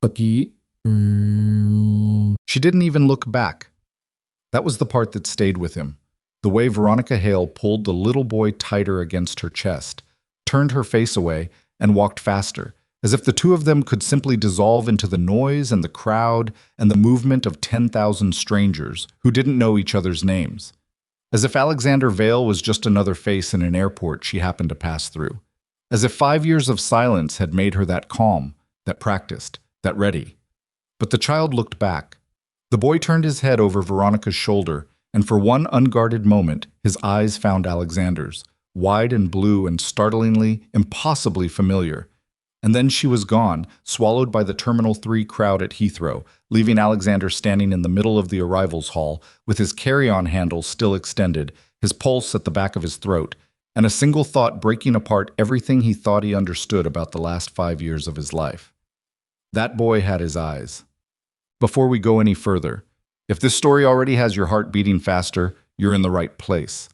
Lucky. She didn't even look back. That was the part that stayed with him. The way Veronica Hale pulled the little boy tighter against her chest, turned her face away, and walked faster, as if the two of them could simply dissolve into the noise and the crowd and the movement of 10,000 strangers who didn't know each other's names. As if Alexander Vale was just another face in an airport she happened to pass through. As if 5 years of silence had made her that calm, that practiced, that ready. But the child looked back. The boy turned his head over Veronica's shoulder, and for one unguarded moment, his eyes found Alexander's, wide and blue and startlingly, impossibly familiar. And then she was gone, swallowed by the Terminal 3 crowd at Heathrow, leaving Alexander standing in the middle of the arrivals hall, with his carry-on handle still extended, his pulse at the back of his throat, and a single thought breaking apart everything he thought he understood about the last 5 years of his life. That boy had his eyes. Before we go any further, if this story already has your heart beating faster, you're in the right place.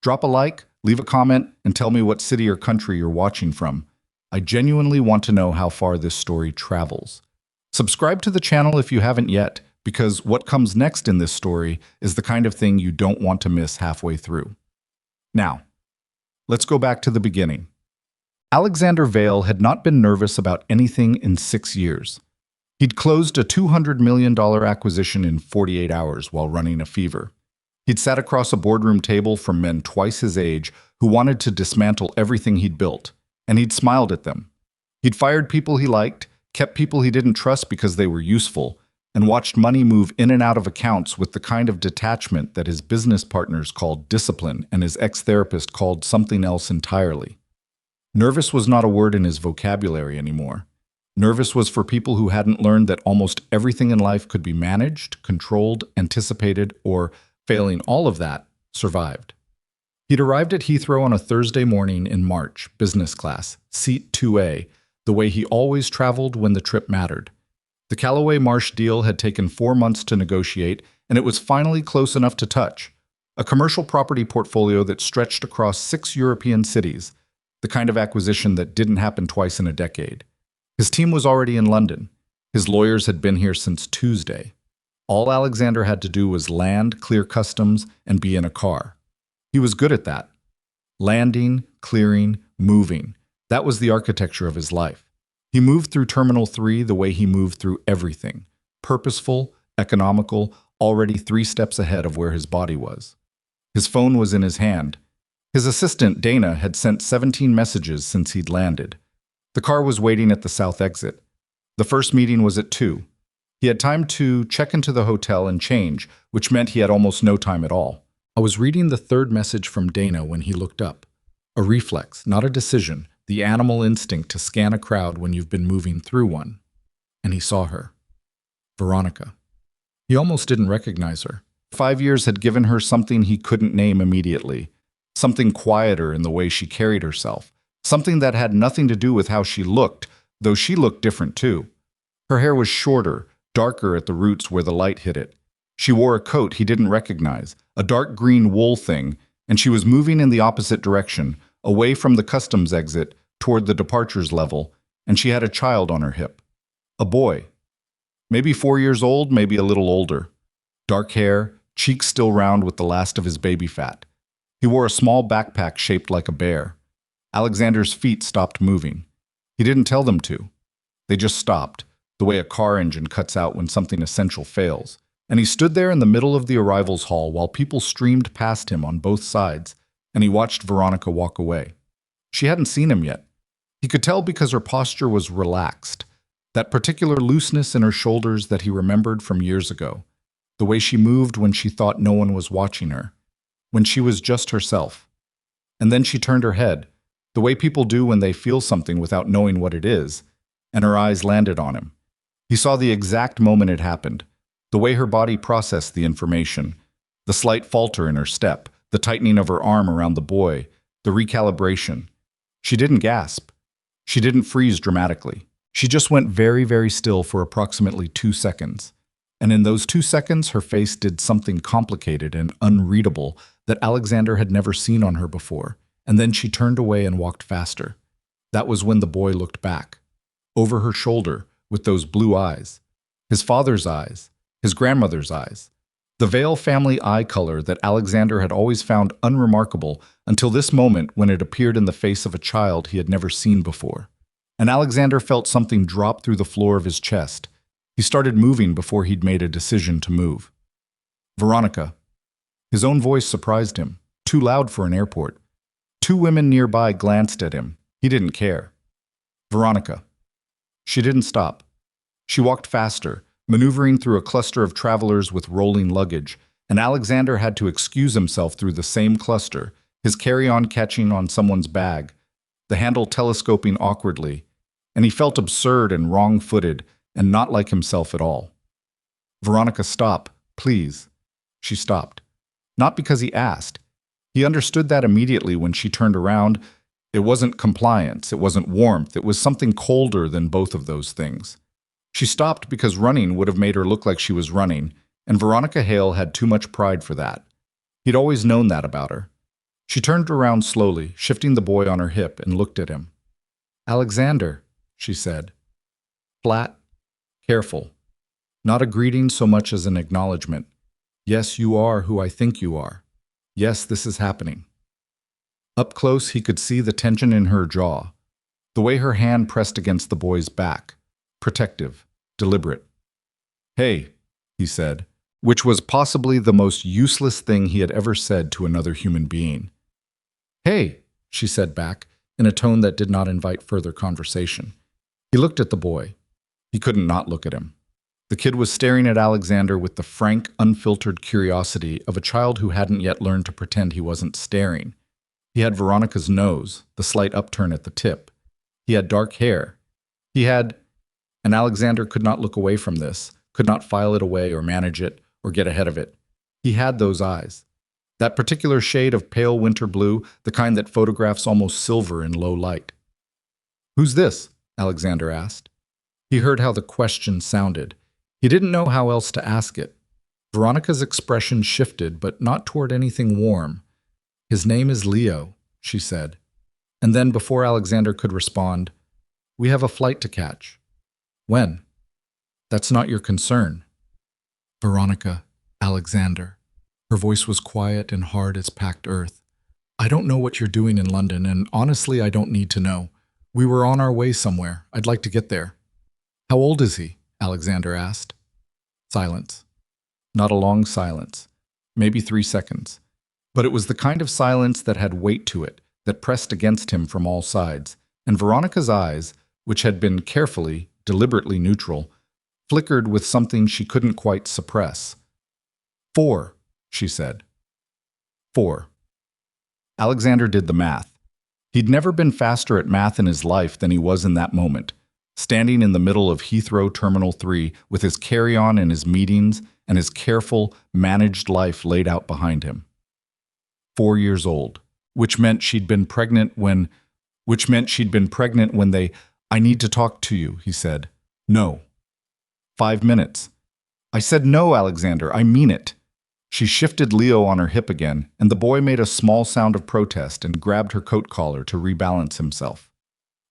Drop a like, leave a comment, and tell me what city or country you're watching from. I genuinely want to know how far this story travels. Subscribe to the channel if you haven't yet, because what comes next in this story is the kind of thing you don't want to miss halfway through. Now, let's go back to the beginning. Alexander Vale had not been nervous about anything in 6 years. He'd closed a $200 million acquisition in 48 hours while running a fever. He'd sat across a boardroom table from men twice his age who wanted to dismantle everything he'd built, and he'd smiled at them. He'd fired people he liked, kept people he didn't trust because they were useful, and watched money move in and out of accounts with the kind of detachment that his business partners called discipline and his ex-therapist called something else entirely. Nervous was not a word in his vocabulary anymore. Nervous was for people who hadn't learned that almost everything in life could be managed, controlled, anticipated, or, failing all of that, survived. He'd arrived at Heathrow on a Thursday morning in March, business class, seat 2A, the way he always traveled when the trip mattered. The Callaway Marsh deal had taken 4 months to negotiate, and it was finally close enough to touch. A commercial property portfolio that stretched across 6 European cities, the kind of acquisition that didn't happen twice in a decade. His team was already in London. His lawyers had been here since Tuesday. All Alexander had to do was land, clear customs, and be in a car. He was good at that. Landing, clearing, moving. That was the architecture of his life. He moved through Terminal 3 the way he moved through everything. Purposeful, economical, already 3 steps ahead of where his body was. His phone was in his hand. His assistant, Dana, had sent 17 messages since he'd landed. The car was waiting at the south exit. The first meeting was at 2. He had time to check into the hotel and change, which meant he had almost no time at all. I was reading the 3rd message from Dana when he looked up. A reflex, not a decision, the animal instinct to scan a crowd when you've been moving through one. And he saw her. Veronica. He almost didn't recognize her. 5 years had given her something he couldn't name immediately. Something quieter in the way she carried herself. Something that had nothing to do with how she looked, though she looked different too. Her hair was shorter, darker at the roots where the light hit it. She wore a coat he didn't recognize, a dark green wool thing, and she was moving in the opposite direction, away from the customs exit, toward the departures level, and she had a child on her hip. A boy. Maybe 4 years old, maybe a little older. Dark hair, cheeks still round with the last of his baby fat. He wore a small backpack shaped like a bear. Alexander's feet stopped moving. He didn't tell them to. They just stopped, the way a car engine cuts out when something essential fails. And he stood there in the middle of the arrivals hall while people streamed past him on both sides, and he watched Veronica walk away. She hadn't seen him yet. He could tell because her posture was relaxed, that particular looseness in her shoulders that he remembered from years ago, the way she moved when she thought no one was watching her, when she was just herself. And then she turned her head, the way people do when they feel something without knowing what it is, and her eyes landed on him. He saw the exact moment it happened, the way her body processed the information, the slight falter in her step, the tightening of her arm around the boy, the recalibration. She didn't gasp. She didn't freeze dramatically. She just went very, very still for approximately 2 seconds. And in those 2 seconds, her face did something complicated and unreadable that Alexander had never seen on her before. And then she turned away and walked faster. That was when the boy looked back. Over her shoulder, with those blue eyes. His father's eyes, his grandmother's eyes. The Vale family eye color that Alexander had always found unremarkable until this moment when it appeared in the face of a child he had never seen before. And Alexander felt something drop through the floor of his chest. He started moving before he'd made a decision to move. Veronica. His own voice surprised him, too loud for an airport. Two women nearby glanced at him. He didn't care. Veronica. She didn't stop. She walked faster, maneuvering through a cluster of travelers with rolling luggage, and Alexander had to excuse himself through the same cluster, his carry-on catching on someone's bag, the handle telescoping awkwardly, and he felt absurd and wrong-footed and not like himself at all. Veronica, stop, please. She stopped. Not because he asked. He understood that immediately when she turned around. It wasn't compliance, it wasn't warmth, it was something colder than both of those things. She stopped because running would have made her look like she was running, and Veronica Hale had too much pride for that. He'd always known that about her. She turned around slowly, shifting the boy on her hip, and looked at him. Alexander, she said. Flat, careful. Not a greeting so much as an acknowledgement. Yes, you are who I think you are. Yes, this is happening. Up close, he could see the tension in her jaw, the way her hand pressed against the boy's back, protective, deliberate. Hey, he said, which was possibly the most useless thing he had ever said to another human being. Hey, she said back, in a tone that did not invite further conversation. He looked at the boy. He couldn't not look at him. The kid was staring at Alexander with the frank, unfiltered curiosity of a child who hadn't yet learned to pretend he wasn't staring. He had Veronica's nose, the slight upturn at the tip. He had dark hair. And Alexander could not look away from this, could not file it away or manage it or get ahead of it. He had those eyes. That particular shade of pale winter blue, the kind that photographs almost silver in low light. Who's this? Alexander asked. He heard how the question sounded. He didn't know how else to ask it. Veronica's expression shifted, but not toward anything warm. His name is Leo, she said. And then, before Alexander could respond, we have a flight to catch. When? That's not your concern. Veronica, Alexander. Her voice was quiet and hard as packed earth. I don't know what you're doing in London, and honestly, I don't need to know. We were on our way somewhere. I'd like to get there. How old is he? Alexander asked. Silence. Not a long silence. Maybe 3 seconds. But it was the kind of silence that had weight to it, that pressed against him from all sides, and Veronica's eyes, which had been carefully, deliberately neutral, flickered with something she couldn't quite suppress. 4, she said. 4. Alexander did the math. He'd never been faster at math in his life than he was in that moment, standing in the middle of Heathrow Terminal 3 with his carry-on and his meetings and his careful, managed life laid out behind him. 4 years old, which meant she'd been pregnant when they, I need to talk to you, he said. No. 5 minutes. I said no, Alexander, I mean it. She shifted Leo on her hip again, and the boy made a small sound of protest and grabbed her coat collar to rebalance himself.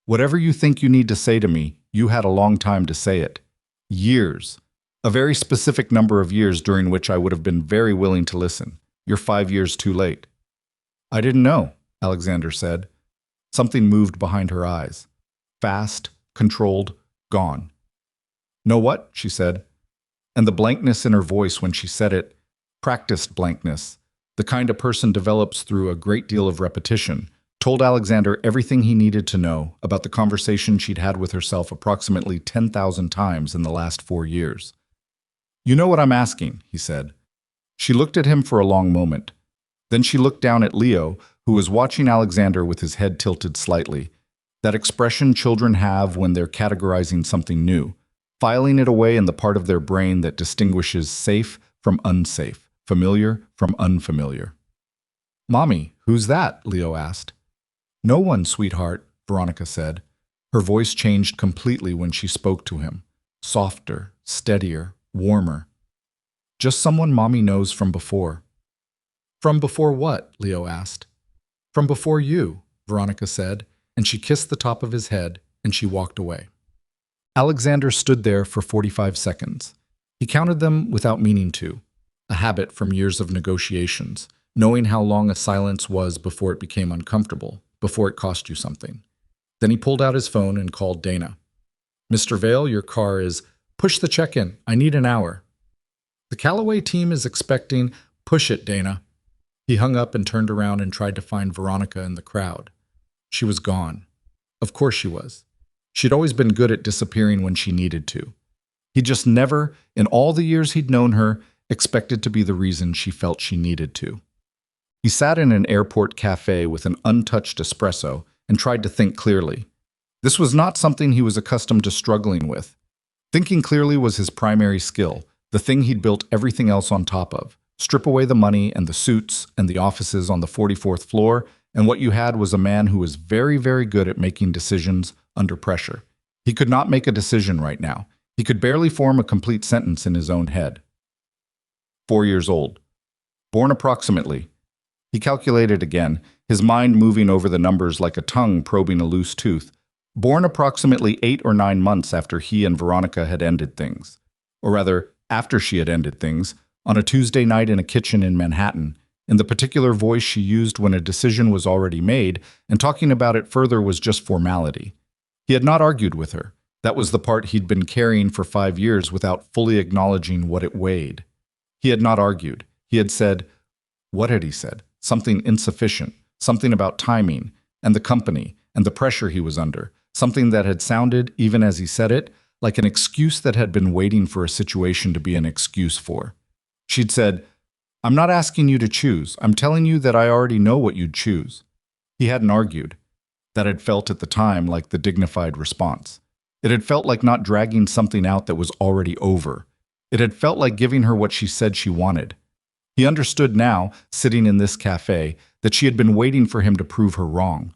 Whatever you think you need to say to me, you had a long time to say it. Years. A very specific number of years during which I would have been very willing to listen. You're 5 years too late. I didn't know, Alexander said. Something moved behind her eyes. Fast, controlled, gone. Know what? She said. And the blankness in her voice when she said it, practiced blankness, the kind a person develops through a great deal of repetition, told Alexander everything he needed to know about the conversation she'd had with herself approximately 10,000 times in the last 4 years. You know what I'm asking, he said. She looked at him for a long moment. Then she looked down at Leo, who was watching Alexander with his head tilted slightly, that expression children have when they're categorizing something new, filing it away in the part of their brain that distinguishes safe from unsafe, familiar from unfamiliar. Mommy, who's that? Leo asked. No one, sweetheart, Veronica said. Her voice changed completely when she spoke to him, softer, steadier, warmer. Just someone Mommy knows from before. From before what? Leo asked. From before you, Veronica said, and she kissed the top of his head, and she walked away. Alexander stood there for 45 seconds. He counted them without meaning to, a habit from years of negotiations, knowing how long a silence was before it became uncomfortable, before it cost you something. Then he pulled out his phone and called Dana. "Mr. Vale, your car is... Push the check-in. I need an hour." "The Callaway team is expecting... Push it, Dana." He hung up and turned around and tried to find Veronica in the crowd. She was gone. Of course she was. She'd always been good at disappearing when she needed to. He just never, in all the years he'd known her, expected to be the reason she felt she needed to. He sat in an airport cafe with an untouched espresso and tried to think clearly. This was not something he was accustomed to struggling with. Thinking clearly was his primary skill, the thing he'd built everything else on top of. Strip away the money and the suits and the offices on the 44th floor, and what you had was a man who was very, very good at making decisions under pressure. He could not make a decision right now. He could barely form a complete sentence in his own head. 4 years old. Born approximately. He calculated again, his mind moving over the numbers like a tongue probing a loose tooth. Born approximately 8 or 9 months after he and Veronica had ended things. Or rather, after she had ended things, on a Tuesday night in a kitchen in Manhattan, in the particular voice she used when a decision was already made, and talking about it further was just formality. He had not argued with her. That was the part he'd been carrying for 5 years without fully acknowledging what it weighed. He had not argued. He had said, what had he said? Something insufficient, something about timing, and the company, and the pressure he was under, something that had sounded, even as he said it, like an excuse that had been waiting for a situation to be an excuse for. She'd said, "I'm not asking you to choose. I'm telling you that I already know what you'd choose." He hadn't argued. That had felt at the time like the dignified response. It had felt like not dragging something out that was already over. It had felt like giving her what she said she wanted. He understood now, sitting in this cafe, that she had been waiting for him to prove her wrong.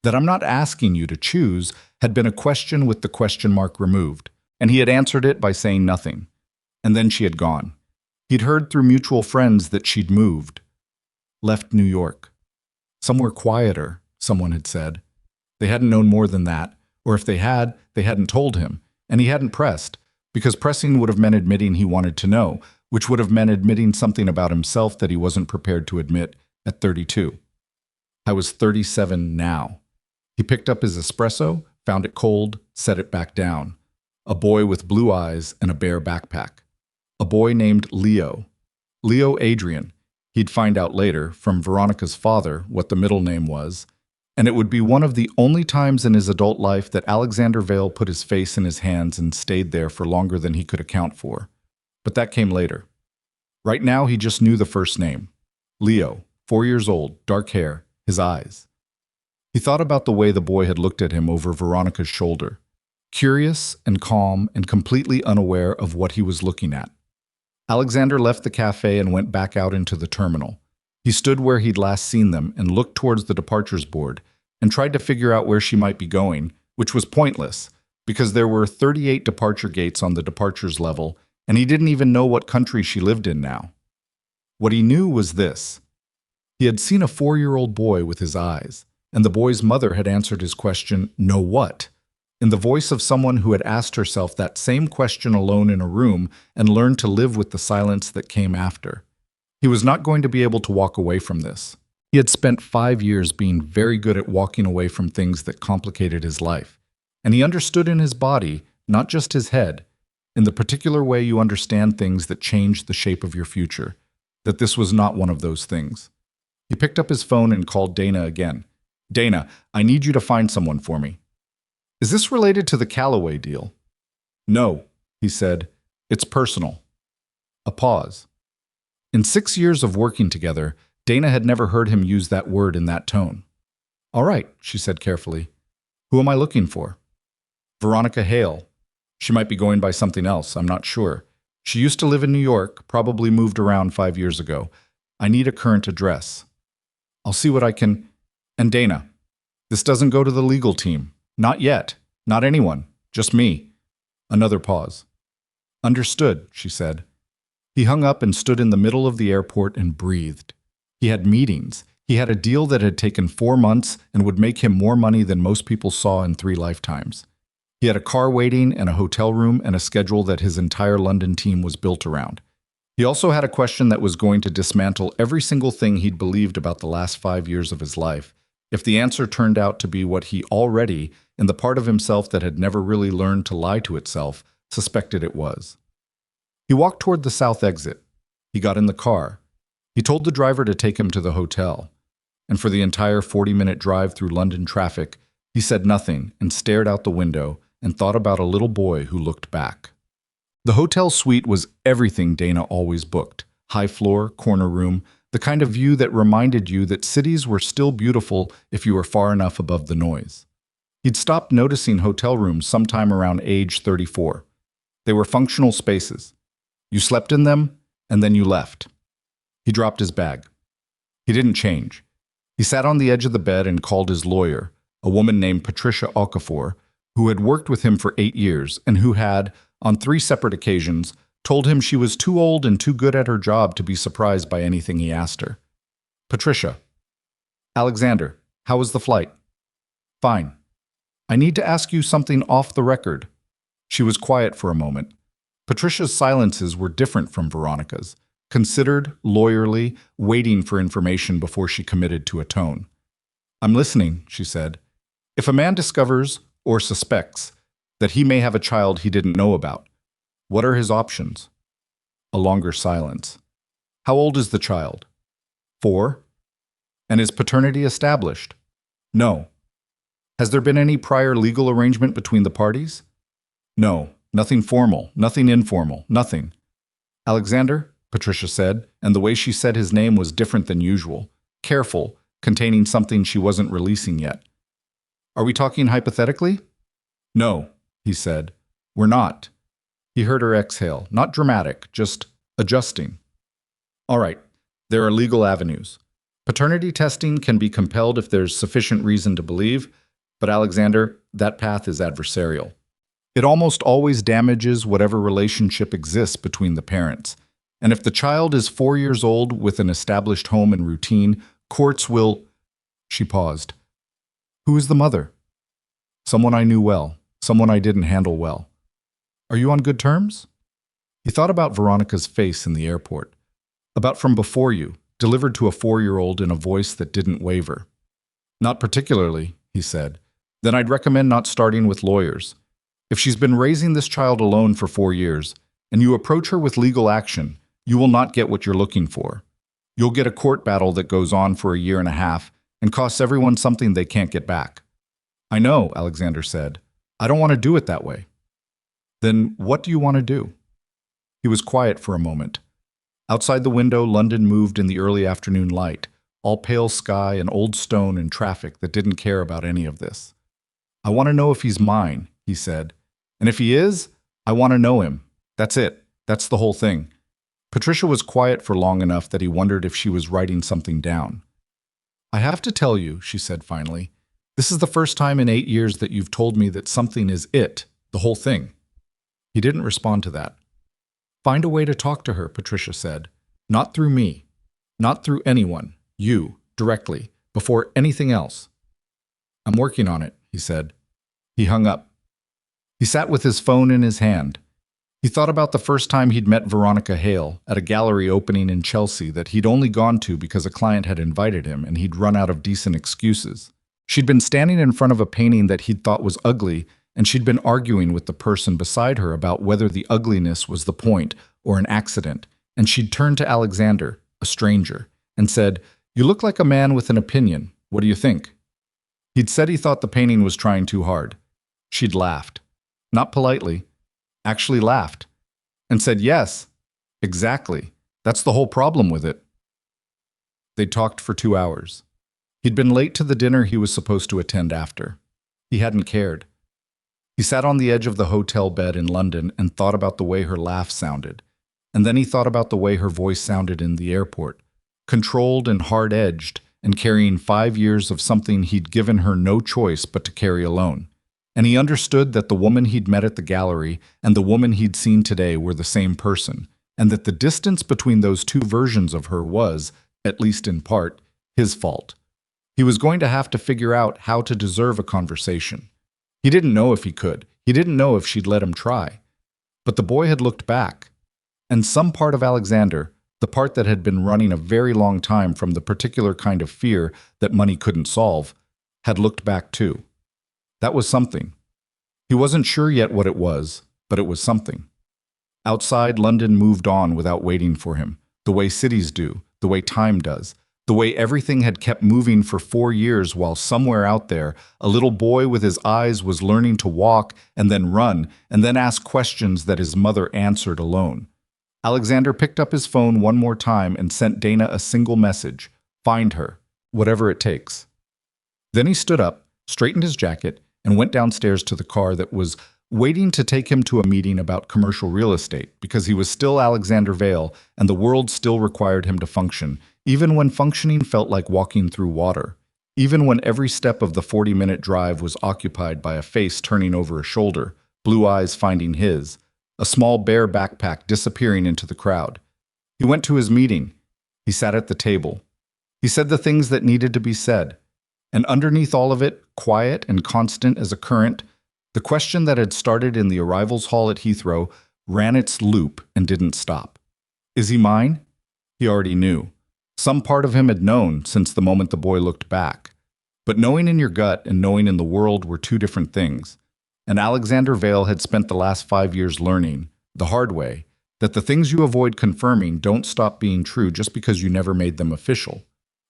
That "I'm not asking you to choose" had been a question with the question mark removed, and he had answered it by saying nothing. And then she had gone. He'd heard through mutual friends that she'd moved. Left New York. Somewhere quieter, someone had said. They hadn't known more than that, or if they hadn't told him, and he hadn't pressed, because pressing would have meant admitting he wanted to know, which would have meant admitting something about himself that he wasn't prepared to admit at 32. I was 37 now. He picked up his espresso, found it cold, set it back down. A boy with blue eyes and a bare backpack. A boy named Leo. Leo Adrian. He'd find out later, from Veronica's father, what the middle name was, and it would be one of the only times in his adult life that Alexander Vale put his face in his hands and stayed there for longer than he could account for. But that came later. Right now he just knew the first name. Leo, 4 years old, dark hair, his eyes. He thought about the way the boy had looked at him over Veronica's shoulder, curious and calm and completely unaware of what he was looking at. Alexander left the cafe and went back out into the terminal. He stood where he'd last seen them and looked towards the departures board and tried to figure out where she might be going, which was pointless, because there were 38 departure gates on the departures level, and he didn't even know what country she lived in now. What he knew was this. He had seen a 4-year-old boy with his eyes, and the boy's mother had answered his question, "Know what?" in the voice of someone who had asked herself that same question alone in a room and learned to live with the silence that came after. He was not going to be able to walk away from this. He had spent 5 years being very good at walking away from things that complicated his life, and he understood in his body, not just his head, in the particular way you understand things that change the shape of your future, that this was not one of those things. He picked up his phone and called Dana again. "Dana, I need you to find someone for me." "Is this related to the Callaway deal?" "No," he said. "It's personal." A pause. In 6 years of working together, Dana had never heard him use that word in that tone. "All right," she said carefully. "Who am I looking for?" "Veronica Hale. She might be going by something else, I'm not sure. She used to live in New York, probably moved around 5 years ago. I need a current address." "I'll see what I can—" "And Dana, this doesn't go to the legal team. Not yet. Not anyone. Just me." Another pause. "Understood," she said. He hung up and stood in the middle of the airport and breathed. He had meetings. He had a deal that had taken 4 months and would make him more money than most people saw in 3 lifetimes. He had a car waiting and a hotel room and a schedule that his entire London team was built around. He also had a question that was going to dismantle every single thing he'd believed about the last 5 years of his life, if the answer turned out to be what he already, in the part of himself that had never really learned to lie to itself, suspected it was. He walked toward the south exit. He got in the car. He told the driver to take him to the hotel. And for the entire 40-minute drive through London traffic, he said nothing and stared out the window and thought about a little boy who looked back. The hotel suite was everything Dana always booked. High floor, corner room, the kind of view that reminded you that cities were still beautiful if you were far enough above the noise. He'd stopped noticing hotel rooms sometime around age 34. They were functional spaces. You slept in them, and then you left. He dropped his bag. He didn't change. He sat on the edge of the bed and called his lawyer, a woman named Patricia Okafor, who had worked with him for 8 years and who had, on 3 separate occasions, told him she was too old and too good at her job to be surprised by anything he asked her. Patricia. Alexander, how was the flight? Fine. I need to ask you something off the record. She was quiet for a moment. Patricia's silences were different from Veronica's, considered, lawyerly, waiting for information before she committed to a tone. I'm listening, she said. If a man discovers, or suspects, that he may have a child he didn't know about, what are his options? A longer silence. How old is the child? 4. And is paternity established? No. Has there been any prior legal arrangement between the parties? No. Nothing formal, nothing informal, nothing. Alexander, Patricia said, and the way she said his name was different than usual, careful, containing something she wasn't releasing yet. Are we talking hypothetically? No, he said. We're not. He heard her exhale, not dramatic, just adjusting. All right, there are legal avenues. Paternity testing can be compelled if there's sufficient reason to believe, but Alexander, that path is adversarial. It almost always damages whatever relationship exists between the parents. And if the child is 4 years old with an established home and routine, courts will... She paused. Who is the mother? Someone I knew well, someone I didn't handle well. Are you on good terms? He thought about Veronica's face in the airport. About from before you, delivered to a 4-year-old in a voice that didn't waver. Not particularly, he said. Then I'd recommend not starting with lawyers. If she's been raising this child alone for 4 years, and you approach her with legal action, you will not get what you're looking for. You'll get a court battle that goes on for 1.5 years and costs everyone something they can't get back. I know, Alexander said. I don't want to do it that way. Then what do you want to do? He was quiet for a moment. Outside the window, London moved in the early afternoon light, all pale sky and old stone and traffic that didn't care about any of this. I want to know if he's mine, he said. And if he is, I want to know him. That's it. That's the whole thing. Patricia was quiet for long enough that he wondered if she was writing something down. I have to tell you, she said finally, this is the first time in 8 years that you've told me that something is it, the whole thing. He didn't respond to that. Find a way to talk to her, Patricia said. Not through me. Not through anyone. You, directly, before anything else. I'm working on it, he said. He hung up. He sat with his phone in his hand. He thought about the first time he'd met Veronica Hale at a gallery opening in Chelsea that he'd only gone to because a client had invited him and he'd run out of decent excuses. She'd been standing in front of a painting that he'd thought was ugly, and she'd been arguing with the person beside her about whether the ugliness was the point or an accident, and she'd turned to Alexander, a stranger, and said, You look like a man with an opinion. What do you think? He'd said he thought the painting was trying too hard. She'd laughed. Not politely. Actually laughed. And said, Yes, exactly. That's the whole problem with it. They talked for 2 hours. He'd been late to the dinner he was supposed to attend after. He hadn't cared. He sat on the edge of the hotel bed in London and thought about the way her laugh sounded. And then he thought about the way her voice sounded in the airport, controlled and hard-edged, and carrying 5 years of something he'd given her no choice but to carry alone. And he understood that the woman he'd met at the gallery and the woman he'd seen today were the same person, and that the distance between those two versions of her was, at least in part, his fault. He was going to have to figure out how to deserve a conversation. He didn't know if he could. He didn't know if she'd let him try. But the boy had looked back. And some part of Alexander, the part that had been running a very long time from the particular kind of fear that money couldn't solve, had looked back too. That was something. He wasn't sure yet what it was, but it was something. Outside, London moved on without waiting for him, the way cities do, the way time does, the way everything had kept moving for 4 years while somewhere out there, a little boy with his eyes was learning to walk and then run and then ask questions that his mother answered alone. Alexander picked up his phone one more time and sent Dana a single message: find her, whatever it takes. Then he stood up, straightened his jacket, and went downstairs to the car that was waiting to take him to a meeting about commercial real estate, because he was still Alexander Vale and the world still required him to function, even when functioning felt like walking through water, even when every step of the 40-minute drive was occupied by a face turning over a shoulder, blue eyes finding his, a small bare backpack disappearing into the crowd. He went to his meeting. He sat at the table. He said the things that needed to be said. And underneath all of it, quiet and constant as a current, the question that had started in the arrivals hall at Heathrow ran its loop and didn't stop. Is he mine? He already knew. Some part of him had known since the moment the boy looked back. But knowing in your gut and knowing in the world were two different things. And Alexander Vale had spent the last 5 years learning, the hard way, that the things you avoid confirming don't stop being true just because you never made them official.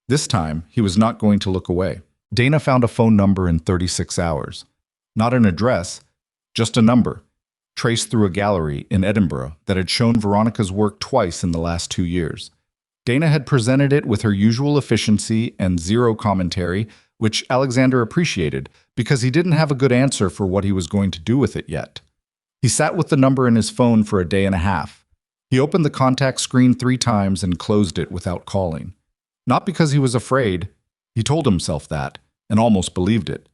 This time, he was not going to look away. Dana found a phone number in 36 hours. Not an address, just a number, traced through a gallery in Edinburgh that had shown Veronica's work twice in the last 2 years. Dana had presented it with her usual efficiency and zero commentary, which Alexander appreciated because he didn't have a good answer for what he was going to do with it yet. He sat with the number in his phone for a day and a half. He opened the contact screen 3 times and closed it without calling. Not because he was afraid, he told himself that, and almost believed it,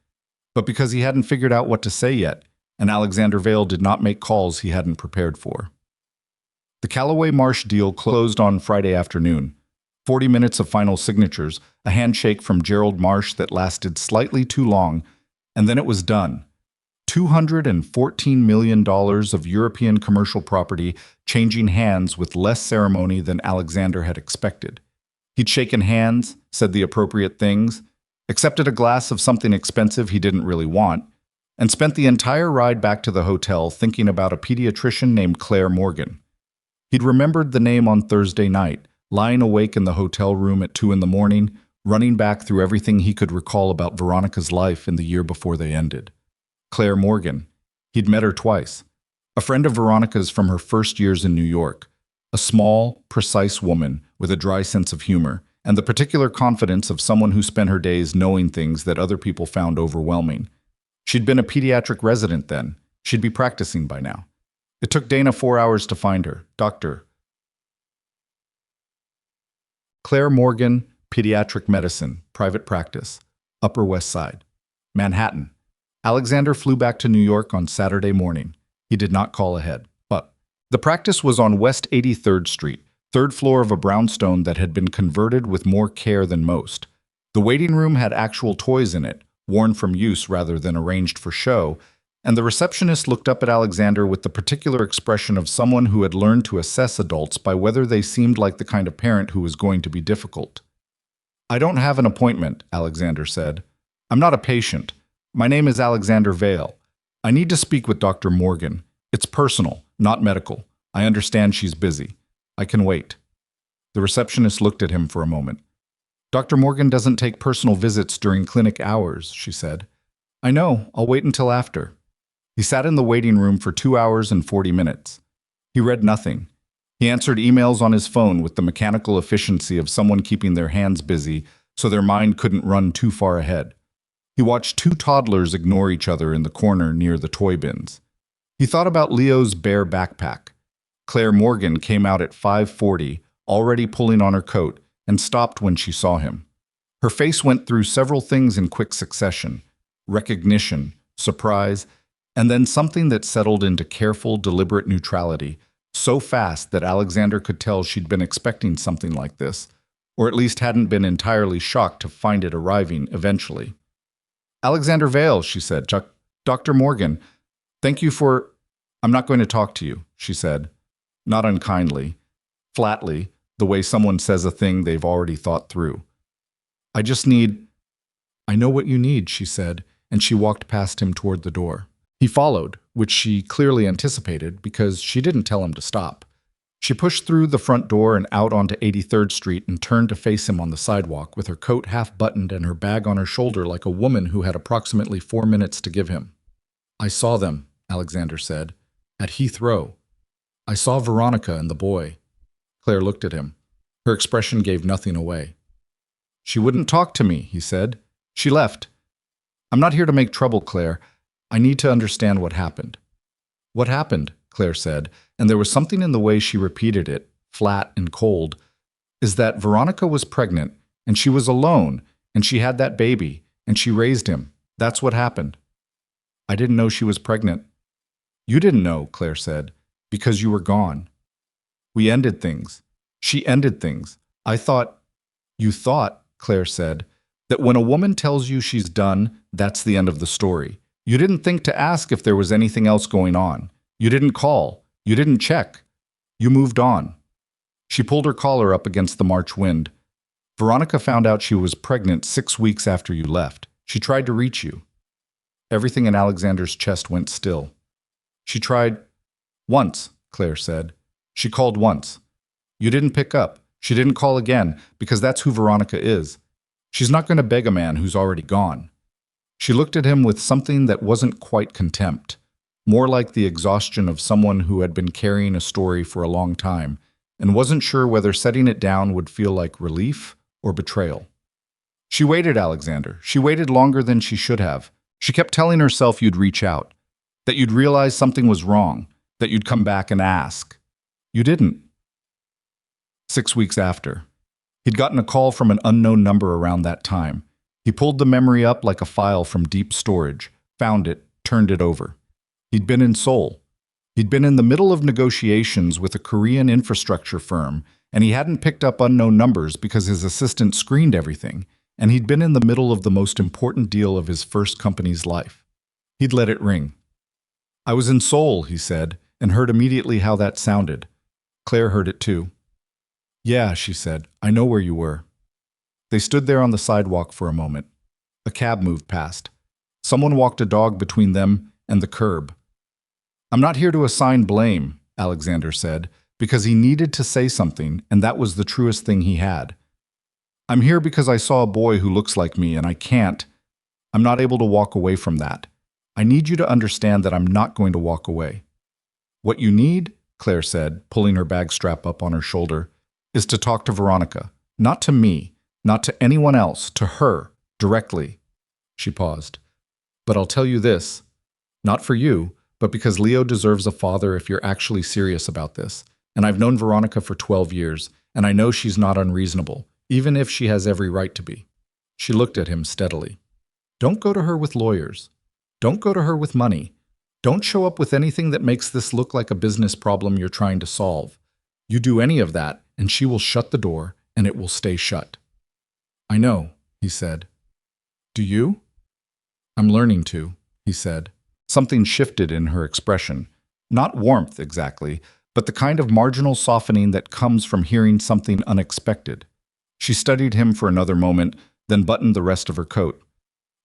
but because he hadn't figured out what to say yet, and Alexander Vale did not make calls he hadn't prepared for. The Callaway Marsh deal closed on Friday afternoon. 40 minutes of final signatures, a handshake from Gerald Marsh that lasted slightly too long, and then it was done. $214 million of European commercial property changing hands with less ceremony than Alexander had expected. He'd shaken hands, said the appropriate things, accepted a glass of something expensive he didn't really want, and spent the entire ride back to the hotel thinking about a pediatrician named Claire Morgan. He'd remembered the name on Thursday night, lying awake in the hotel room at 2 in the morning, running back through everything he could recall about Veronica's life in the year before they ended. Claire Morgan. He'd met her twice. A friend of Veronica's from her first years in New York. A small, precise woman with a dry sense of humor, and the particular confidence of someone who spent her days knowing things that other people found overwhelming. She'd been a pediatric resident then. She'd be practicing by now. It took Dana 4 hours to find her. Dr. Claire Morgan, Pediatric Medicine, Private Practice, Upper West Side, Manhattan. Alexander flew back to New York on Saturday morning. He did not call ahead, but the practice was on West 83rd Street, 3rd floor of a brownstone that had been converted with more care than most. The waiting room had actual toys in it, worn from use rather than arranged for show, and the receptionist looked up at Alexander with the particular expression of someone who had learned to assess adults by whether they seemed like the kind of parent who was going to be difficult. "I don't have an appointment," Alexander said. "I'm not a patient. My name is Alexander Vale. I need to speak with Dr. Morgan. It's personal, not medical. I understand she's busy. I can wait." The receptionist looked at him for a moment. "Dr. Morgan doesn't take personal visits during clinic hours," she said. "I know. I'll wait until after." He sat in the waiting room for 2 hours and 40 minutes. He read nothing. He answered emails on his phone with the mechanical efficiency of someone keeping their hands busy so their mind couldn't run too far ahead. He watched 2 toddlers ignore each other in the corner near the toy bins. He thought about Leo's bare backpack. Claire Morgan came out at 5:40, already pulling on her coat, and stopped when she saw him. Her face went through several things in quick succession: recognition, surprise, and then something that settled into careful, deliberate neutrality, so fast that Alexander could tell she'd been expecting something like this, or at least hadn't been entirely shocked to find it arriving eventually. "Alexander Vale," she said. "Dr. Morgan. Thank you for... I'm not going to talk to you, she said. Not unkindly, flatly, the way someone says a thing they've already thought through. I just need... I know what you need, she said, and she walked past him toward the door. He followed, which she clearly anticipated because she didn't tell him to stop. She pushed through the front door and out onto 83rd Street and turned to face him on the sidewalk with her coat half buttoned and her bag on her shoulder like a woman who had approximately 4 minutes to give him. I saw them, Alexander said, at Heathrow. I saw Veronica and the boy. Claire looked at him. Her expression gave nothing away. She wouldn't talk to me, he said. She left. I'm not here to make trouble, Claire. I need to understand what happened. What happened? Claire said, and there was something in the way she repeated it, flat and cold, is that Veronica was pregnant, and she was alone, and she had that baby, and she raised him. That's what happened. I didn't know she was pregnant. You didn't know, Claire said, because you were gone. We ended things. She ended things. I thought... You thought, Claire said, that when a woman tells you she's done, that's the end of the story. You didn't think to ask if there was anything else going on. You didn't call. You didn't check. You moved on. She pulled her collar up against the March wind. Veronica found out she was pregnant 6 weeks after you left. She tried to reach you. Everything in Alexander's chest went still. She tried once, Claire said. She called once. You didn't pick up. She didn't call again, because that's who Veronica is. She's not going to beg a man who's already gone. She looked at him with something that wasn't quite contempt, more like the exhaustion of someone who had been carrying a story for a long time and wasn't sure whether setting it down would feel like relief or betrayal. She waited, Alexander. She waited longer than she should have. She kept telling herself you'd reach out, that you'd realize something was wrong, that you'd come back and ask. You didn't. 6 weeks after. He'd gotten a call from an unknown number around that time. He pulled the memory up like a file from deep storage, found it, turned it over. He'd been in Seoul. He'd been in the middle of negotiations with a Korean infrastructure firm, and he hadn't picked up unknown numbers because his assistant screened everything, and he'd been in the middle of the most important deal of his first company's life. He'd let it ring. I was in Seoul, he said, and heard immediately how that sounded. Claire heard it too. Yeah, she said, I know where you were. They stood there on the sidewalk for a moment. A cab moved past. Someone walked a dog between them and the curb. I'm not here to assign blame, Alexander said, because he needed to say something, and that was the truest thing he had. I'm here because I saw a boy who looks like me, and I'm not able to walk away from that. I need you to understand that I'm not going to walk away. What you need, Claire said, pulling her bag strap up on her shoulder, is to talk to Veronica, not to me, not to anyone else, to her, directly. She paused. But I'll tell you this, not for you, but because Leo deserves a father if you're actually serious about this. And I've known Veronica for 12 years, and I know she's not unreasonable, even if she has every right to be. She looked at him steadily. Don't go to her with lawyers. Don't go to her with money. Don't show up with anything that makes this look like a business problem you're trying to solve. You do any of that, and she will shut the door, and it will stay shut. I know, he said. Do you? I'm learning to, he said. Something shifted in her expression. Not warmth, exactly, but the kind of marginal softening that comes from hearing something unexpected. She studied him for another moment, then buttoned the rest of her coat.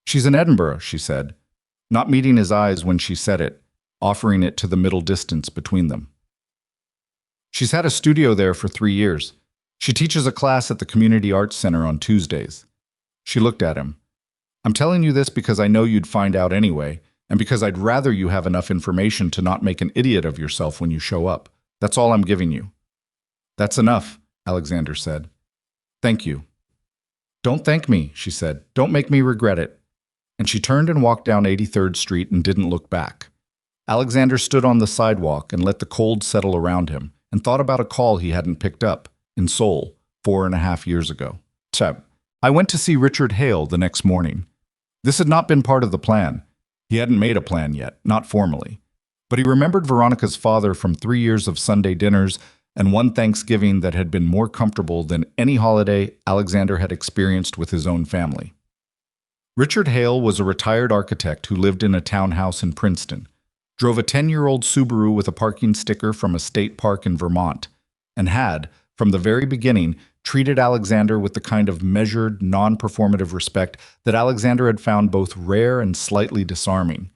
She's in Edinburgh, she said, not meeting his eyes when she said it, offering it to the middle distance between them. She's had a studio there for 3 years. She teaches a class at the Community Arts Center on Tuesdays. She looked at him. I'm telling you this because I know you'd find out anyway, and because I'd rather you have enough information to not make an idiot of yourself when you show up. That's all I'm giving you. That's enough, Alexander said. Thank you. Don't thank me, she said. Don't make me regret it. And she turned and walked down 83rd Street and didn't look back. Alexander stood on the sidewalk and let the cold settle around him, and thought about a call he hadn't picked up, in Seoul, 4.5 years ago. I went to see Richard Hale the next morning. This had not been part of the plan. He hadn't made a plan yet, not formally. But he remembered Veronica's father from 3 years of Sunday dinners and one Thanksgiving that had been more comfortable than any holiday Alexander had experienced with his own family. Richard Hale was a retired architect who lived in a townhouse in Princeton. drove a 10-year-old Subaru with a parking sticker from a state park in Vermont, and had, from the very beginning, treated Alexander with the kind of measured, non-performative respect that Alexander had found both rare and slightly disarming.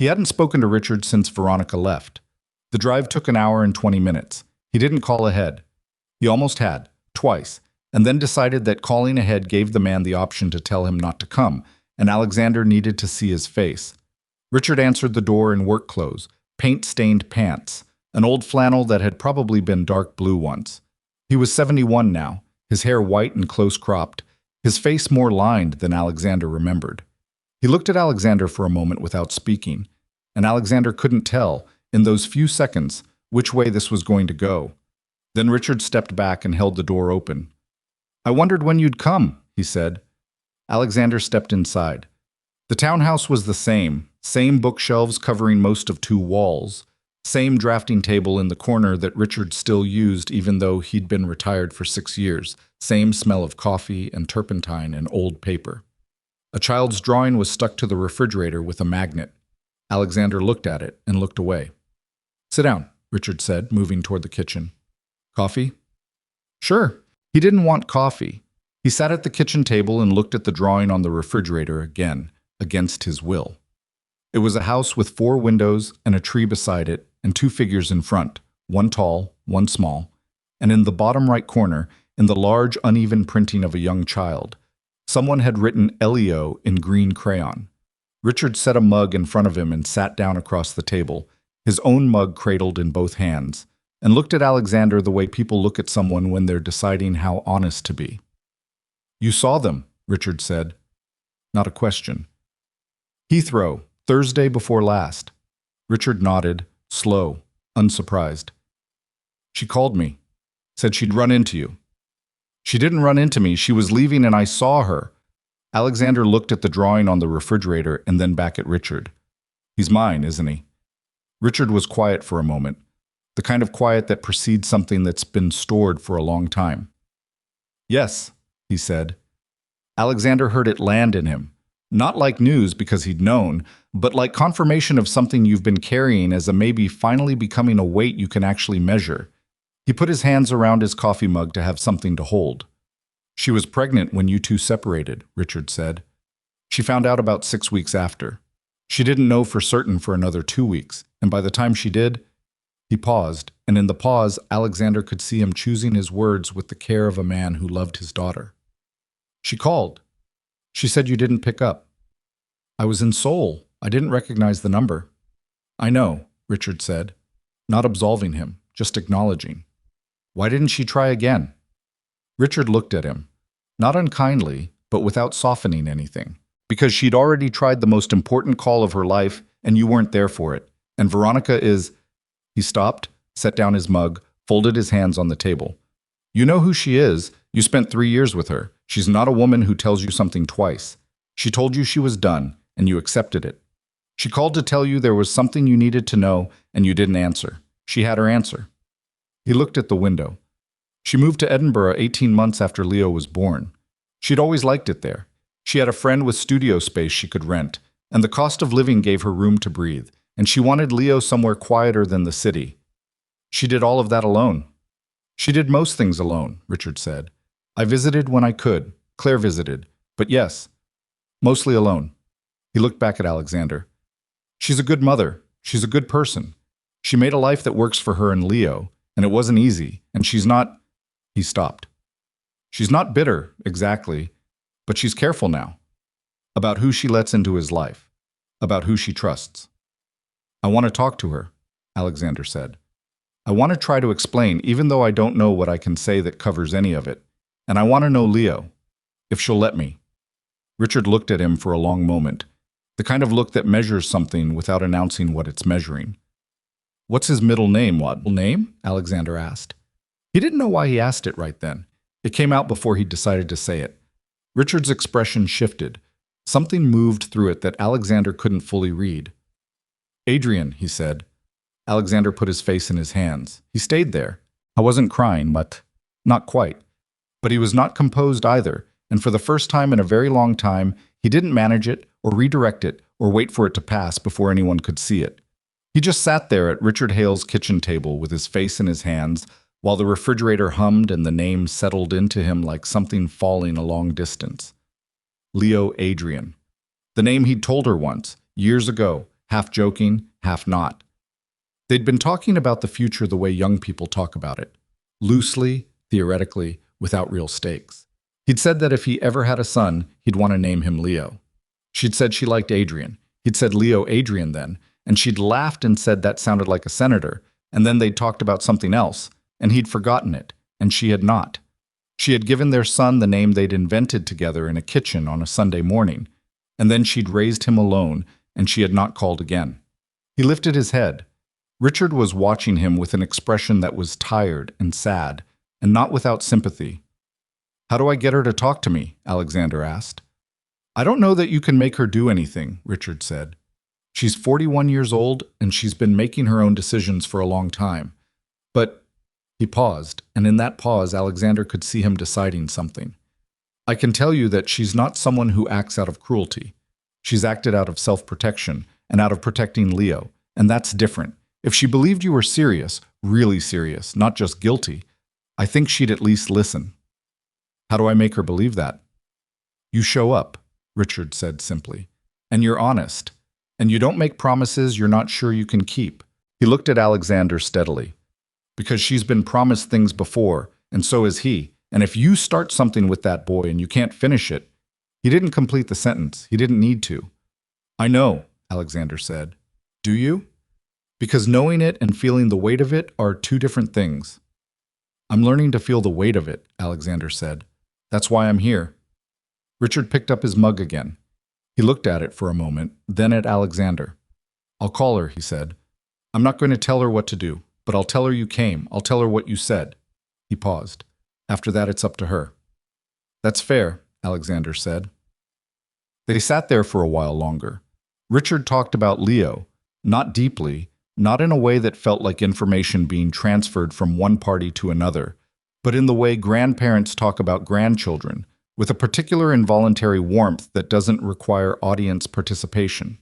He hadn't spoken to Richard since Veronica left. The drive took an hour and 20 minutes. He didn't call ahead. He almost had, twice, and then decided that calling ahead gave the man the option to tell him not to come, and Alexander needed to see his face. Richard answered the door in work clothes, paint-stained pants, an old flannel that had probably been dark blue once. He was 71 now, his hair white and close-cropped, his face more lined than Alexander remembered. He looked at Alexander for a moment without speaking, and Alexander couldn't tell, in those few seconds, which way this was going to go. Then Richard stepped back and held the door open. "I wondered when you'd come," he said. Alexander stepped inside. The townhouse was the same bookshelves covering most of two walls, same drafting table in the corner that Richard still used even though he'd been retired for 6 years, same smell of coffee and turpentine and old paper. A child's drawing was stuck to the refrigerator with a magnet. Alexander looked at it and looked away. "Sit down," Richard said, moving toward the kitchen. "Coffee?" "Sure." He didn't want coffee. He sat at the kitchen table and looked at the drawing on the refrigerator again, against his will. It was a house with 4 windows and a tree beside it and 2 figures in front, one tall, one small, and in the bottom right corner, in the large, uneven printing of a young child, someone had written Elio in green crayon. Richard set a mug in front of him and sat down across the table, his own mug cradled in both hands, and looked at Alexander the way people look at someone when they're deciding how honest to be. "You saw them," Richard said. Not a question. "Heathrow, Thursday before last." Richard nodded, slow, unsurprised. "She called me. Said she'd run into you." "She didn't run into me. She was leaving and I saw her." Alexander looked at the drawing on the refrigerator and then back at Richard. "He's mine, isn't he?" Richard was quiet for a moment, the kind of quiet that precedes something that's been stored for a long time. "Yes," he said. Alexander heard it land in him. Not like news because he'd known, but like confirmation of something you've been carrying as a maybe finally becoming a weight you can actually measure. He put his hands around his coffee mug to have something to hold. "She was pregnant when you two separated," Richard said. "She found out about 6 weeks after. She didn't know for certain for another 2 weeks, and by the time she did..." He paused, and in the pause, Alexander could see him choosing his words with the care of a man who loved his daughter. "She called. She said you didn't pick up." "I was in Seoul. I didn't recognize the number." "I know," Richard said, not absolving him, just acknowledging. "Why didn't she try again?" Richard looked at him, not unkindly, but without softening anything. "Because she'd already tried the most important call of her life, and you weren't there for it. And Veronica is..." He stopped, set down his mug, folded his hands on the table. "You know who she is. You spent 3 years with her. She's not a woman who tells you something twice. She told you she was done, and you accepted it. She called to tell you there was something you needed to know, and you didn't answer. She had her answer." He looked at the window. "She moved to Edinburgh 18 months after Leo was born. She'd always liked it there. She had a friend with studio space she could rent, and the cost of living gave her room to breathe, and she wanted Leo somewhere quieter than the city. She did all of that alone." "She did most things alone," Richard said. "I visited when I could. Claire visited. But yes, mostly alone." He looked back at Alexander. "She's a good mother. She's a good person. She made a life that works for her and Leo, and it wasn't easy, and she's not..." He stopped. "She's not bitter, exactly, but she's careful now. About who she lets into his life. About who she trusts." "I want to talk to her," Alexander said. "I want to try to explain, even though I don't know what I can say that covers any of it. And I want to know Leo, if she'll let me." Richard looked at him for a long moment, the kind of look that measures something without announcing what it's measuring. "What's his middle name?" "What name?" Alexander asked. He didn't know why he asked it right then. It came out before he decided to say it. Richard's expression shifted. Something moved through it that Alexander couldn't fully read. "Adrian," he said. Alexander put his face in his hands. He stayed there. "I wasn't crying, but..." Not quite. But he was not composed either, and for the first time in a very long time, he didn't manage it, or redirect it, or wait for it to pass before anyone could see it. He just sat there at Richard Hale's kitchen table with his face in his hands while the refrigerator hummed and the name settled into him like something falling a long distance. Leo Adrian. The name he'd told her once, years ago, half joking, half not. They'd been talking about the future the way young people talk about it, loosely, theoretically, without real stakes. He'd said that if he ever had a son, he'd want to name him Leo. She'd said she liked Adrian. He'd said Leo Adrian then, and she'd laughed and said that sounded like a senator, and then they'd talked about something else, and he'd forgotten it, and she had not. She had given their son the name they'd invented together in a kitchen on a Sunday morning, and then she'd raised him alone, and she had not called again. He lifted his head. Richard was watching him with an expression that was tired and sad, and not without sympathy. "How do I get her to talk to me?" Alexander asked. "I don't know that you can make her do anything," Richard said. "She's 41 years old, and she's been making her own decisions for a long time. But—" He paused, and in that pause Alexander could see him deciding something. "I can tell you that she's not someone who acts out of cruelty. She's acted out of self-protection, and out of protecting Leo, and that's different. If she believed you were serious, really serious, not just guilty, I think she'd at least listen." "How do I make her believe that?" "You show up," Richard said simply, "and you're honest, and you don't make promises you're not sure you can keep." He looked at Alexander steadily. "Because she's been promised things before, and so is he, and if you start something with that boy and you can't finish it—" He didn't complete the sentence. He didn't need to. "I know," Alexander said. "Do you?" "Because knowing it and feeling the weight of it are two different things." "I'm learning to feel the weight of it," Alexander said. "That's why I'm here." Richard picked up his mug again. He looked at it for a moment, then at Alexander. "I'll call her," he said. "I'm not going to tell her what to do, but I'll tell her you came. I'll tell her what you said." He paused. "After that, it's up to her." "That's fair," Alexander said. They sat there for a while longer. Richard talked about Leo, not deeply, not in a way that felt like information being transferred from one party to another, but in the way grandparents talk about grandchildren, with a particular involuntary warmth that doesn't require audience participation.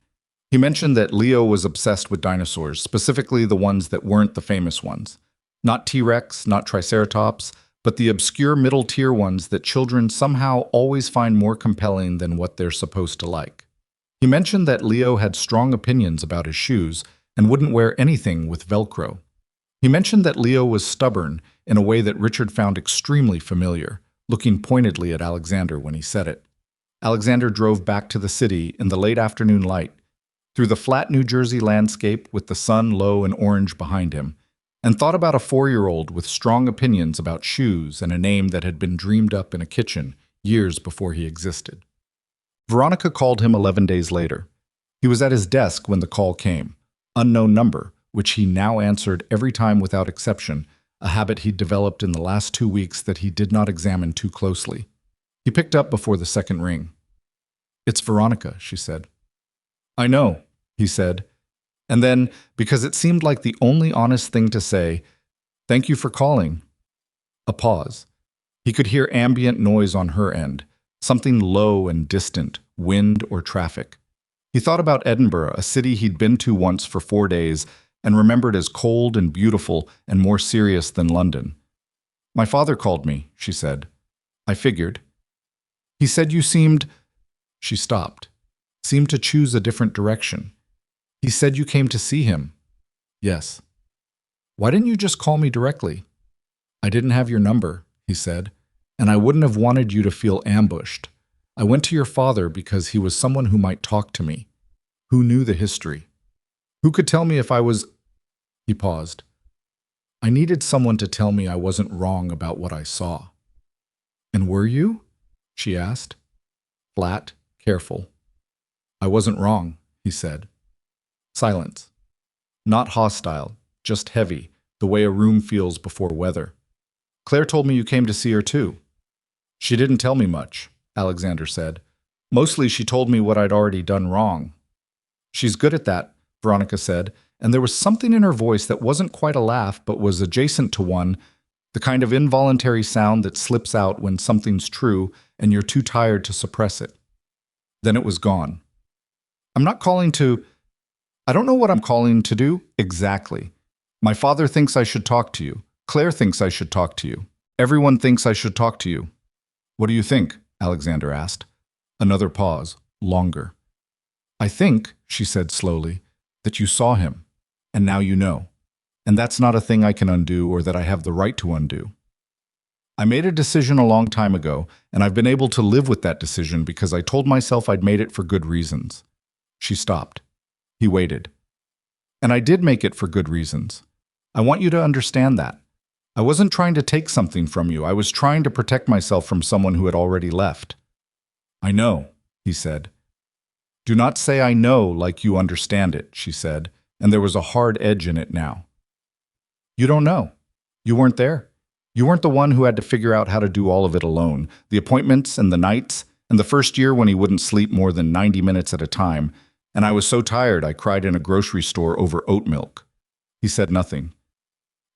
He mentioned that Leo was obsessed with dinosaurs, specifically the ones that weren't the famous ones. Not T-Rex, not Triceratops, but the obscure middle-tier ones that children somehow always find more compelling than what they're supposed to like. He mentioned that Leo had strong opinions about his shoes and wouldn't wear anything with Velcro. He mentioned that Leo was stubborn in a way that Richard found extremely familiar, looking pointedly at Alexander when he said it. Alexander drove back to the city in the late afternoon light, through the flat New Jersey landscape with the sun low and orange behind him, and thought about a 4-year-old with strong opinions about shoes and a name that had been dreamed up in a kitchen years before he existed. Veronica called him 11 days later. He was at his desk when the call came. Unknown number, which he now answered every time without exception, a habit he'd developed in the last 2 weeks that he did not examine too closely. He picked up before the second ring. "It's Veronica," she said. "I know," he said. And then, because it seemed like the only honest thing to say, "Thank you for calling." A pause. He could hear ambient noise on her end, something low and distant, wind or traffic. He thought about Edinburgh, a city he'd been to once for 4 days, and remembered as cold and beautiful and more serious than London. "My father called me," she said. "I figured." "He said you seemed—" She stopped. "Seemed to choose a different direction." "He said you came to see him." "Yes." "Why didn't you just call me directly?" "I didn't have your number," he said, "and I wouldn't have wanted you to feel ambushed. I went to your father because he was someone who might talk to me, who knew the history, who could tell me if I was—" He paused. "I needed someone to tell me I wasn't wrong about what I saw." "And were you?" she asked. Flat, careful. "I wasn't wrong," he said. Silence. Not hostile, just heavy, the way a room feels before weather. "Claire told me you came to see her too." "She didn't tell me much," Alexander said. "Mostly she told me what I'd already done wrong." "She's good at that," Veronica said, and there was something in her voice that wasn't quite a laugh but was adjacent to one, the kind of involuntary sound that slips out when something's true and you're too tired to suppress it. Then it was gone. "I'm not calling to—" I don't know what I'm calling to do exactly. My father thinks I should talk to you. Claire thinks I should talk to you. Everyone thinks I should talk to you. What do you think? Alexander asked. Another pause, longer. I think, she said slowly, that you saw him, and now you know. And that's not a thing I can undo or that I have the right to undo. I made a decision a long time ago, and I've been able to live with that decision because I told myself I'd made it for good reasons. She stopped. He waited. And I did make it for good reasons. I want you to understand that. I wasn't trying to take something from you. I was trying to protect myself from someone who had already left. I know, he said. Do not say I know like you understand it, she said, and there was a hard edge in it now. You don't know. You weren't there. You weren't the one who had to figure out how to do all of it alone. The appointments and the nights, and the first year when he wouldn't sleep more than 90 minutes at a time, and I was so tired I cried in a grocery store over oat milk. He said nothing.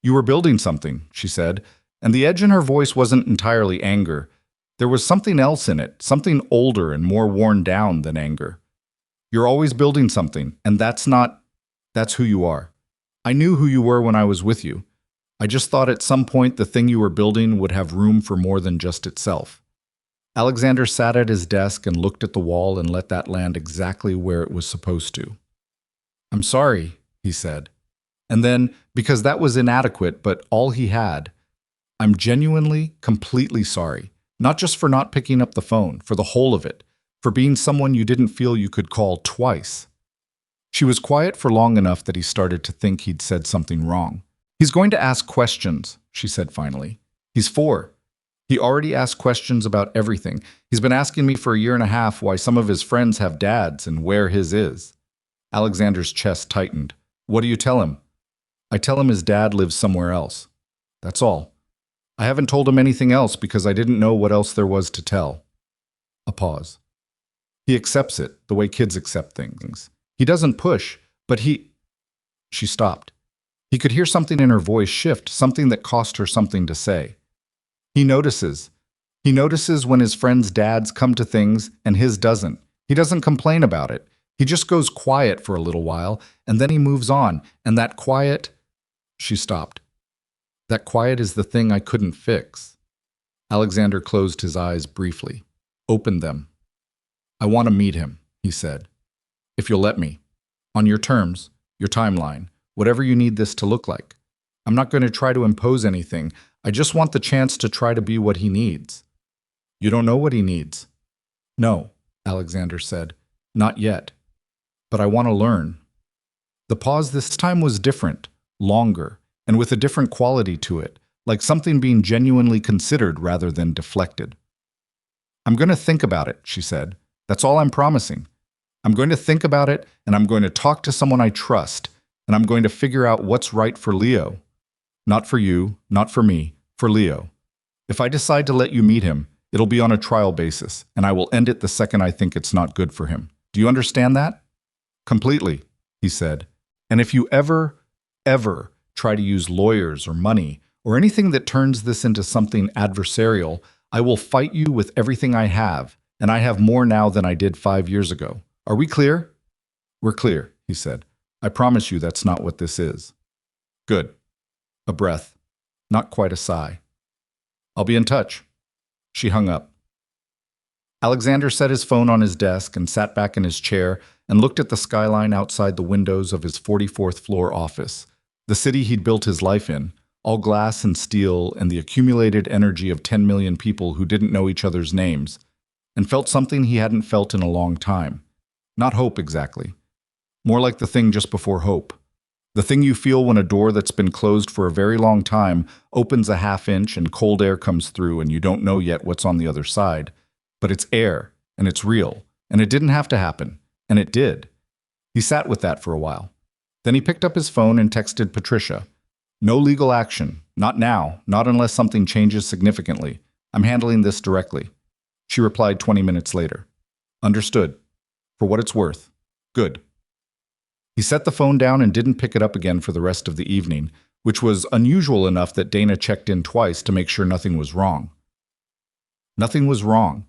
You were building something, she said, and the edge in her voice wasn't entirely anger. There was something else in it, something older and more worn down than anger. You're always building something, and that's who you are. I knew who you were when I was with you. I just thought at some point the thing you were building would have room for more than just itself. Alexander sat at his desk and looked at the wall and let that land exactly where it was supposed to. I'm sorry, he said. And then, because that was inadequate, but all he had, I'm genuinely, completely sorry. Not just for not picking up the phone, for the whole of it, for being someone you didn't feel you could call twice. She was quiet for long enough that he started to think he'd said something wrong. He's going to ask questions, she said finally. He's 4. He already asked questions about everything. He's been asking me for a year and a half why some of his friends have dads and where his is. Alexander's chest tightened. What do you tell him? I tell him his dad lives somewhere else. That's all. I haven't told him anything else because I didn't know what else there was to tell. A pause. He accepts it, the way kids accept things. He doesn't push, but She stopped. He could hear something in her voice shift, something that cost her something to say. He notices. He notices when his friends' dads come to things and his doesn't. He doesn't complain about it. He just goes quiet for a little while, and then he moves on, and that quiet... She stopped. That quiet is the thing I couldn't fix. Alexander closed his eyes briefly, opened them. I want to meet him, he said. If you'll let me. On your terms, your timeline, whatever you need this to look like. I'm not going to try to impose anything. I just want the chance to try to be what he needs. You don't know what he needs? No, Alexander said. Not yet. But I want to learn. The pause this time was different, longer, and with a different quality to it, like something being genuinely considered rather than deflected. I'm going to think about it, she said. That's all I'm promising. I'm going to think about it, and I'm going to talk to someone I trust, and I'm going to figure out what's right for Leo. Not for you, not for me, for Leo. If I decide to let you meet him, it'll be on a trial basis, and I will end it the second I think it's not good for him. Do you understand that? Completely, he said. And if you ever try to use lawyers or money or anything that turns this into something adversarial, I will fight you with everything I have, and I have more now than I did 5 years ago. Are we clear? We're clear, he said. I promise you that's not what this is. Good. A breath. Not quite a sigh. I'll be in touch. She hung up. Alexander set his phone on his desk and sat back in his chair and looked at the skyline outside the windows of his 44th floor office, the city he'd built his life in, all glass and steel and the accumulated energy of 10 million people who didn't know each other's names, and felt something he hadn't felt in a long time. Not hope exactly. More like the thing just before hope. The thing you feel when a door that's been closed for a very long time opens a half inch and cold air comes through and you don't know yet what's on the other side. But it's air, and it's real, and it didn't have to happen, and it did. He sat with that for a while. Then he picked up his phone and texted Patricia. No legal action. Not now. Not unless something changes significantly. I'm handling this directly. She replied 20 minutes later. Understood. For what it's worth. Good. He set the phone down and didn't pick it up again for the rest of the evening, which was unusual enough that Dana checked in twice to make sure nothing was wrong. Nothing was wrong.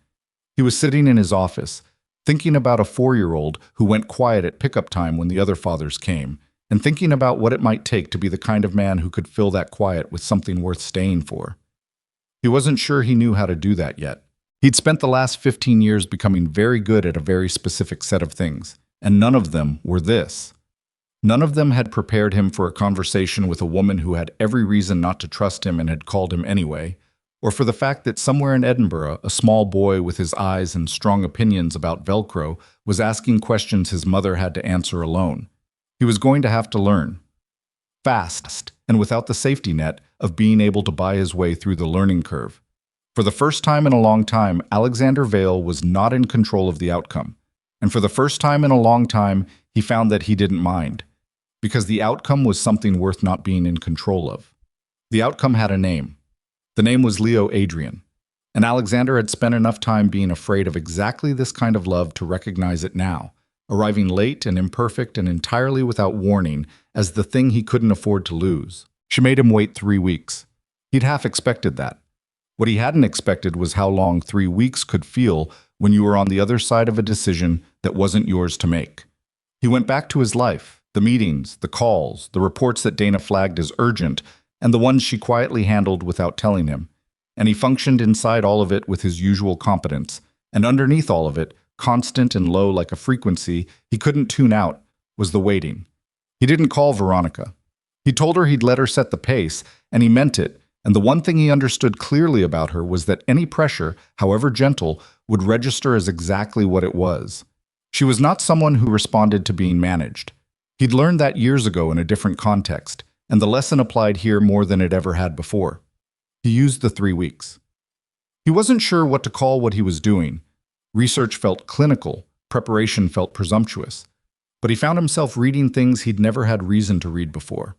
He was sitting in his office, thinking about a 4-year-old who went quiet at pickup time when the other fathers came, and thinking about what it might take to be the kind of man who could fill that quiet with something worth staying for. He wasn't sure he knew how to do that yet. He'd spent the last 15 years becoming very good at a very specific set of things, and none of them were this. None of them had prepared him for a conversation with a woman who had every reason not to trust him and had called him anyway, or for the fact that somewhere in Edinburgh, a small boy with his eyes and strong opinions about Velcro was asking questions his mother had to answer alone. He was going to have to learn. Fast, and without the safety net of being able to buy his way through the learning curve. For the first time in a long time, Alexander Vale was not in control of the outcome. And for the first time in a long time, he found that he didn't mind. Because the outcome was something worth not being in control of. The outcome had a name. The name was Leo Adrian. And Alexander had spent enough time being afraid of exactly this kind of love to recognize it now, arriving late and imperfect and entirely without warning as the thing he couldn't afford to lose. She made him wait 3 weeks. He'd half expected that. What he hadn't expected was how long 3 weeks could feel when you were on the other side of a decision that wasn't yours to make. He went back to his life. The meetings, the calls, the reports that Dana flagged as urgent, and the ones she quietly handled without telling him. And he functioned inside all of it with his usual competence. And underneath all of it, constant and low like a frequency he couldn't tune out, was the waiting. He didn't call Veronica. He told her he'd let her set the pace, and he meant it, and the one thing he understood clearly about her was that any pressure, however gentle, would register as exactly what it was. She was not someone who responded to being managed. He'd learned that years ago in a different context, and the lesson applied here more than it ever had before. He used the 3 weeks. He wasn't sure what to call what he was doing. Research felt clinical, preparation felt presumptuous. But he found himself reading things he'd never had reason to read before.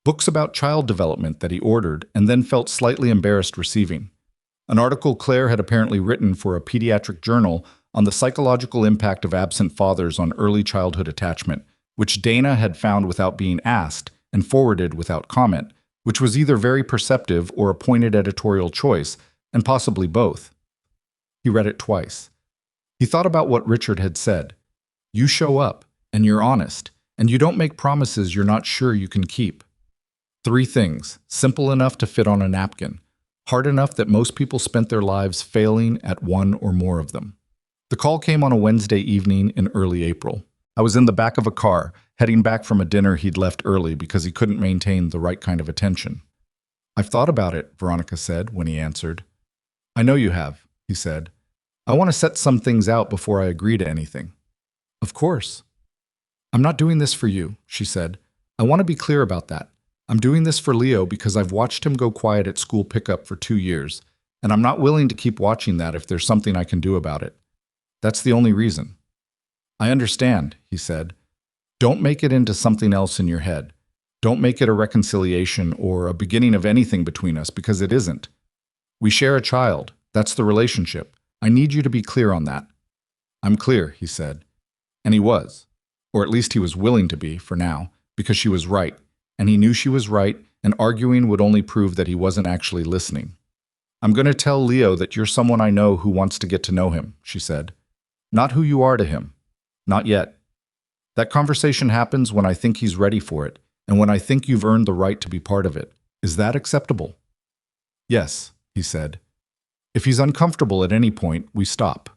Books about child development that he ordered and then felt slightly embarrassed receiving. An article Claire had apparently written for a pediatric journal on the psychological impact of absent fathers on early childhood attachment, which Dana had found without being asked and forwarded without comment, which was either very perceptive or a pointed editorial choice, and possibly both. He read it twice. He thought about what Richard had said. You show up, and you're honest, and you don't make promises you're not sure you can keep. 3 things, simple enough to fit on a napkin, hard enough that most people spent their lives failing at one or more of them. The call came on a Wednesday evening in early April. I was in the back of a car, heading back from a dinner he'd left early because he couldn't maintain the right kind of attention. I've thought about it, Veronica said when he answered. I know you have, he said. I want to set some things out before I agree to anything. Of course. I'm not doing this for you, she said. I want to be clear about that. I'm doing this for Leo because I've watched him go quiet at school pickup for 2 years, and I'm not willing to keep watching that if there's something I can do about it. That's the only reason. I understand, he said. Don't make it into something else in your head. Don't make it a reconciliation or a beginning of anything between us, because it isn't. We share a child. That's the relationship. I need you to be clear on that. I'm clear, he said. And he was. Or at least he was willing to be, for now, because she was right. And he knew she was right, and arguing would only prove that he wasn't actually listening. I'm going to tell Leo that you're someone I know who wants to get to know him, she said. Not who you are to him. Not yet. That conversation happens when I think he's ready for it, and when I think you've earned the right to be part of it. Is that acceptable? Yes, he said. If he's uncomfortable at any point, we stop.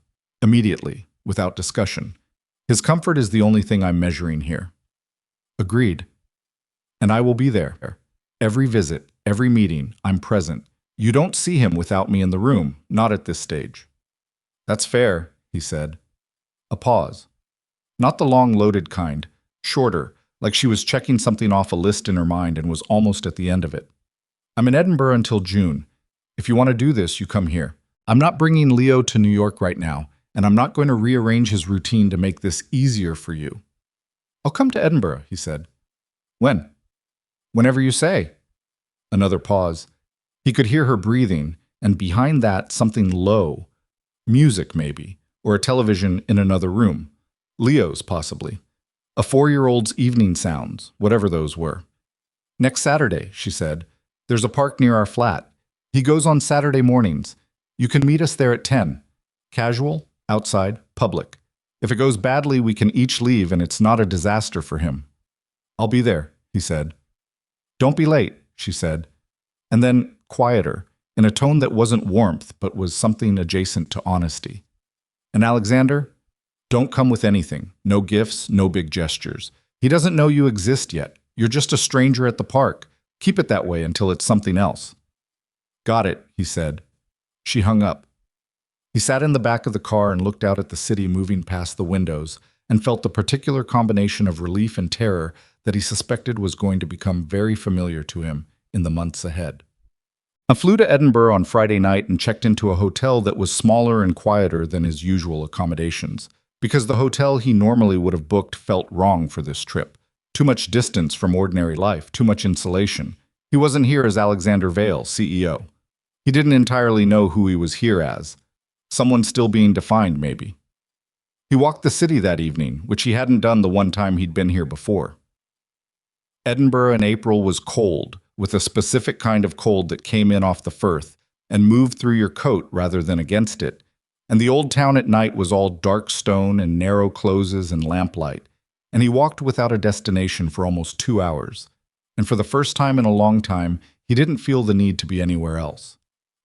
Immediately, without discussion. His comfort is the only thing I'm measuring here. Agreed. And I will be there. Every visit, every meeting, I'm present. You don't see him without me in the room, not at this stage. That's fair, he said. A pause. Not the long loaded kind, shorter, like she was checking something off a list in her mind and was almost at the end of it. I'm in Edinburgh until June. If you want to do this, you come here. I'm not bringing Leo to New York right now, and I'm not going to rearrange his routine to make this easier for you. I'll come to Edinburgh, he said. When? Whenever you say. Another pause. He could hear her breathing, and behind that something low. Music, maybe, or a television in another room. Leo's, possibly. A 4-year-old's evening sounds, whatever those were. Next Saturday, she said. There's a park near our flat. He goes on Saturday mornings. You can meet us there at 10. Casual, outside, public. If it goes badly, we can each leave and it's not a disaster for him. I'll be there, he said. Don't be late, she said. And then, quieter, in a tone that wasn't warmth but was something adjacent to honesty. And Alexander, don't come with anything. No gifts, no big gestures. He doesn't know you exist yet. You're just a stranger at the park. Keep it that way until it's something else. Got it, he said. She hung up. He sat in the back of the car and looked out at the city moving past the windows and felt the particular combination of relief and terror that he suspected was going to become very familiar to him in the months ahead. I flew to Edinburgh on Friday night and checked into a hotel that was smaller and quieter than his usual accommodations, because the hotel he normally would have booked felt wrong for this trip. Too much distance from ordinary life, too much insulation. He wasn't here as Alexander Vale, CEO. He didn't entirely know who he was here as. Someone still being defined, maybe. He walked the city that evening, which he hadn't done the one time he'd been here before. Edinburgh in April was cold, with a specific kind of cold that came in off the firth and moved through your coat rather than against it. And the old town at night was all dark stone and narrow closes and lamplight. And he walked without a destination for almost 2 hours. And for the first time in a long time, he didn't feel the need to be anywhere else.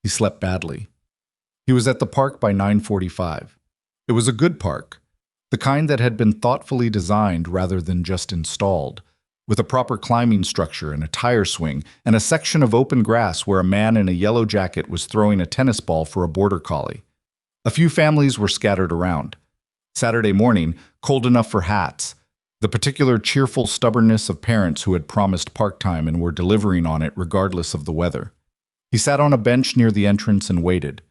He slept badly. He was at the park by 9:45. It was a good park, the kind that had been thoughtfully designed rather than just installed, with a proper climbing structure and a tire swing and a section of open grass where a man in a yellow jacket was throwing a tennis ball for a border collie. A few families were scattered around. Saturday morning, cold enough for hats, the particular cheerful stubbornness of parents who had promised park time and were delivering on it regardless of the weather. He sat on a bench near the entrance and waited.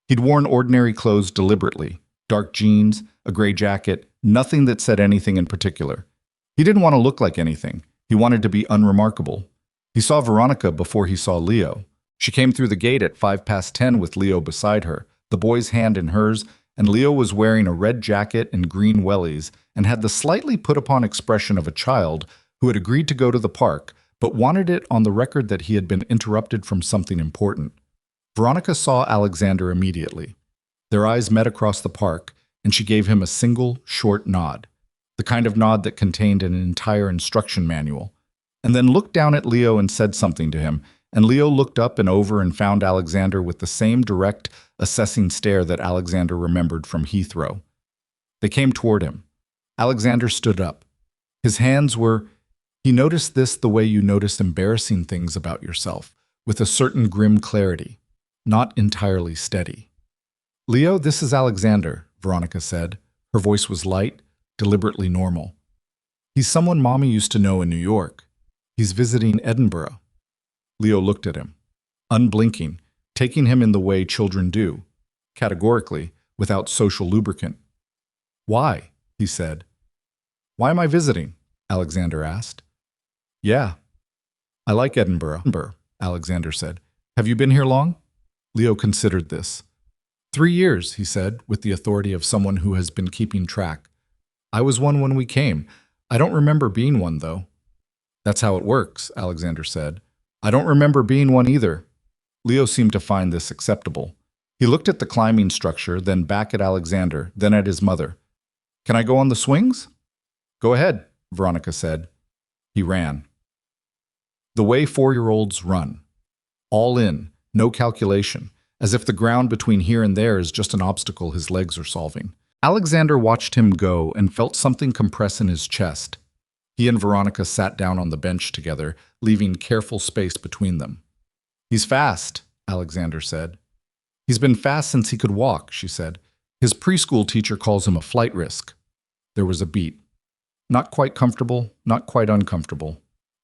He'd worn ordinary clothes deliberately, dark jeans, a gray jacket, nothing that said anything in particular. He didn't want to look like anything. He wanted to be unremarkable. He saw Veronica before he saw Leo. She came through the gate at 10:05 with Leo beside her, the boy's hand in hers, and Leo was wearing a red jacket and green wellies and had the slightly put-upon expression of a child who had agreed to go to the park but wanted it on the record that he had been interrupted from something important. Veronica saw Alexander immediately. Their eyes met across the park, and she gave him a single, short nod, the kind of nod that contained an entire instruction manual, and then looked down at Leo and said something to him, and Leo looked up and over and found Alexander with the same direct, assessing stare that Alexander remembered from Heathrow. They came toward him. Alexander stood up. His hands were... He noticed this the way you notice embarrassing things about yourself, with a certain grim clarity, not entirely steady. "Leo, this is Alexander," Veronica said. Her voice was light, deliberately normal. "He's someone Mommy used to know in New York. He's visiting Edinburgh." Leo looked at him, unblinking, taking him in the way children do, categorically, without social lubricant. "Why?" he said. "Why am I visiting?" Alexander asked. "Yeah. I like Edinburgh," Alexander said. "Have you been here long?" Leo considered this. 3 years, he said, with the authority of someone who has been keeping track. "I was one when we came. I don't remember being one, though." "That's how it works," Alexander said. "I don't remember being one either." Leo seemed to find this acceptable. He looked at the climbing structure, then back at Alexander, then at his mother. "Can I go on the swings?" "Go ahead," Veronica said. He ran. The way 4-year-olds run. All in, no calculation, as if the ground between here and there is just an obstacle his legs are solving. Alexander watched him go and felt something compress in his chest. He and Veronica sat down on the bench together, leaving careful space between them. "He's fast," Alexander said. "He's been fast since he could walk," she said. "His preschool teacher calls him a flight risk." There was a beat. Not quite comfortable, not quite uncomfortable.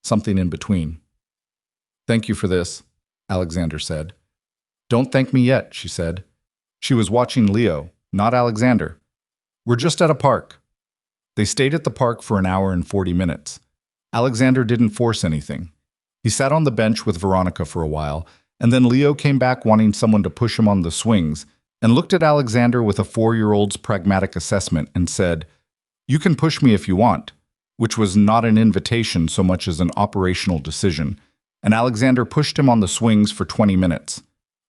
Something in between. "Thank you for this," Alexander said. "Don't thank me yet," she said. She was watching Leo, not Alexander. "We're just at a park." They stayed at the park for an hour and 40 minutes. Alexander didn't force anything. He sat on the bench with Veronica for a while, and then Leo came back wanting someone to push him on the swings, and looked at Alexander with a 4-year-old's pragmatic assessment and said, "You can push me if you want," which was not an invitation so much as an operational decision, and Alexander pushed him on the swings for 20 minutes.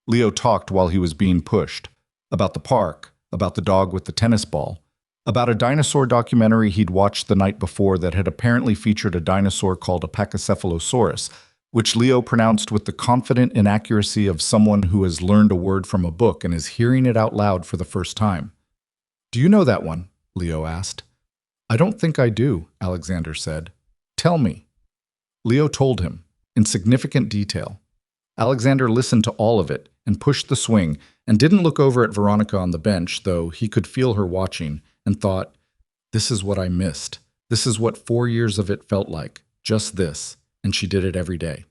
Leo talked while he was being pushed, about the park, about the dog with the tennis ball, About a dinosaur documentary he'd watched the night before that had apparently featured a dinosaur called a Pachycephalosaurus, which Leo pronounced with the confident inaccuracy of someone who has learned a word from a book and is hearing it out loud for the first time. "Do you know that one?" Leo asked. "I don't think I do," Alexander said. "Tell me." Leo told him, in significant detail. Alexander listened to all of it and pushed the swing and didn't look over at Veronica on the bench, though he could feel her watching, and thought, "This is what I missed. This is what 4 years of it felt like. Just this." And she did it every day.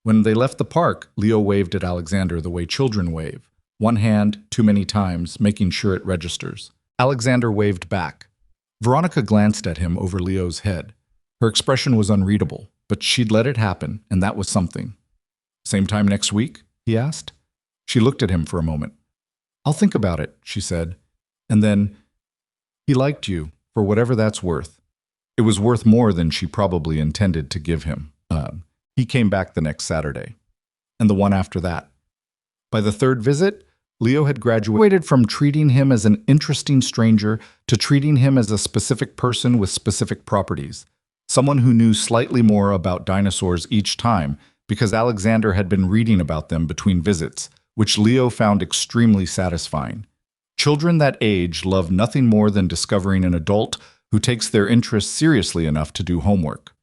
When they left the park, Leo waved at Alexander the way children wave. One hand, too many times, making sure it registers. Alexander waved back. Veronica glanced at him over Leo's head. Her expression was unreadable, but she'd let it happen, and that was something. "Same time next week?" he asked. She looked at him for a moment. "I'll think about it," she said. And then, "He liked you, for whatever that's worth." It was worth more than she probably intended to give him. He came back the next Saturday. And the one after that. By the third visit, Leo had graduated from treating him as an interesting stranger to treating him as a specific person with specific properties. Someone who knew slightly more about dinosaurs each time because Alexander had been reading about them between visits, which Leo found extremely satisfying. Children that age love nothing more than discovering an adult who takes their interests seriously enough to do homework.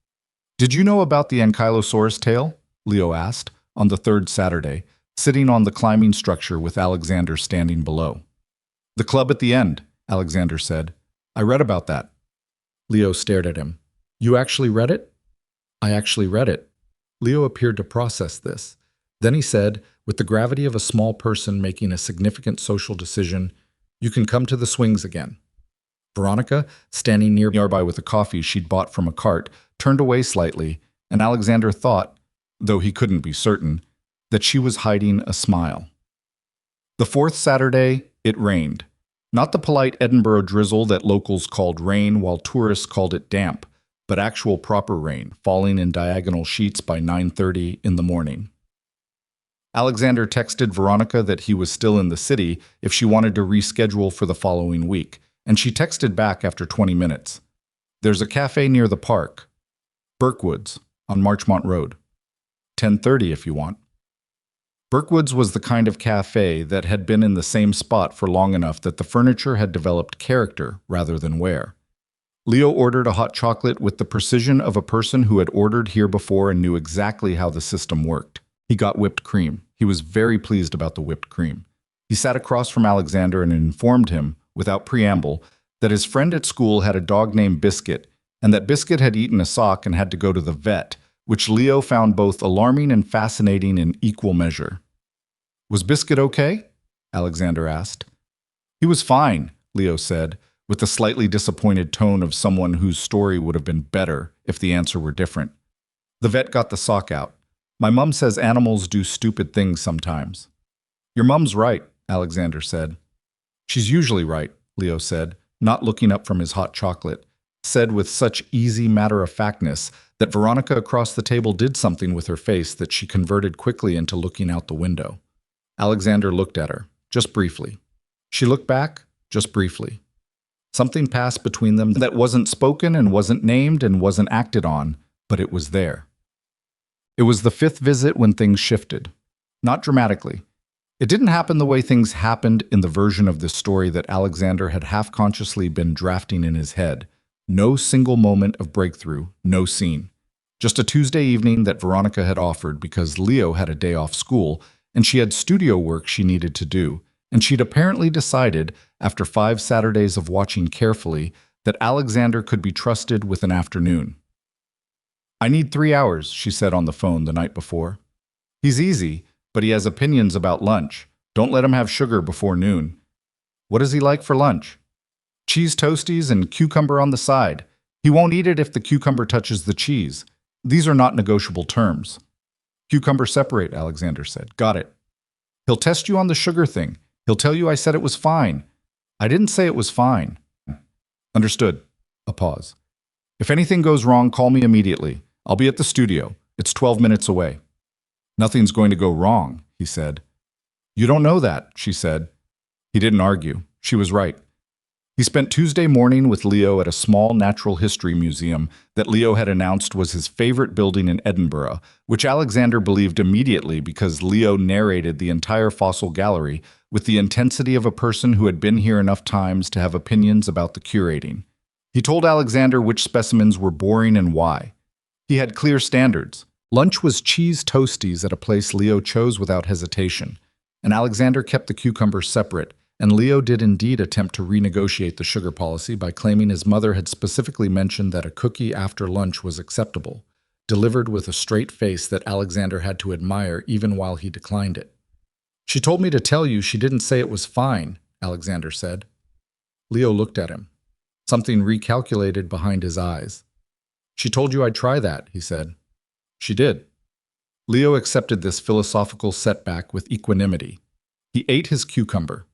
"Did you know about the Ankylosaurus tale?" Leo asked, on the third Saturday, sitting on the climbing structure with Alexander standing below. "The club at the end," Alexander said. "I read about that." Leo stared at him. "You actually read it?" "I actually read it." Leo appeared to process this. Then he said, with the gravity of a small person making a significant social decision, "You can come to the swings again." Veronica, standing nearby with a coffee she'd bought from a cart, turned away slightly, and Alexander thought, though he couldn't be certain, that she was hiding a smile. The fourth Saturday, it rained. Not the polite Edinburgh drizzle that locals called rain while tourists called it damp, but actual proper rain, falling in diagonal sheets by 9:30 in the morning. Alexander texted Veronica that he was still in the city if she wanted to reschedule for the following week, and she texted back after 20 minutes. "There's a cafe near the park. Burkwood's, on Marchmont Road. 10:30 if you want." Burkwood's was the kind of cafe that had been in the same spot for long enough that the furniture had developed character rather than wear. Leo ordered a hot chocolate with the precision of a person who had ordered here before and knew exactly how the system worked. He got whipped cream. He was very pleased about the whipped cream. He sat across from Alexander and informed him, without preamble, that his friend at school had a dog named Biscuit, and that Biscuit had eaten a sock and had to go to the vet, which Leo found both alarming and fascinating in equal measure. "Was Biscuit okay?" Alexander asked. "He was fine," Leo said, with the slightly disappointed tone of someone whose story would have been better if the answer were different. "The vet got the sock out. My mum says animals do stupid things sometimes." "Your mum's right," Alexander said. "She's usually right," Leo said, not looking up from his hot chocolate, said with such easy matter-of-factness that Veronica across the table did something with her face that she converted quickly into looking out the window. Alexander looked at her, just briefly. She looked back, just briefly. Something passed between them that wasn't spoken and wasn't named and wasn't acted on, but it was there. It was the fifth visit when things shifted. Not dramatically. It didn't happen the way things happened in the version of this story that Alexander had half-consciously been drafting in his head. No single moment of breakthrough, no scene. Just a Tuesday evening that Veronica had offered because Leo had a day off school and she had studio work she needed to do, and she'd apparently decided, after 5 Saturdays of watching carefully, that Alexander could be trusted with an afternoon. "I need 3 hours," she said on the phone the night before. "He's easy, but he has opinions about lunch. Don't let him have sugar before noon." "What does he like for lunch?" "Cheese toasties and cucumber on the side. He won't eat it if the cucumber touches the cheese. These are not negotiable terms." "Cucumber separate," Alexander said. "Got it." "He'll test you on the sugar thing. He'll tell you I said it was fine." "I didn't say it was fine." "Understood." A pause. "If anything goes wrong, call me immediately. I'll be at the studio. It's 12 minutes away." "Nothing's going to go wrong," he said. "You don't know that," she said. He didn't argue. She was right. He spent Tuesday morning with Leo at a small natural history museum that Leo had announced was his favorite building in Edinburgh, which Alexander believed immediately because Leo narrated the entire fossil gallery with the intensity of a person who had been here enough times to have opinions about the curating. He told Alexander which specimens were boring and why. He had clear standards. Lunch was cheese toasties at a place Leo chose without hesitation, and Alexander kept the cucumbers separate, and Leo did indeed attempt to renegotiate the sugar policy by claiming his mother had specifically mentioned that a cookie after lunch was acceptable, delivered with a straight face that Alexander had to admire even while he declined it. "She told me to tell you she didn't say it was fine," Alexander said. Leo looked at him. Something recalculated behind his eyes. "She told you I'd try that," he said. "She did." Leo accepted this philosophical setback with equanimity. He ate his cucumber.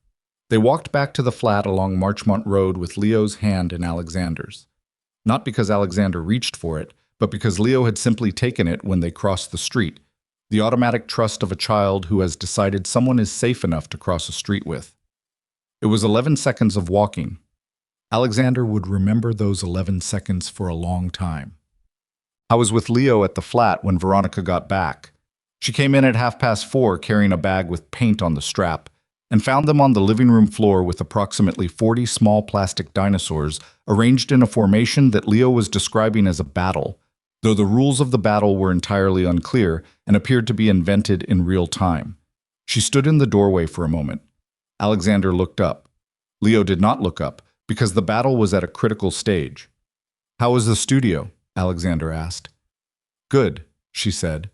They walked back to the flat along Marchmont Road with Leo's hand in Alexander's. Not because Alexander reached for it, but because Leo had simply taken it when they crossed the street, the automatic trust of a child who has decided someone is safe enough to cross a street with. It was 11 seconds of walking. Alexander would remember those 11 seconds for a long time. I was with Leo at the flat when Veronica got back. She came in at 4:30 carrying a bag with paint on the strap, and found them on the living room floor with approximately 40 small plastic dinosaurs arranged in a formation that Leo was describing as a battle, though the rules of the battle were entirely unclear and appeared to be invented in real time. She stood in the doorway for a moment. Alexander looked up. Leo did not look up, because the battle was at a critical stage. "How was the studio?" Alexander asked. "Good," she said.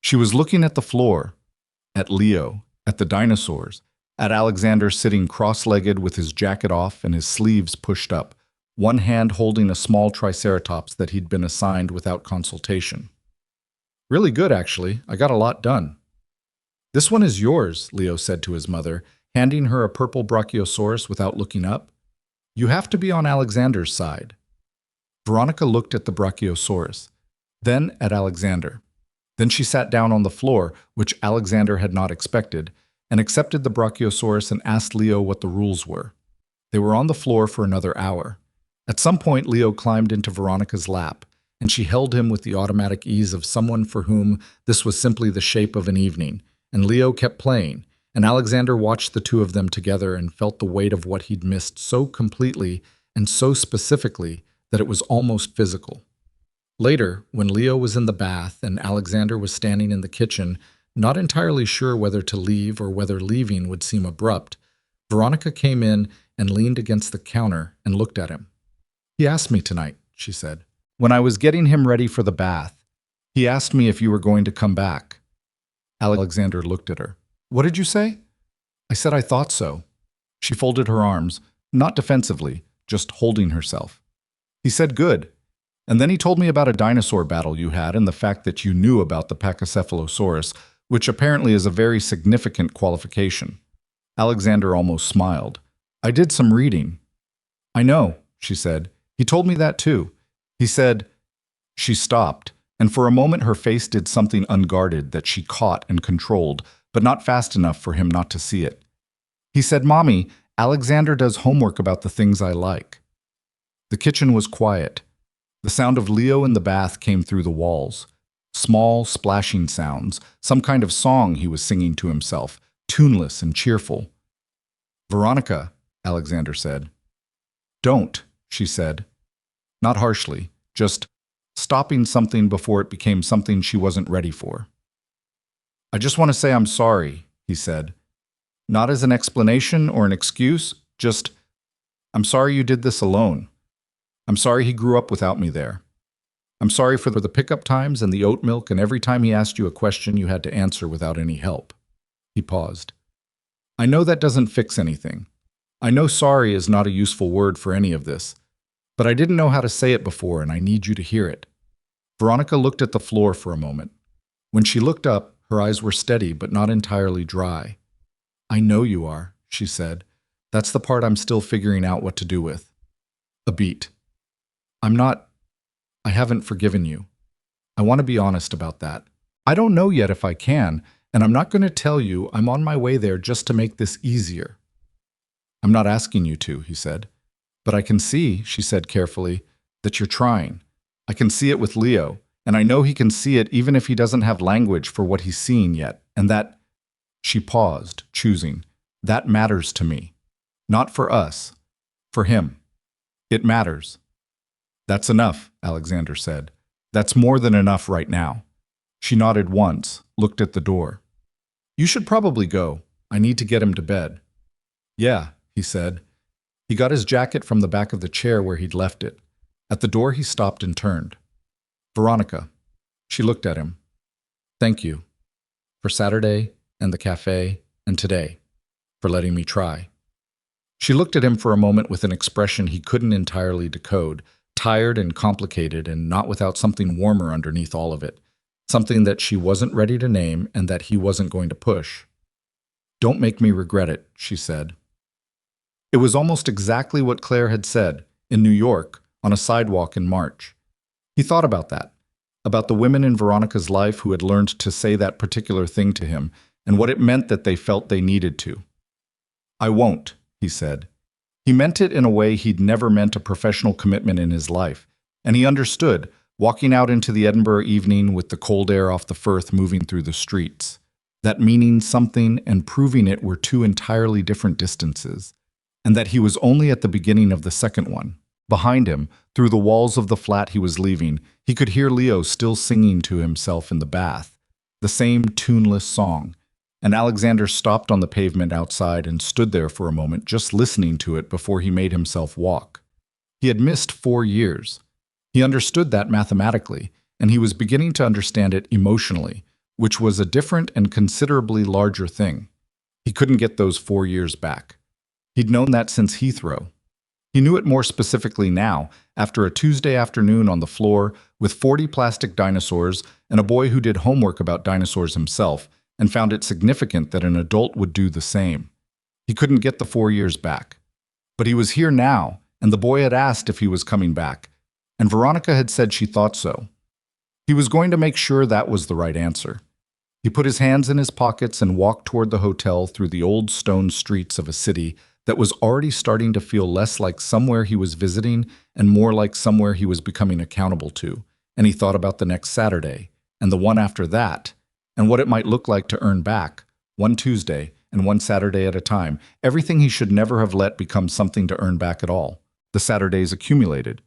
She was looking at the floor, at Leo, at the dinosaurs, at Alexander sitting cross-legged with his jacket off and his sleeves pushed up, one hand holding a small triceratops that he'd been assigned without consultation. "Really good, actually. I got a lot done." "This one is yours," Leo said to his mother, handing her a purple brachiosaurus without looking up. "You have to be on Alexander's side." Veronica looked at the brachiosaurus, then at Alexander. Then she sat down on the floor, which Alexander had not expected, and accepted the brachiosaurus and asked Leo what the rules were. They were on the floor for another hour. At some point, Leo climbed into Veronica's lap, and she held him with the automatic ease of someone for whom this was simply the shape of an evening, and Leo kept playing, and Alexander watched the two of them together and felt the weight of what he'd missed so completely and so specifically that it was almost physical. Later, when Leo was in the bath and Alexander was standing in the kitchen, not entirely sure whether to leave or whether leaving would seem abrupt, Veronica came in and leaned against the counter and looked at him. "He asked me tonight," she said. "When I was getting him ready for the bath, he asked me if you were going to come back." Alexander looked at her. "What did you say?" "I said I thought so." She folded her arms, not defensively, just holding herself. He said, "Good. And then he told me about a dinosaur battle you had and the fact that you knew about the Pachycephalosaurus, which apparently is a very significant qualification." Alexander almost smiled. "I did some reading." "I know," she said. "He told me that too. He said—" She stopped, and for a moment her face did something unguarded that she caught and controlled, but not fast enough for him not to see it. "He said, 'Mommy, Alexander does homework about the things I like.'" The kitchen was quiet. The sound of Leo in the bath came through the walls. Small, splashing sounds, some kind of song he was singing to himself, tuneless and cheerful. "Veronica," Alexander said. "Don't," she said. Not harshly, just stopping something before it became something she wasn't ready for. "I just want to say I'm sorry," he said. "Not as an explanation or an excuse, just, I'm sorry you did this alone. I'm sorry he grew up without me there. I'm sorry for the pickup times and the oat milk and every time he asked you a question you had to answer without any help." He paused. "I know that doesn't fix anything. I know sorry is not a useful word for any of this, but I didn't know how to say it before and I need you to hear it." Veronica looked at the floor for a moment. When she looked up, her eyes were steady but not entirely dry. "I know you are," she said. "That's the part I'm still figuring out what to do with." A beat. I haven't forgiven you. I want to be honest about that. I don't know yet if I can, and I'm not going to tell you I'm on my way there just to make this easier." "I'm not asking you to," he said. But I can see, she said carefully, that you're trying. I can see it with Leo, and I know he can see it even if he doesn't have language for what he's seeing yet. And that, she paused, choosing, that matters to me. Not for us, for him. It matters. That's enough, Alexander said. That's more than enough right now. She nodded once, looked at the door. You should probably go. I need to get him to bed. Yeah, he said. He got his jacket from the back of the chair where he'd left it. At the door he stopped and turned. Veronica. She looked at him. Thank you. For Saturday, and the cafe, and today. For letting me try. She looked at him for a moment with an expression he couldn't entirely decode, tired and complicated and not without something warmer underneath all of it. Something that she wasn't ready to name and that he wasn't going to push. Don't make me regret it, she said. It was almost exactly what Claire had said, in New York, on a sidewalk in March. He thought about that, about the women in Veronica's life who had learned to say that particular thing to him, and what it meant that they felt they needed to. I won't, he said. He meant it in a way he'd never meant a professional commitment in his life, and he understood, walking out into the Edinburgh evening with the cold air off the Firth moving through the streets, that meaning something and proving it were two entirely different distances, and that he was only at the beginning of the second one. Behind him, through the walls of the flat he was leaving, he could hear Leo still singing to himself in the bath, the same tuneless song, and Alexander stopped on the pavement outside and stood there for a moment just listening to it before he made himself walk. He had missed 4 years. He understood that mathematically, and he was beginning to understand it emotionally, which was a different and considerably larger thing. He couldn't get those 4 years back. He'd known that since Heathrow. He knew it more specifically now, after a Tuesday afternoon on the floor with 40 plastic dinosaurs and a boy who did homework about dinosaurs himself and found it significant that an adult would do the same. He couldn't get the 4 years back. But he was here now, and the boy had asked if he was coming back, and Veronica had said she thought so. He was going to make sure that was the right answer. He put his hands in his pockets and walked toward the hotel through the old stone streets of a city that was already starting to feel less like somewhere he was visiting and more like somewhere he was becoming accountable to. And he thought about the next Saturday, and the one after that, and what it might look like to earn back, one Tuesday and one Saturday at a time, everything he should never have let become something to earn back at all. The Saturdays accumulated.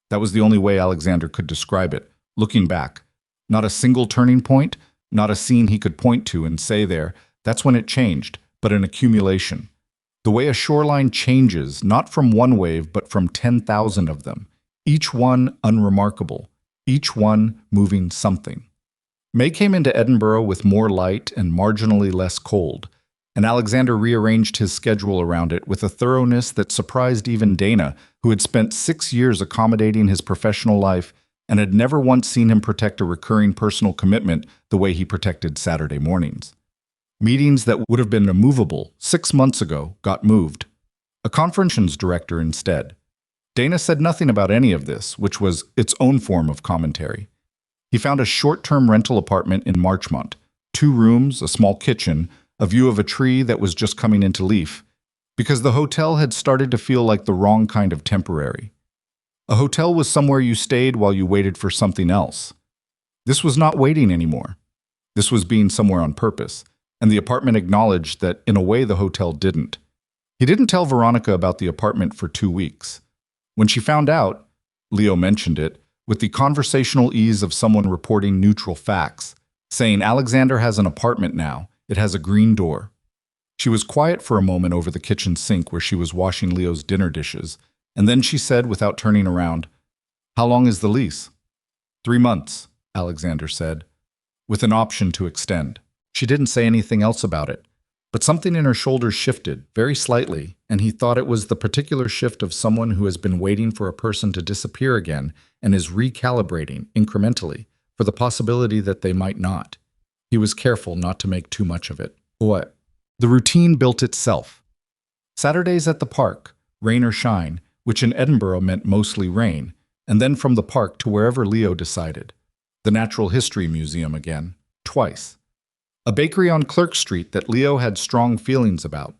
That was the only way Alexander could describe it, looking back. Not a single turning point, not a scene he could point to and say there, that's when it changed, but an accumulation. The way a shoreline changes, not from one wave, but from 10,000 of them, each one unremarkable, each one moving something. May came into Edinburgh with more light and marginally less cold, and Alexander rearranged his schedule around it with a thoroughness that surprised even Dana, who had spent 6 years accommodating his professional life and had never once seen him protect a recurring personal commitment the way he protected Saturday mornings. Meetings that would have been immovable 6 months ago got moved. A conference director instead. Dana said nothing about any of this, which was its own form of commentary. He found a short-term rental apartment in Marchmont, 2 rooms, a small kitchen, a view of a tree that was just coming into leaf, because the hotel had started to feel like the wrong kind of temporary. A hotel was somewhere you stayed while you waited for something else. This was not waiting anymore. This was being somewhere on purpose, and the apartment acknowledged that in a way the hotel didn't. He didn't tell Veronica about the apartment for 2 weeks. When she found out, Leo mentioned it, with the conversational ease of someone reporting neutral facts, saying Alexander has an apartment now, it has a green door. She was quiet for a moment over the kitchen sink where she was washing Leo's dinner dishes, and then she said without turning around, "How long is the lease?" 3 months, Alexander said, with an option to extend. She didn't say anything else about it, but something in her shoulders shifted, very slightly, and he thought it was the particular shift of someone who has been waiting for a person to disappear again and is recalibrating, incrementally, for the possibility that they might not. He was careful not to make too much of it. What? The routine built itself. Saturdays at the park, rain or shine, which in Edinburgh meant mostly rain, and then from the park to wherever Leo decided. The Natural History Museum again, twice. A bakery on Clerk Street that Leo had strong feelings about.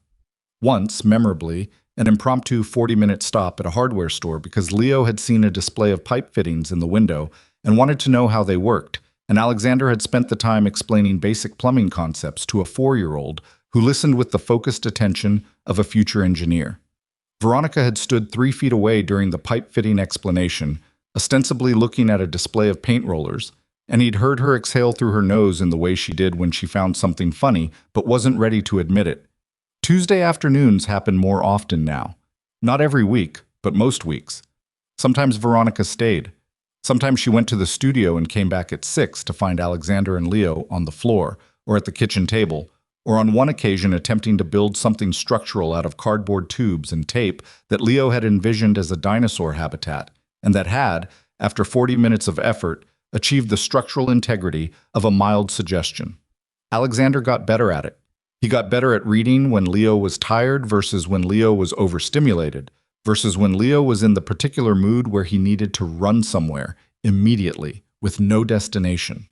Once, memorably, an impromptu 40-minute stop at a hardware store because Leo had seen a display of pipe fittings in the window and wanted to know how they worked, and Alexander had spent the time explaining basic plumbing concepts to a 4-year-old who listened with the focused attention of a future engineer. Veronica had stood 3 feet away during the pipe fitting explanation, ostensibly looking at a display of paint rollers, and he'd heard her exhale through her nose in the way she did when she found something funny but wasn't ready to admit it. Tuesday afternoons happened more often now. Not every week, but most weeks. Sometimes Veronica stayed. Sometimes she went to the studio and came back at 6 to find Alexander and Leo on the floor or at the kitchen table, or on one occasion attempting to build something structural out of cardboard tubes and tape that Leo had envisioned as a dinosaur habitat, and that had, after 40 minutes of effort, achieved the structural integrity of a mild suggestion. Alexander got better at it. He got better at reading when Leo was tired versus when Leo was overstimulated, versus when Leo was in the particular mood where he needed to run somewhere, immediately, with no destination.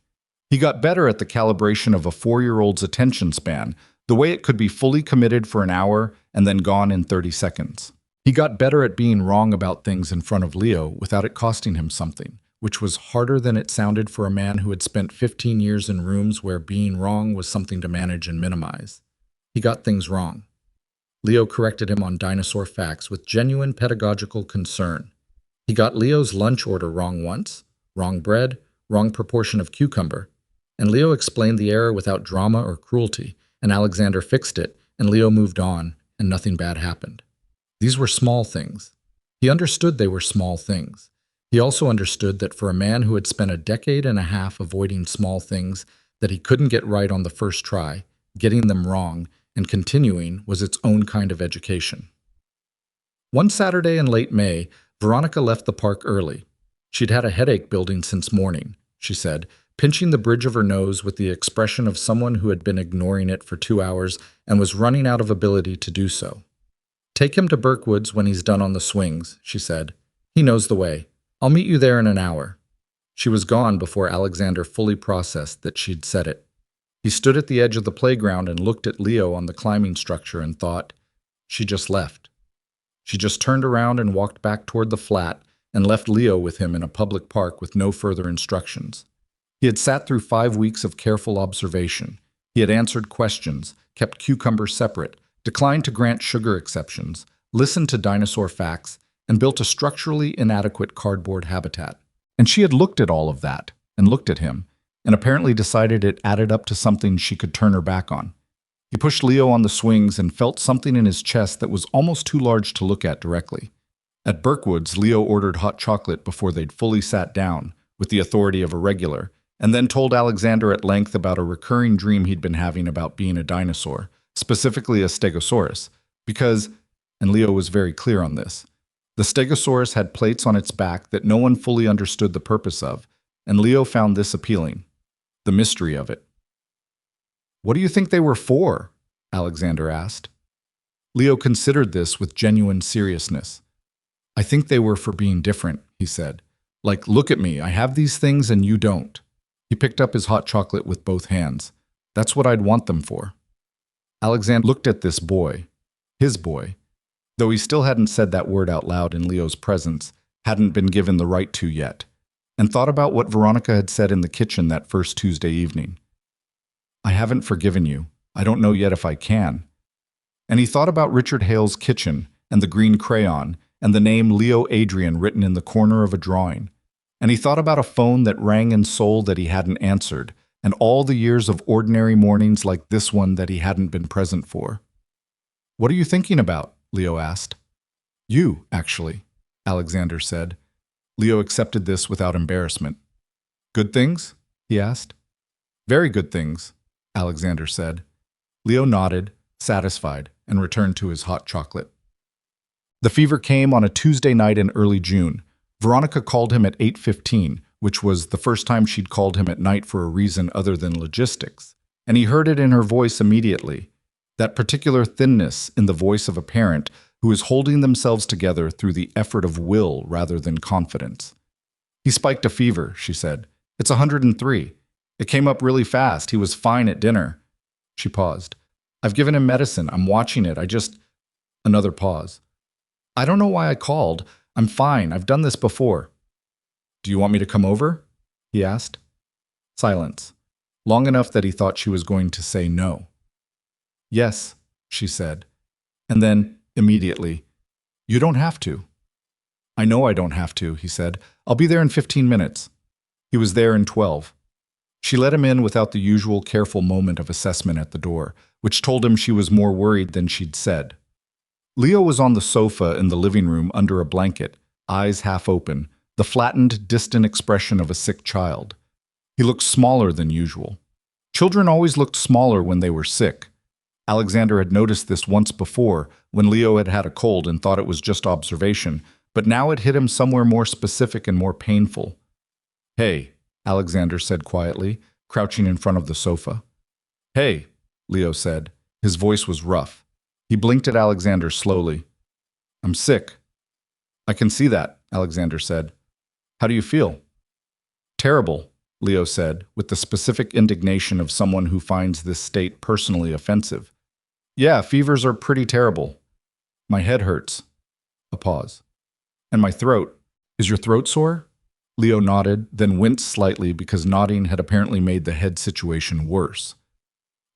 He got better at the calibration of a 4-year-old's attention span, the way it could be fully committed for an hour and then gone in 30 seconds. He got better at being wrong about things in front of Leo without it costing him something, which was harder than it sounded for a man who had spent 15 years in rooms where being wrong was something to manage and minimize. He got things wrong. Leo corrected him on dinosaur facts with genuine pedagogical concern. He got Leo's lunch order wrong once, wrong bread, wrong proportion of cucumber, and Leo explained the error without drama or cruelty, and Alexander fixed it, and Leo moved on, and nothing bad happened. These were small things. He understood they were small things. He also understood that for a man who had spent a decade and a half avoiding small things that he couldn't get right on the first try, getting them wrong and continuing was its own kind of education. One Saturday in late May, Veronica left the park early. She'd had a headache building since morning, she said, pinching the bridge of her nose with the expression of someone who had been ignoring it for 2 hours and was running out of ability to do so. "Take him to Burkwood's when he's done on the swings," she said. "He knows the way. I'll meet you there in an hour." She was gone before Alexander fully processed that she'd said it. He stood at the edge of the playground and looked at Leo on the climbing structure and thought, she just left. She just turned around and walked back toward the flat and left Leo with him in a public park with no further instructions. He had sat through 5 weeks of careful observation. He had answered questions, kept cucumbers separate, declined to grant sugar exceptions, listened to dinosaur facts, and built a structurally inadequate cardboard habitat. And she had looked at all of that, and looked at him, and apparently decided it added up to something she could turn her back on. He pushed Leo on the swings and felt something in his chest that was almost too large to look at directly. At Burkwood's, Leo ordered hot chocolate before they'd fully sat down, with the authority of a regular, and then told Alexander at length about a recurring dream he'd been having about being a dinosaur, specifically a stegosaurus, because, and Leo was very clear on this, the stegosaurus had plates on its back that no one fully understood the purpose of, and Leo found this appealing, the mystery of it. "What do you think they were for?" Alexander asked. Leo considered this with genuine seriousness. "I think they were for being different," he said. "Like, look at me, I have these things and you don't." He picked up his hot chocolate with both hands. "That's what I'd want them for." Alexander looked at this boy, his boy, though he still hadn't said that word out loud in Leo's presence, hadn't been given the right to yet, and thought about what Veronica had said in the kitchen that first Tuesday evening. "I haven't forgiven you. I don't know yet if I can." And he thought about Richard Hale's kitchen and the green crayon and the name Leo Adrian written in the corner of a drawing. And he thought about a phone that rang in Seoul that he hadn't answered, and all the years of ordinary mornings like this one that he hadn't been present for. "What are you thinking about?" Leo asked. "You, actually," Alexander said. Leo accepted this without embarrassment. "Good things?" he asked. "Very good things," Alexander said. Leo nodded, satisfied, and returned to his hot chocolate. The fever came on a Tuesday night in early June. Veronica called him at 8:15, which was the first time she'd called him at night for a reason other than logistics, and he heard it in her voice immediately, that particular thinness in the voice of a parent who is holding themselves together through the effort of will rather than confidence. "He spiked a fever," she said. "It's 103. It came up really fast. He was fine at dinner." She paused. "I've given him medicine. I'm watching it. Another pause. I don't know why I called. I'm fine. I've done this before. Do you want me to come over? He asked. Silence. Long enough that he thought she was going to say no. Yes, she said. And then, immediately, you don't have to. I know I don't have to, he said. I'll be there in 15 minutes. He was there in 12. She let him in without the usual careful moment of assessment at the door, which told him she was more worried than she'd said. Leo was on the sofa in the living room under a blanket, eyes half open, the flattened, distant expression of a sick child. He looked smaller than usual. Children always looked smaller when they were sick. Alexander had noticed this once before, when Leo had had a cold and thought it was just observation, but now it hit him somewhere more specific and more painful. Hey, Alexander said quietly, crouching in front of the sofa. Hey, Leo said. His voice was rough. He blinked at Alexander slowly. I'm sick. I can see that, Alexander said. How do you feel? Terrible, Leo said, with the specific indignation of someone who finds this state personally offensive. Yeah, fevers are pretty terrible. My head hurts. A pause. And my throat. Is your throat sore? Leo nodded, then winced slightly because nodding had apparently made the head situation worse.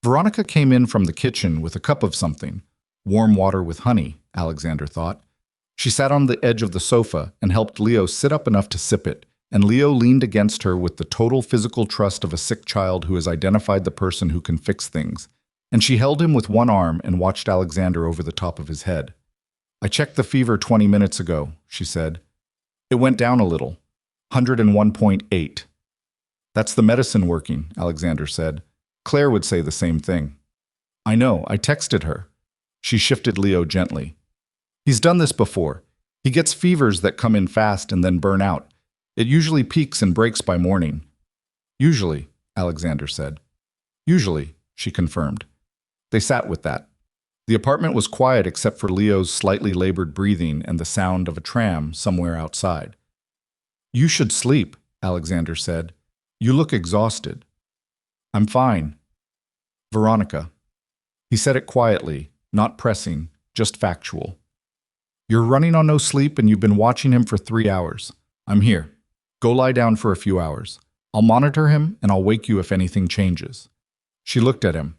Veronica came in from the kitchen with a cup of something. Warm water with honey, Alexander thought. She sat on the edge of the sofa and helped Leo sit up enough to sip it, and Leo leaned against her with the total physical trust of a sick child who has identified the person who can fix things. And she held him with one arm and watched Alexander over the top of his head. I checked the fever 20 minutes ago, she said. It went down a little. 101.8. That's the medicine working, Alexander said. Claire would say the same thing. I know, I texted her. She shifted Leo gently. He's done this before. He gets fevers that come in fast and then burn out. It usually peaks and breaks by morning. Usually, Alexander said. Usually, she confirmed. They sat with that. The apartment was quiet except for Leo's slightly labored breathing and the sound of a tram somewhere outside. You should sleep, Alexander said. You look exhausted. I'm fine. Veronica. He said it quietly, not pressing, just factual. You're running on no sleep and you've been watching him for 3 hours. I'm here. Go lie down for a few hours. I'll monitor him and I'll wake you if anything changes. She looked at him.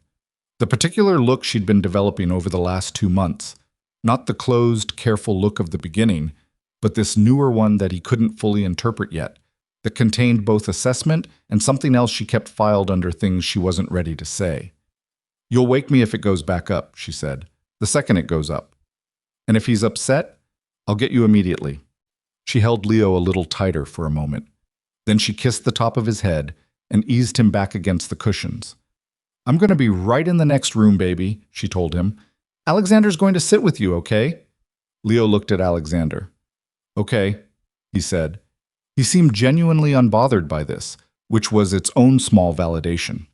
The particular look she'd been developing over the last 2 months. Not the closed, careful look of the beginning, but this newer one that he couldn't fully interpret yet, that contained both assessment and something else she kept filed under things she wasn't ready to say. You'll wake me if it goes back up, she said, the second it goes up. And if he's upset, I'll get you immediately. She held Leo a little tighter for a moment. Then she kissed the top of his head and eased him back against the cushions. I'm going to be right in the next room, baby, she told him. Alexander's going to sit with you, okay? Leo looked at Alexander. Okay, he said. He seemed genuinely unbothered by this, which was its own small validation.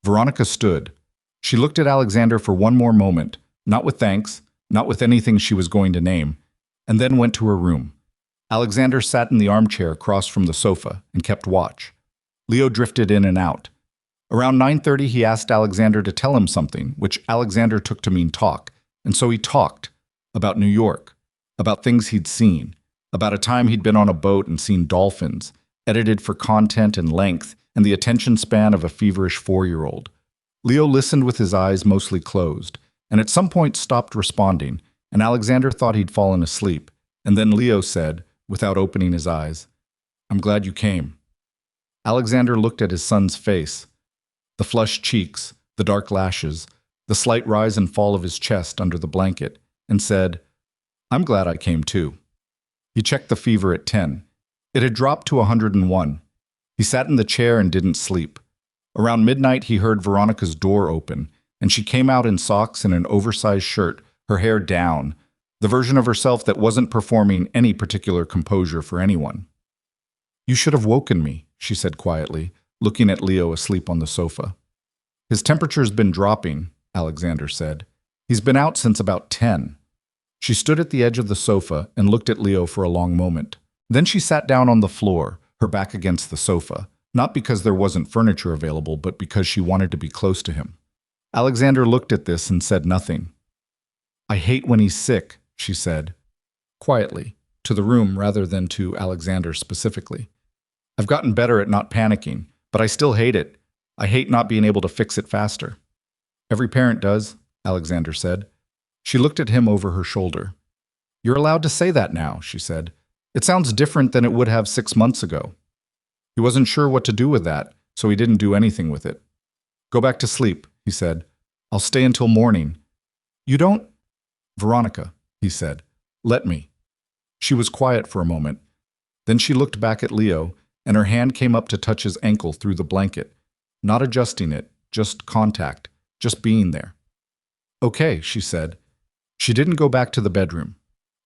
Veronica stood. She looked at Alexander for one more moment, not with thanks, not with anything she was going to name, and then went to her room. Alexander sat in the armchair across from the sofa and kept watch. Leo drifted in and out. Around 9:30, he asked Alexander to tell him something, which Alexander took to mean talk, and so he talked about New York, about things he'd seen, about a time he'd been on a boat and seen dolphins, edited for content and length and the attention span of a feverish 4-year-old. Leo listened with his eyes mostly closed, and at some point stopped responding, and Alexander thought he'd fallen asleep, and then Leo said, without opening his eyes, I'm glad you came. Alexander looked at his son's face, the flushed cheeks, the dark lashes, the slight rise and fall of his chest under the blanket, and said, I'm glad I came too. He checked the fever at 10. It had dropped to 101. He sat in the chair and didn't sleep. Around midnight, he heard Veronica's door open, and she came out in socks and an oversized shirt, her hair down, the version of herself that wasn't performing any particular composure for anyone. You should have woken me, she said quietly, looking at Leo asleep on the sofa. His temperature's been dropping, Alexander said. He's been out since about 10. She stood at the edge of the sofa and looked at Leo for a long moment. Then she sat down on the floor, her back against the sofa, not because there wasn't furniture available, but because she wanted to be close to him. Alexander looked at this and said nothing. I hate when he's sick, she said. quietly, to the room rather than to Alexander specifically. I've gotten better at not panicking, but I still hate it. I hate not being able to fix it faster. Every parent does, Alexander said. She looked at him over her shoulder. You're allowed to say that now, she said. It sounds different than it would have 6 months ago. He wasn't sure what to do with that, so he didn't do anything with it. Go back to sleep, he said. I'll stay until morning. You don't? Veronica, he said. Let me. She was quiet for a moment. Then she looked back at Leo, and her hand came up to touch his ankle through the blanket. Not adjusting it, just contact, just being there. Okay, she said. She didn't go back to the bedroom.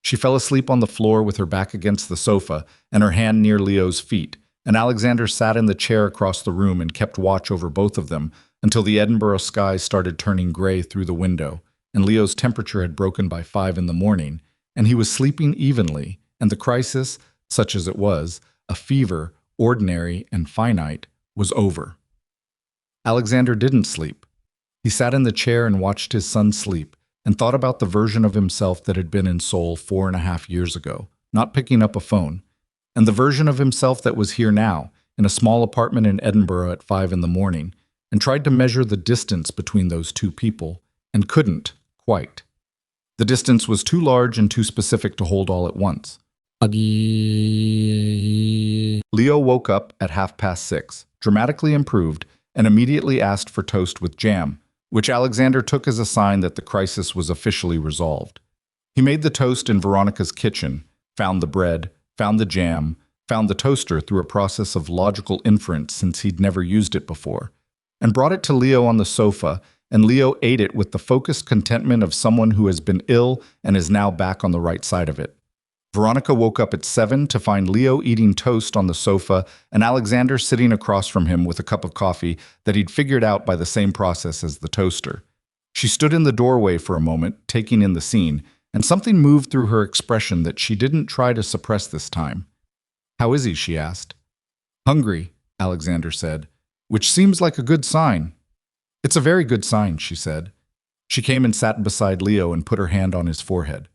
She fell asleep on the floor with her back against the sofa and her hand near Leo's feet, and Alexander sat in the chair across the room and kept watch over both of them until the Edinburgh sky started turning gray through the window, and Leo's temperature had broken by 5 in the morning, and he was sleeping evenly, and the crisis, such as it was, a fever, ordinary and finite, was over. Alexander didn't sleep. He sat in the chair and watched his son sleep, and thought about the version of himself that had been in Seoul 4.5 years ago, not picking up a phone, and the version of himself that was here now, in a small apartment in Edinburgh at 5 in the morning, and tried to measure the distance between those two people, and couldn't, quite. The distance was too large and too specific to hold all at once. Leo woke up at 6:30, dramatically improved, and immediately asked for toast with jam, which Alexander took as a sign that the crisis was officially resolved. He made the toast in Veronica's kitchen, found the bread, found the jam, found the toaster through a process of logical inference since he'd never used it before, and brought it to Leo on the sofa, and Leo ate it with the focused contentment of someone who has been ill and is now back on the right side of it. Veronica woke up at 7 to find Leo eating toast on the sofa and Alexander sitting across from him with a cup of coffee that he'd figured out by the same process as the toaster. She stood in the doorway for a moment, taking in the scene, and something moved through her expression that she didn't try to suppress this time. How is he? She asked. Hungry, Alexander said, which seems like a good sign. It's a very good sign, she said. She came and sat beside Leo and put her hand on his forehead.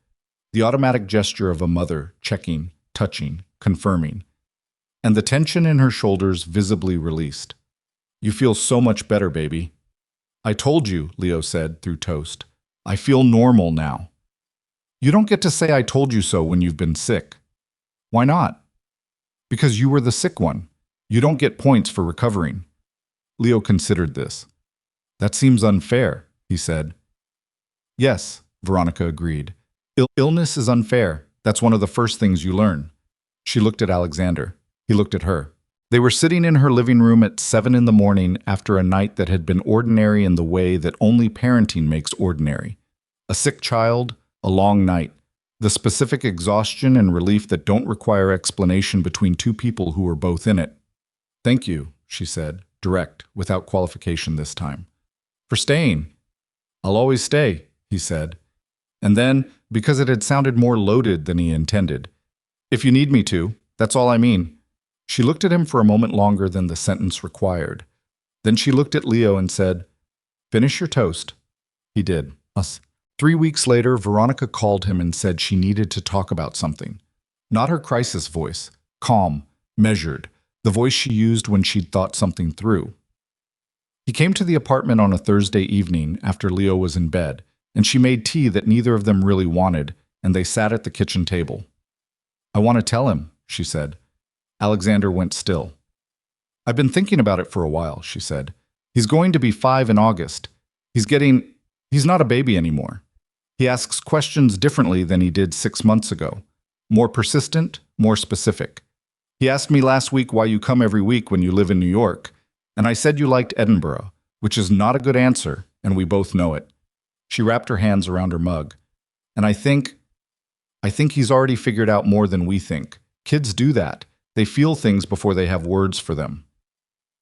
The automatic gesture of a mother, checking, touching, confirming. And the tension in her shoulders visibly released. You feel so much better, baby. I told you, Leo said through toast. I feel normal now. You don't get to say I told you so when you've been sick. Why not? Because you were the sick one. You don't get points for recovering. Leo considered this. That seems unfair, he said. Yes, Veronica agreed. Illness is unfair. That's one of the first things you learn. She looked at Alexander. He looked at her. They were sitting in her living room at 7 in the morning after a night that had been ordinary in the way that only parenting makes ordinary. A sick child, a long night, the specific exhaustion and relief that don't require explanation between two people who were both in it. Thank you, she said, direct, without qualification this time. For staying. I'll always stay, he said. And then, because it had sounded more loaded than he intended, if you need me to, that's all I mean. She looked at him for a moment longer than the sentence required. Then she looked at Leo and said, Finish your toast. He did. 3 weeks later, Veronica called him and said she needed to talk about something. Not her crisis voice, calm, measured, the voice she used when she'd thought something through. He came to the apartment on a Thursday evening after Leo was in bed, and she made tea that neither of them really wanted, and they sat at the kitchen table. I want to tell him, she said. Alexander went still. I've been thinking about it for a while, she said. He's going to be 5 in August. He's not a baby anymore. He asks questions differently than he did 6 months ago. More persistent, more specific. He asked me last week why you come every week when you live in New York, and I said you liked Edinburgh, which is not a good answer, and we both know it. She wrapped her hands around her mug. And I think he's already figured out more than we think. Kids do that. They feel things before they have words for them.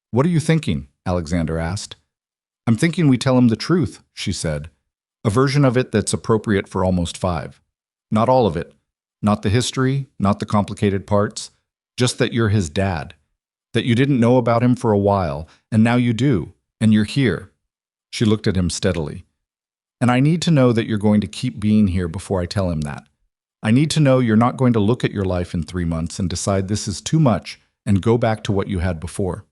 What are you thinking? Alexander asked. I'm thinking we tell him the truth, she said. A version of it that's appropriate for almost 5. Not all of it. Not the history, not the complicated parts. Just that you're his dad. That you didn't know about him for a while, and now you do, and you're here. She looked at him steadily. And I need to know that you're going to keep being here before I tell him that. I need to know you're not going to look at your life in 3 months and decide this is too much and go back to what you had before.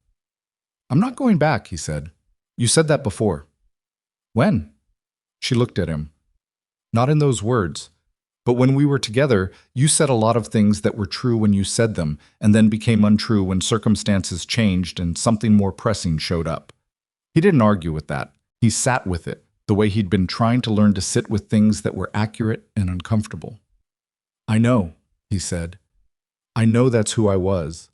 I'm not going back, he said. You said that before. When? She looked at him. Not in those words. But when we were together, you said a lot of things that were true when you said them and then became untrue when circumstances changed and something more pressing showed up. He didn't argue with that. He sat with it, the way he'd been trying to learn to sit with things that were accurate and uncomfortable. I know, he said. I know that's who I was.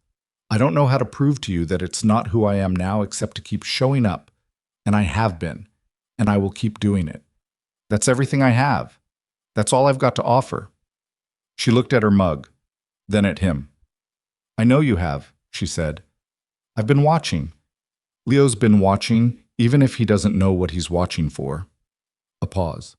I don't know how to prove to you that it's not who I am now except to keep showing up, and I have been, and I will keep doing it. That's everything I have. That's all I've got to offer. She looked at her mug, then at him. I know you have, she said. I've been watching. Leo's been watching, even if he doesn't know what he's watching for. A pause.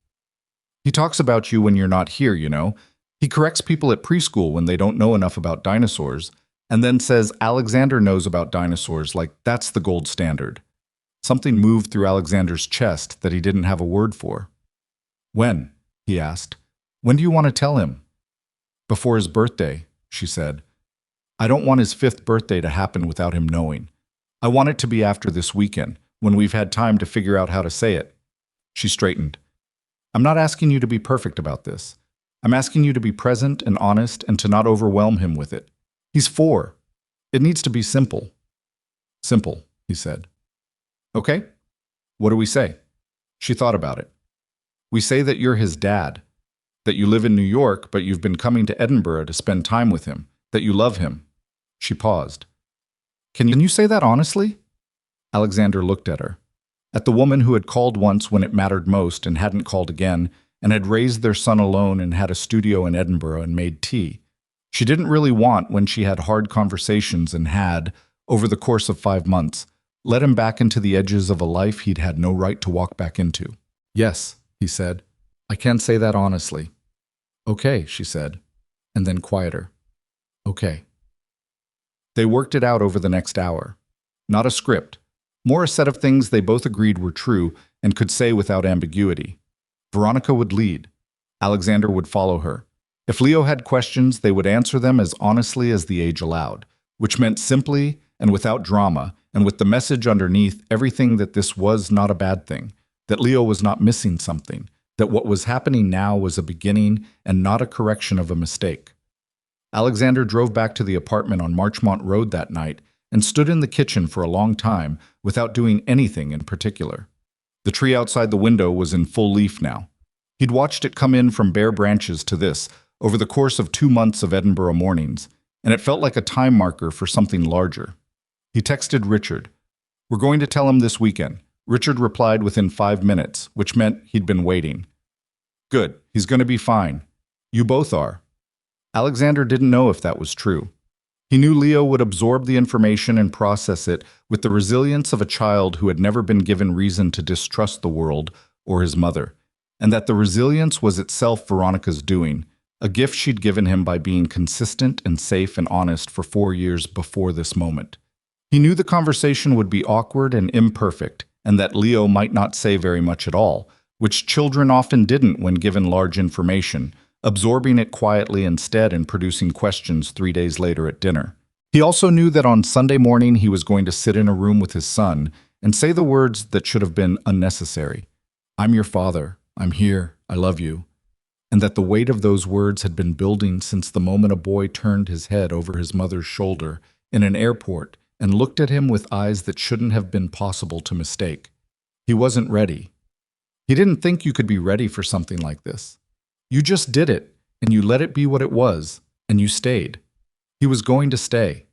He talks about you when you're not here, you know. He corrects people at preschool when they don't know enough about dinosaurs, and then says Alexander knows about dinosaurs like that's the gold standard. Something moved through Alexander's chest that he didn't have a word for. When? He asked. When do you want to tell him? Before his birthday, she said. I don't want his 5th birthday to happen without him knowing. I want it to be after this weekend, when we've had time to figure out how to say it. She straightened. I'm not asking you to be perfect about this. I'm asking you to be present and honest and to not overwhelm him with it. He's 4. It needs to be simple. Simple, he said. Okay. What do we say? She thought about it. We say that you're his dad, that you live in New York, but you've been coming to Edinburgh to spend time with him, that you love him. She paused. Can you say that honestly? Alexander looked at her. At the woman who had called once when it mattered most and hadn't called again, and had raised their son alone and had a studio in Edinburgh and made tea. She didn't really want when she had hard conversations and had, over the course of 5 months, led him back into the edges of a life he'd had no right to walk back into. Yes, he said. I can say that honestly. Okay, she said, and then quieter. Okay. They worked it out over the next hour. Not a script, more a set of things they both agreed were true and could say without ambiguity. Veronica would lead. Alexander would follow her. If Leo had questions, they would answer them as honestly as the age allowed, which meant simply and without drama, and with the message underneath everything that this was not a bad thing, that Leo was not missing something, that what was happening now was a beginning and not a correction of a mistake. Alexander drove back to the apartment on Marchmont Road that night and stood in the kitchen for a long time without doing anything in particular. The tree outside the window was in full leaf now. He'd watched it come in from bare branches to this over the course of 2 months of Edinburgh mornings, and it felt like a time marker for something larger. He texted Richard. We're going to tell him this weekend. Richard replied within 5 minutes, which meant he'd been waiting. Good, he's going to be fine. You both are. Alexander didn't know if that was true. He knew Leo would absorb the information and process it with the resilience of a child who had never been given reason to distrust the world or his mother, and that the resilience was itself Veronica's doing, a gift she'd given him by being consistent and safe and honest for 4 years before this moment. He knew the conversation would be awkward and imperfect, and that Leo might not say very much at all, which children often didn't when given large information, absorbing it quietly instead and producing questions 3 days later at dinner. He also knew that on Sunday morning he was going to sit in a room with his son and say the words that should have been unnecessary. I'm your father. I'm here. I love you. And that the weight of those words had been building since the moment a boy turned his head over his mother's shoulder in an airport and looked at him with eyes that shouldn't have been possible to mistake. He wasn't ready. He didn't think you could be ready for something like this. You just did it, and you let it be what it was, and you stayed. He was going to stay.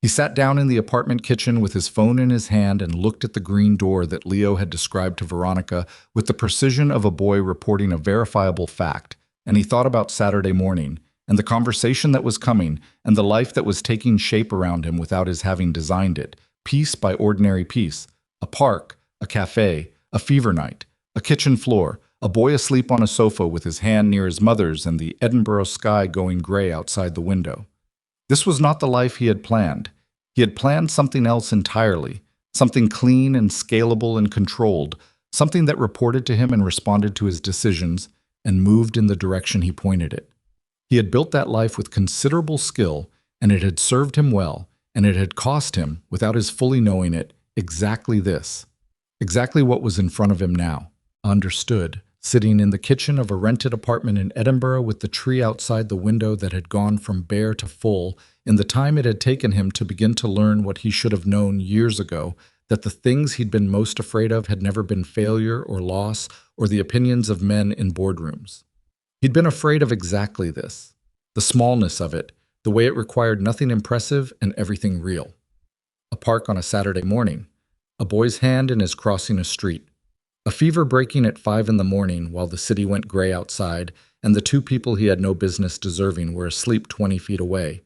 He sat down in the apartment kitchen with his phone in his hand and looked at the green door that Leo had described to Veronica with the precision of a boy reporting a verifiable fact, and he thought about Saturday morning, and the conversation that was coming, and the life that was taking shape around him without his having designed it, piece by ordinary piece, a park, a cafe, a fever night, a kitchen floor, a boy asleep on a sofa with his hand near his mother's and the Edinburgh sky going gray outside the window. This was not the life he had planned. He had planned something else entirely, something clean and scalable and controlled, something that reported to him and responded to his decisions and moved in the direction he pointed it. He had built that life with considerable skill, and it had served him well, and it had cost him, without his fully knowing it, exactly this. Exactly what was in front of him now. Understood, sitting in the kitchen of a rented apartment in Edinburgh with the tree outside the window that had gone from bare to full, in the time it had taken him to begin to learn what he should have known years ago, that the things he'd been most afraid of had never been failure or loss or the opinions of men in boardrooms. He'd been afraid of exactly this, the smallness of it, the way it required nothing impressive and everything real. A park on a Saturday morning, a boy's hand in his crossing a street, a fever breaking at 5 in the morning while the city went gray outside and the two people he had no business deserving were asleep 20 feet away.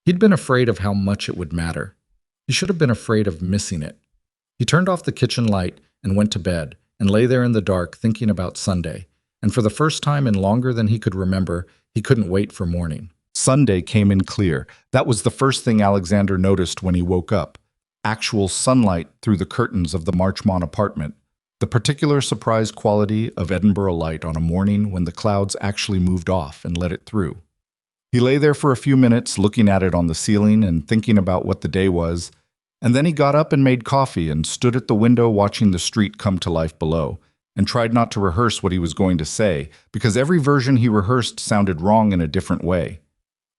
He'd been afraid of how much it would matter. He should have been afraid of missing it. He turned off the kitchen light and went to bed and lay there in the dark thinking about Sunday, and for the first time in longer than he could remember, he couldn't wait for morning. Sunday came in clear. That was the first thing Alexander noticed when he woke up. Actual sunlight through the curtains of the Marchmont apartment. The particular surprise quality of Edinburgh light on a morning when the clouds actually moved off and let it through. He lay there for a few minutes looking at it on the ceiling and thinking about what the day was, and then he got up and made coffee and stood at the window watching the street come to life below, and tried not to rehearse what he was going to say, because every version he rehearsed sounded wrong in a different way.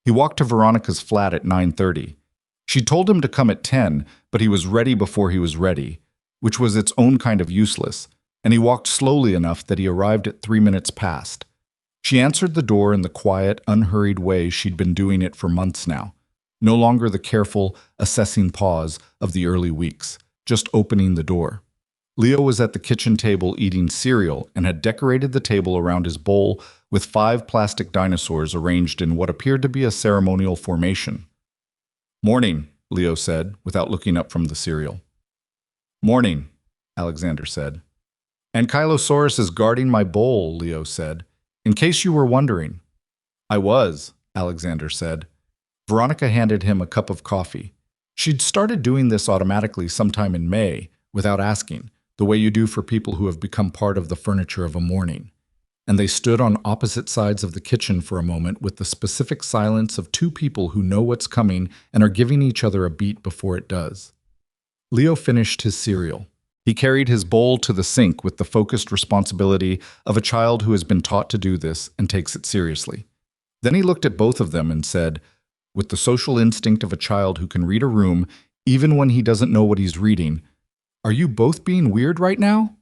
He walked to Veronica's flat at 9:30. She told him to come at 10, but he was ready before he was ready, which was its own kind of useless, and he walked slowly enough that he arrived at 3 minutes past. She answered the door in the quiet, unhurried way she'd been doing it for months now. No longer the careful, assessing pause of the early weeks, just opening the door. Leo was at the kitchen table eating cereal and had decorated the table around his bowl with 5 plastic dinosaurs arranged in what appeared to be a ceremonial formation. "Morning," Leo said, without looking up from the cereal. "Morning," Alexander said. "Ankylosaurus is guarding my bowl," Leo said. "In case you were wondering." "I was," Alexander said. Veronica handed him a cup of coffee. She'd started doing this automatically sometime in May, without asking, the way you do for people who have become part of the furniture of a morning. And they stood on opposite sides of the kitchen for a moment with the specific silence of two people who know what's coming and are giving each other a beat before it does. Leo finished his cereal. He carried his bowl to the sink with the focused responsibility of a child who has been taught to do this and takes it seriously. Then he looked at both of them and said, with the social instinct of a child who can read a room even when he doesn't know what he's reading, "Are you both being weird right now?"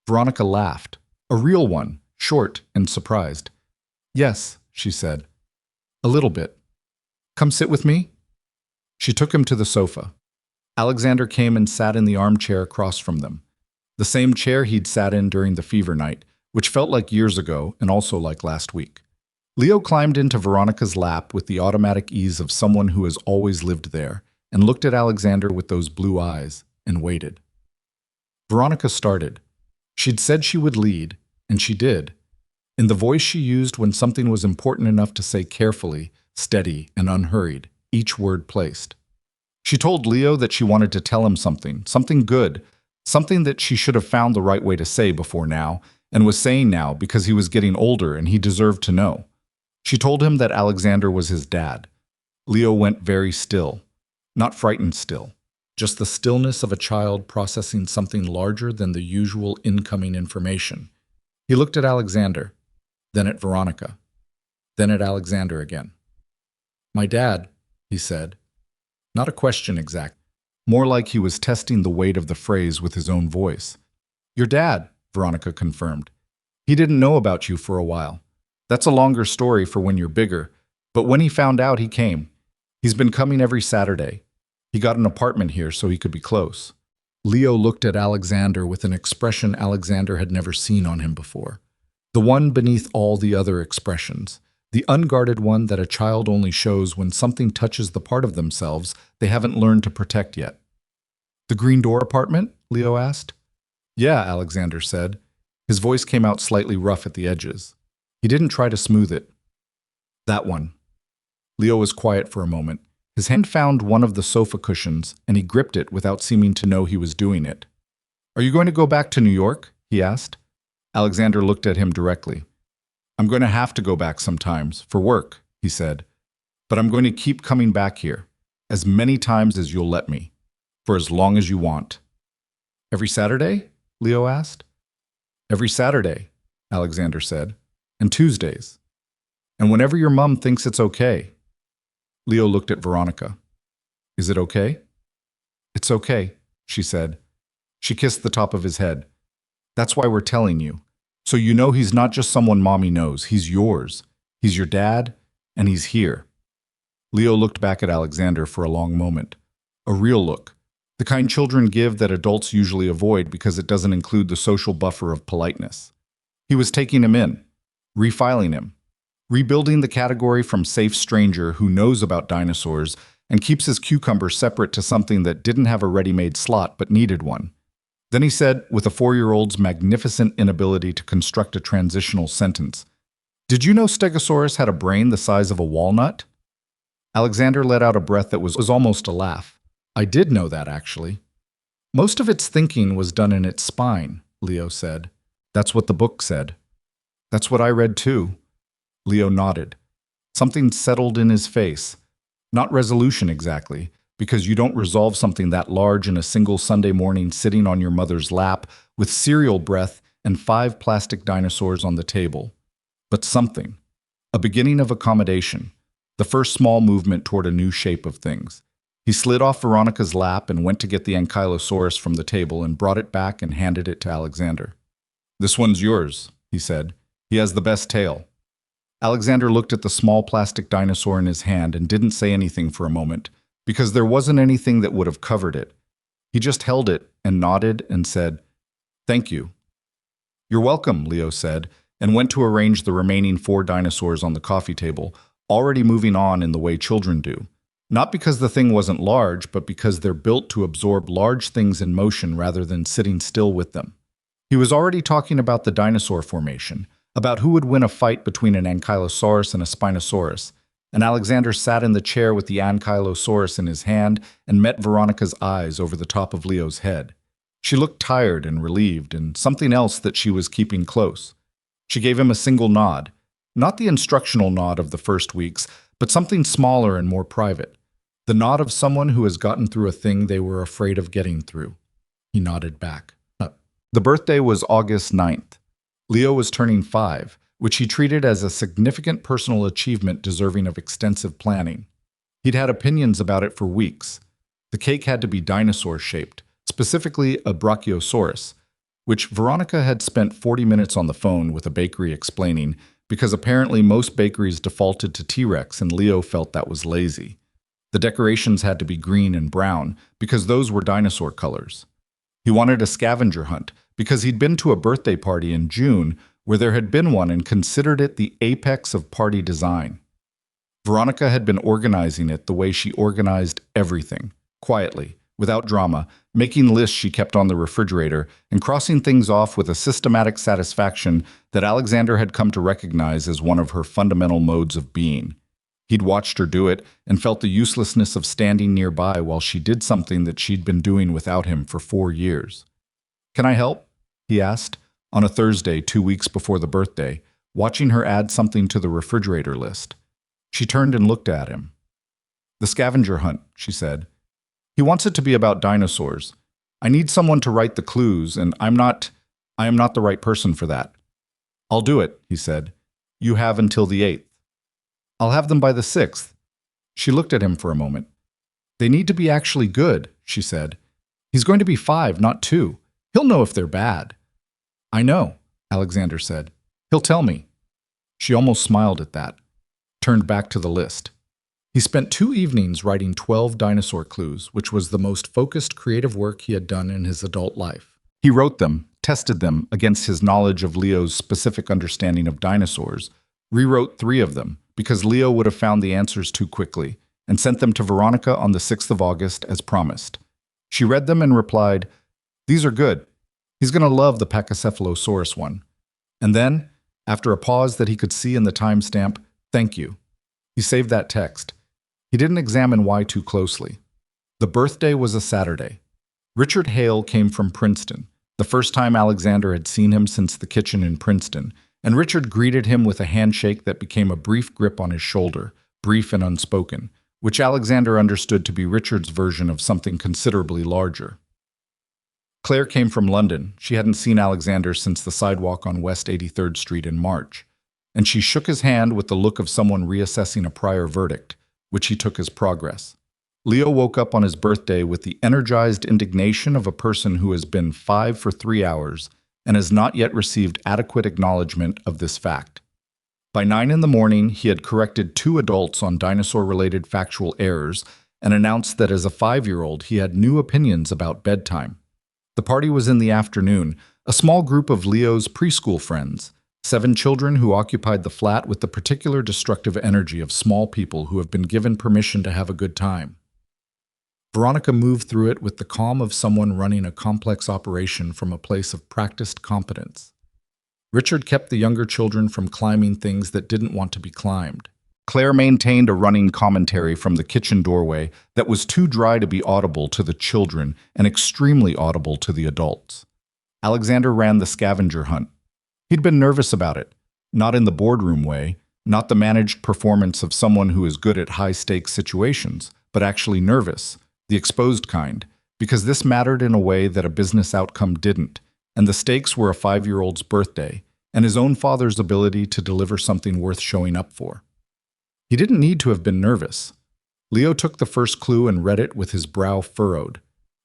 Veronica laughed, a real one, short and surprised. "Yes," she said. "A little bit. Come sit with me?" She took him to the sofa. Alexander came and sat in the armchair across from them, the same chair he'd sat in during the fever night, which felt like years ago and also like last week. Leo climbed into Veronica's lap with the automatic ease of someone who has always lived there, and looked at Alexander with those blue eyes, and waited. Veronica started. She'd said she would lead, and she did, in the voice she used when something was important enough to say carefully, steady, and unhurried, each word placed. She told Leo that she wanted to tell him something good, something that she should have found the right way to say before now, and was saying now because he was getting older and he deserved to know. She told him that Alexander was his dad. Leo went very still, not frightened still, just the stillness of a child processing something larger than the usual incoming information. He looked at Alexander, then at Veronica, then at Alexander again. "My dad," he said. Not a question exact, more like he was testing the weight of the phrase with his own voice. "Your dad," Veronica confirmed. "He didn't know about you for a while. That's a longer story for when you're bigger, but when he found out, he came. He's been coming every Saturday. He got an apartment here so he could be close." Leo looked at Alexander with an expression Alexander had never seen on him before. The one beneath all the other expressions. The unguarded one that a child only shows when something touches the part of themselves they haven't learned to protect yet. "The Green Door apartment?" Leo asked. "Yeah," Alexander said. His voice came out slightly rough at the edges. He didn't try to smooth it. "That one." Leo was quiet for a moment. His hand found one of the sofa cushions, and he gripped it without seeming to know he was doing it. "Are you going to go back to New York?" he asked. Alexander looked at him directly. I'm going to have to go back sometimes, for work, he said. But I'm going to keep coming back here, as many times as you'll let me, for as long as you want. Every Saturday? Leo asked. Every Saturday, Alexander said, and Tuesdays. And whenever your mom thinks it's okay. Leo looked at Veronica. Is it okay? It's okay, she said. She kissed the top of his head. That's why we're telling you. So you know he's not just someone mommy knows. He's yours. He's your dad, and he's here. Leo looked back at Alexander for a long moment. A real look. The kind children give that adults usually avoid because it doesn't include the social buffer of politeness. He was taking him in, refiling him, rebuilding the category from safe stranger who knows about dinosaurs and keeps his cucumber separate to something that didn't have a ready-made slot but needed one. Then he said, with a 4-year-old's magnificent inability to construct a transitional sentence, "Did you know Stegosaurus had a brain the size of a walnut?" Alexander let out a breath that was almost a laugh. I did know that, actually. Most of its thinking was done in its spine, Leo said. That's what the book said. That's what I read too. Leo nodded. Something settled in his face. Not resolution exactly, because you don't resolve something that large in a single Sunday morning sitting on your mother's lap with cereal breath and 5 plastic dinosaurs on the table. But something. A beginning of accommodation. The first small movement toward a new shape of things. He slid off Veronica's lap and went to get the ankylosaurus from the table and brought it back and handed it to Alexander. This one's yours, he said. He has the best tail. Alexander looked at the small plastic dinosaur in his hand and didn't say anything for a moment, because there wasn't anything that would have covered it. He just held it and nodded and said, "Thank you." "You're welcome," Leo said, and went to arrange the remaining 4 dinosaurs on the coffee table, already moving on in the way children do. Not because the thing wasn't large, but because they're built to absorb large things in motion rather than sitting still with them. He was already talking about the dinosaur formation, about who would win a fight between an ankylosaurus and a spinosaurus, and Alexander sat in the chair with the ankylosaurus in his hand and met Veronica's eyes over the top of Leo's head. She looked tired and relieved, and something else that she was keeping close. She gave him a single nod, not the instructional nod of the first weeks, but something smaller and more private. The nod of someone who has gotten through a thing they were afraid of getting through. He nodded back. The birthday was August 9th. Leo was turning 5, which he treated as a significant personal achievement deserving of extensive planning. He'd had opinions about it for weeks. The cake had to be dinosaur-shaped, specifically a Brachiosaurus, which Veronica had spent 40 minutes on the phone with a bakery explaining, because apparently most bakeries defaulted to T-Rex and Leo felt that was lazy. The decorations had to be green and brown, because those were dinosaur colors. He wanted a scavenger hunt, because he'd been to a birthday party in June where there had been one and considered it the apex of party design. Veronica had been organizing it the way she organized everything, quietly, without drama, making lists she kept on the refrigerator and crossing things off with a systematic satisfaction that Alexander had come to recognize as one of her fundamental modes of being. He'd watched her do it and felt the uselessness of standing nearby while she did something that she'd been doing without him for 4 years. "Can I help?" he asked, on a Thursday 2 weeks before the birthday, watching her add something to the refrigerator list. She turned and looked at him. "The scavenger hunt," she said. "He wants it to be about dinosaurs. I need someone to write the clues, and I am not the right person for that." "I'll do it," he said. "You have until the 8th. "I'll have them by the 6th. She looked at him for a moment. "They need to be actually good," she said. "He's going to be 5, not 2. He'll know if they're bad." "I know," Alexander said. "He'll tell me." She almost smiled at that, turned back to the list. He spent 2 evenings writing 12 dinosaur clues, which was the most focused creative work he had done in his adult life. He wrote them, tested them against his knowledge of Leo's specific understanding of dinosaurs, rewrote 3 of them, because Leo would have found the answers too quickly, and sent them to Veronica on the 6th of August as promised. She read them and replied, "These are good. He's going to love the Pachycephalosaurus one." And then, after a pause that he could see in the timestamp, "Thank you." He saved that text. He didn't examine why too closely. The birthday was a Saturday. Richard Hale came from Princeton, the first time Alexander had seen him since the kitchen in Princeton, and Richard greeted him with a handshake that became a brief grip on his shoulder, brief and unspoken, which Alexander understood to be Richard's version of something considerably larger. Claire came from London. She hadn't seen Alexander since the sidewalk on West 83rd Street in March, and she shook his hand with the look of someone reassessing a prior verdict, which he took as progress. Leo woke up on his birthday with the energized indignation of a person who has been 5 for 3 hours and has not yet received adequate acknowledgement of this fact. By 9 in the morning, he had corrected 2 adults on dinosaur-related factual errors and announced that as a 5-year-old he had new opinions about bedtime. The party was in the afternoon, a small group of Leo's preschool friends, 7 children who occupied the flat with the particular destructive energy of small people who have been given permission to have a good time. Veronica moved through it with the calm of someone running a complex operation from a place of practiced competence. Richard kept the younger children from climbing things that didn't want to be climbed. Claire maintained a running commentary from the kitchen doorway that was too dry to be audible to the children and extremely audible to the adults. Alexander ran the scavenger hunt. He'd been nervous about it, not in the boardroom way, not the managed performance of someone who is good at high-stakes situations, but actually nervous, the exposed kind, because this mattered in a way that a business outcome didn't, and the stakes were a 5-year-old's birthday and his own father's ability to deliver something worth showing up for. He didn't need to have been nervous. Leo took the first clue and read it with his brow furrowed,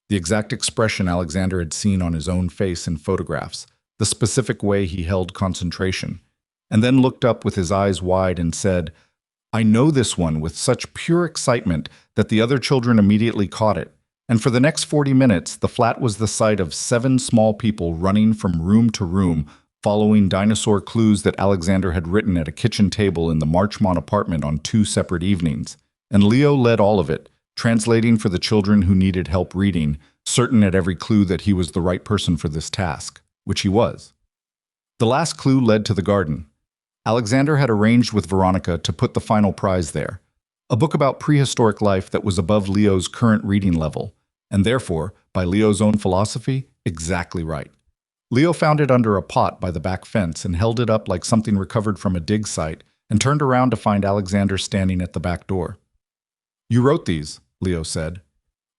the exact expression Alexander had seen on his own face in photographs, the specific way he held concentration, and then looked up with his eyes wide and said, "I know this one," with such pure excitement that the other children immediately caught it, and for the next 40 minutes the flat was the sight of 7 small people running from room to room, following dinosaur clues that Alexander had written at a kitchen table in the Marchmont apartment on 2 separate evenings, and Leo led all of it, translating for the children who needed help reading, certain at every clue that he was the right person for this task, which he was. The last clue led to the garden. Alexander had arranged with Veronica to put the final prize there, a book about prehistoric life that was above Leo's current reading level, and therefore, by Leo's own philosophy, exactly right. Leo found it under a pot by the back fence and held it up like something recovered from a dig site and turned around to find Alexander standing at the back door. "You wrote these," Leo said.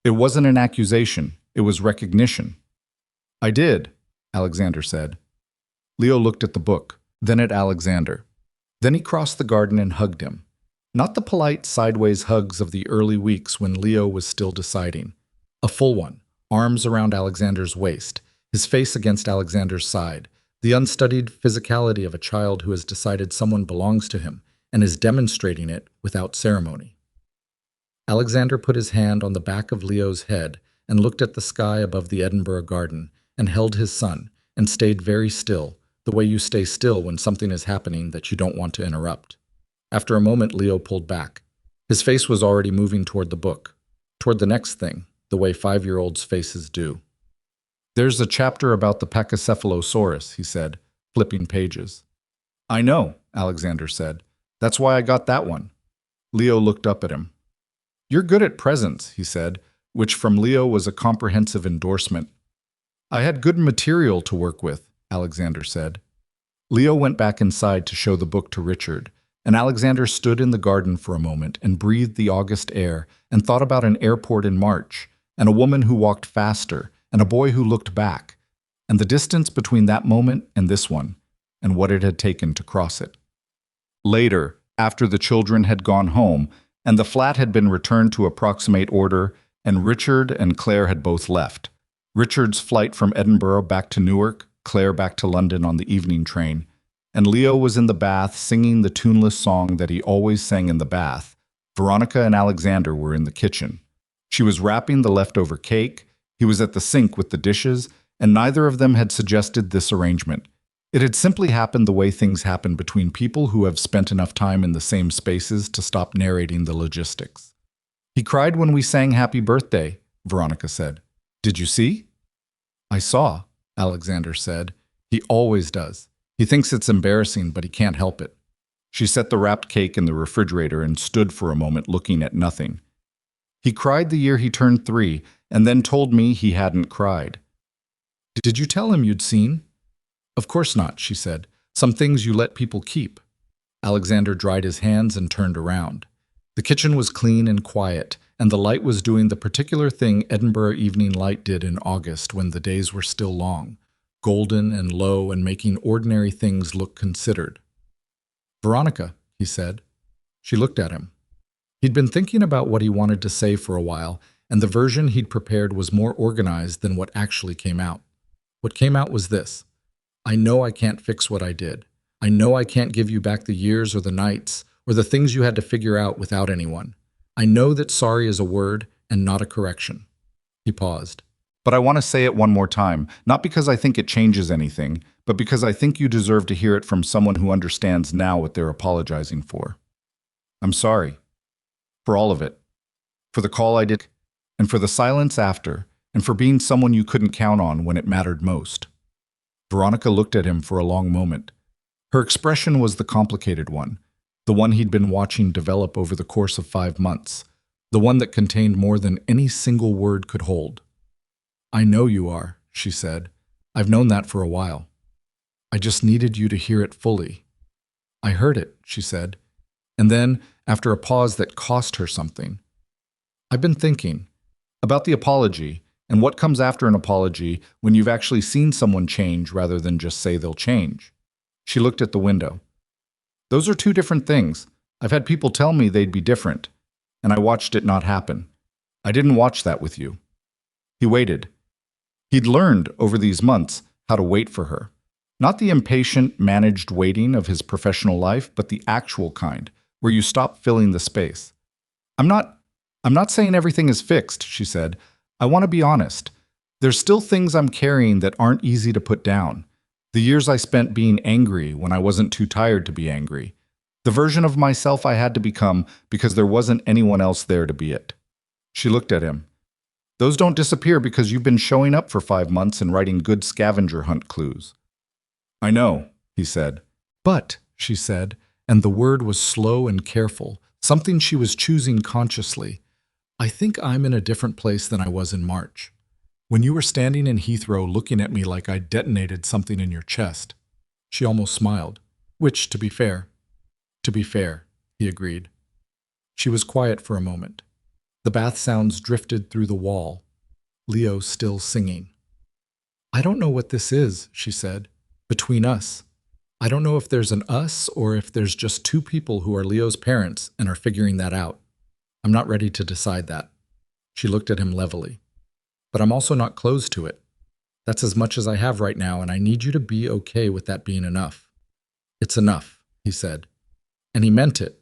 "It wasn't an accusation, it was recognition." "I did," Alexander said. Leo looked at the book, then at Alexander. Then he crossed the garden and hugged him. Not the polite sideways hugs of the early weeks when Leo was still deciding. A full one, arms around Alexander's waist, his face against Alexander's side, the unstudied physicality of a child who has decided someone belongs to him and is demonstrating it without ceremony. Alexander put his hand on the back of Leo's head and looked at the sky above the Edinburgh garden and held his son and stayed very still, the way you stay still when something is happening that you don't want to interrupt. After a moment, Leo pulled back. His face was already moving toward the book, toward the next thing, the way 5-year-olds' faces do. "There's a chapter about the Pachycephalosaurus," he said, flipping pages. "I know," Alexander said. "That's why I got that one." Leo looked up at him. "You're good at presents," he said, which from Leo was a comprehensive endorsement. "I had good material to work with," Alexander said. Leo went back inside to show the book to Richard, and Alexander stood in the garden for a moment and breathed the August air and thought about an airport in March, and a woman who walked faster, and a boy who looked back, and the distance between that moment and this one, and what it had taken to cross it. Later, after the children had gone home, and the flat had been returned to approximate order, and Richard and Claire had both left, Richard's flight from Edinburgh back to Newark, Claire back to London on the evening train, and Leo was in the bath singing the tuneless song that he always sang in the bath. Veronica and Alexander were in the kitchen. She was wrapping the leftover cake, he was at the sink with the dishes, and neither of them had suggested this arrangement. It had simply happened the way things happen between people who have spent enough time in the same spaces to stop narrating the logistics. "He cried when we sang Happy Birthday," Veronica said. "Did you see?" "I saw," Alexander said. "He always does. He thinks it's embarrassing, but he can't help it." She set the wrapped cake in the refrigerator and stood for a moment looking at nothing. "He cried the year he turned 3, and then told me he hadn't cried." "Did you tell him you'd seen?" "Of course not," she said. Some things you let people keep. Alexander dried his hands and turned around. The kitchen was clean and quiet, and the light was doing the particular thing Edinburgh evening light did in August when the days were still long, golden and low and making ordinary things look considered. "Veronica," he said. She looked at him. He'd been thinking about what he wanted to say for a while, and the version he'd prepared was more organized than what actually came out. What came out was this: "I know I can't fix what I did. I know I can't give you back the years or the nights or the things you had to figure out without anyone. I know that sorry is a word and not a correction." He paused. "But I want to say it one more time, not because I think it changes anything, but because I think you deserve to hear it from someone who understands now what they're apologizing for. I'm sorry. For all of it. For the call I did, and for the silence after, and for being someone you couldn't count on when it mattered most." Veronica looked at him for a long moment. Her expression was the complicated one, the one he'd been watching develop over the course of 5 months, the one that contained more than any single word could hold. "I know you are," she said. "I've known that for a while. I just needed you to hear it fully." "I heard it," she said. And then, after a pause that cost her something, "I've been thinking about the apology and what comes after an apology when you've actually seen someone change rather than just say they'll change." She looked at the window. "Those are two different things. I've had people tell me they'd be different, and I watched it not happen. I didn't watch that with you." He waited. He'd learned over these months how to wait for her. Not the impatient, managed waiting of his professional life, but the actual kind, where you stop filling the space. I'm not saying everything is fixed," she said. "I want to be honest. There's still things I'm carrying that aren't easy to put down. The years I spent being angry when I wasn't too tired to be angry. The version of myself I had to become because there wasn't anyone else there to be it." She looked at him. "Those don't disappear because you've been showing up for 5 months and writing good scavenger hunt clues." "I know," he said. "But," she said, and the word was slow and careful, something she was choosing consciously, "I think I'm in a different place than I was in March. When you were standing in Heathrow looking at me like I detonated something in your chest." She almost smiled, which, to be fair, he agreed. She was quiet for a moment. The bath sounds drifted through the wall, Leo still singing. "I don't know what this is," she said, "between us. I don't know if there's an us or if there's just two people who are Leo's parents and are figuring that out. I'm not ready to decide that." She looked at him levelly. "But I'm also not closed to it. That's as much as I have right now, and I need you to be okay with that being enough." "It's enough," he said. And he meant it,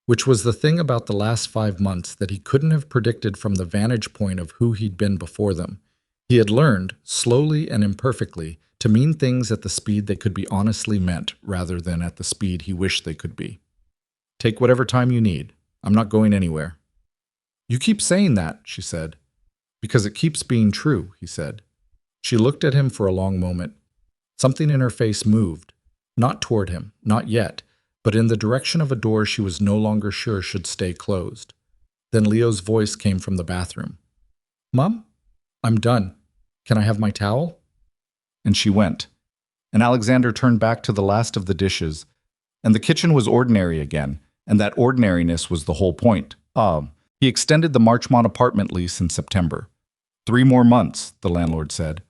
which was the thing about the last 5 months that he couldn't have predicted from the vantage point of who he'd been before them. He had learned, slowly and imperfectly, to mean things at the speed they could be honestly meant rather than at the speed he wished they could be. "Take whatever time you need. I'm not going anywhere." "You keep saying that," she said. "Because it keeps being true," he said. She looked at him for a long moment. Something in her face moved, not toward him, not yet, but in the direction of a door she was no longer sure should stay closed. Then Leo's voice came from the bathroom. "Mom, I'm done. Can I have my towel?" And she went. And Alexander turned back to the last of the dishes. And the kitchen was ordinary again, and that ordinariness was the whole point. He extended the Marchmont apartment lease in September. 3 more months, the landlord said.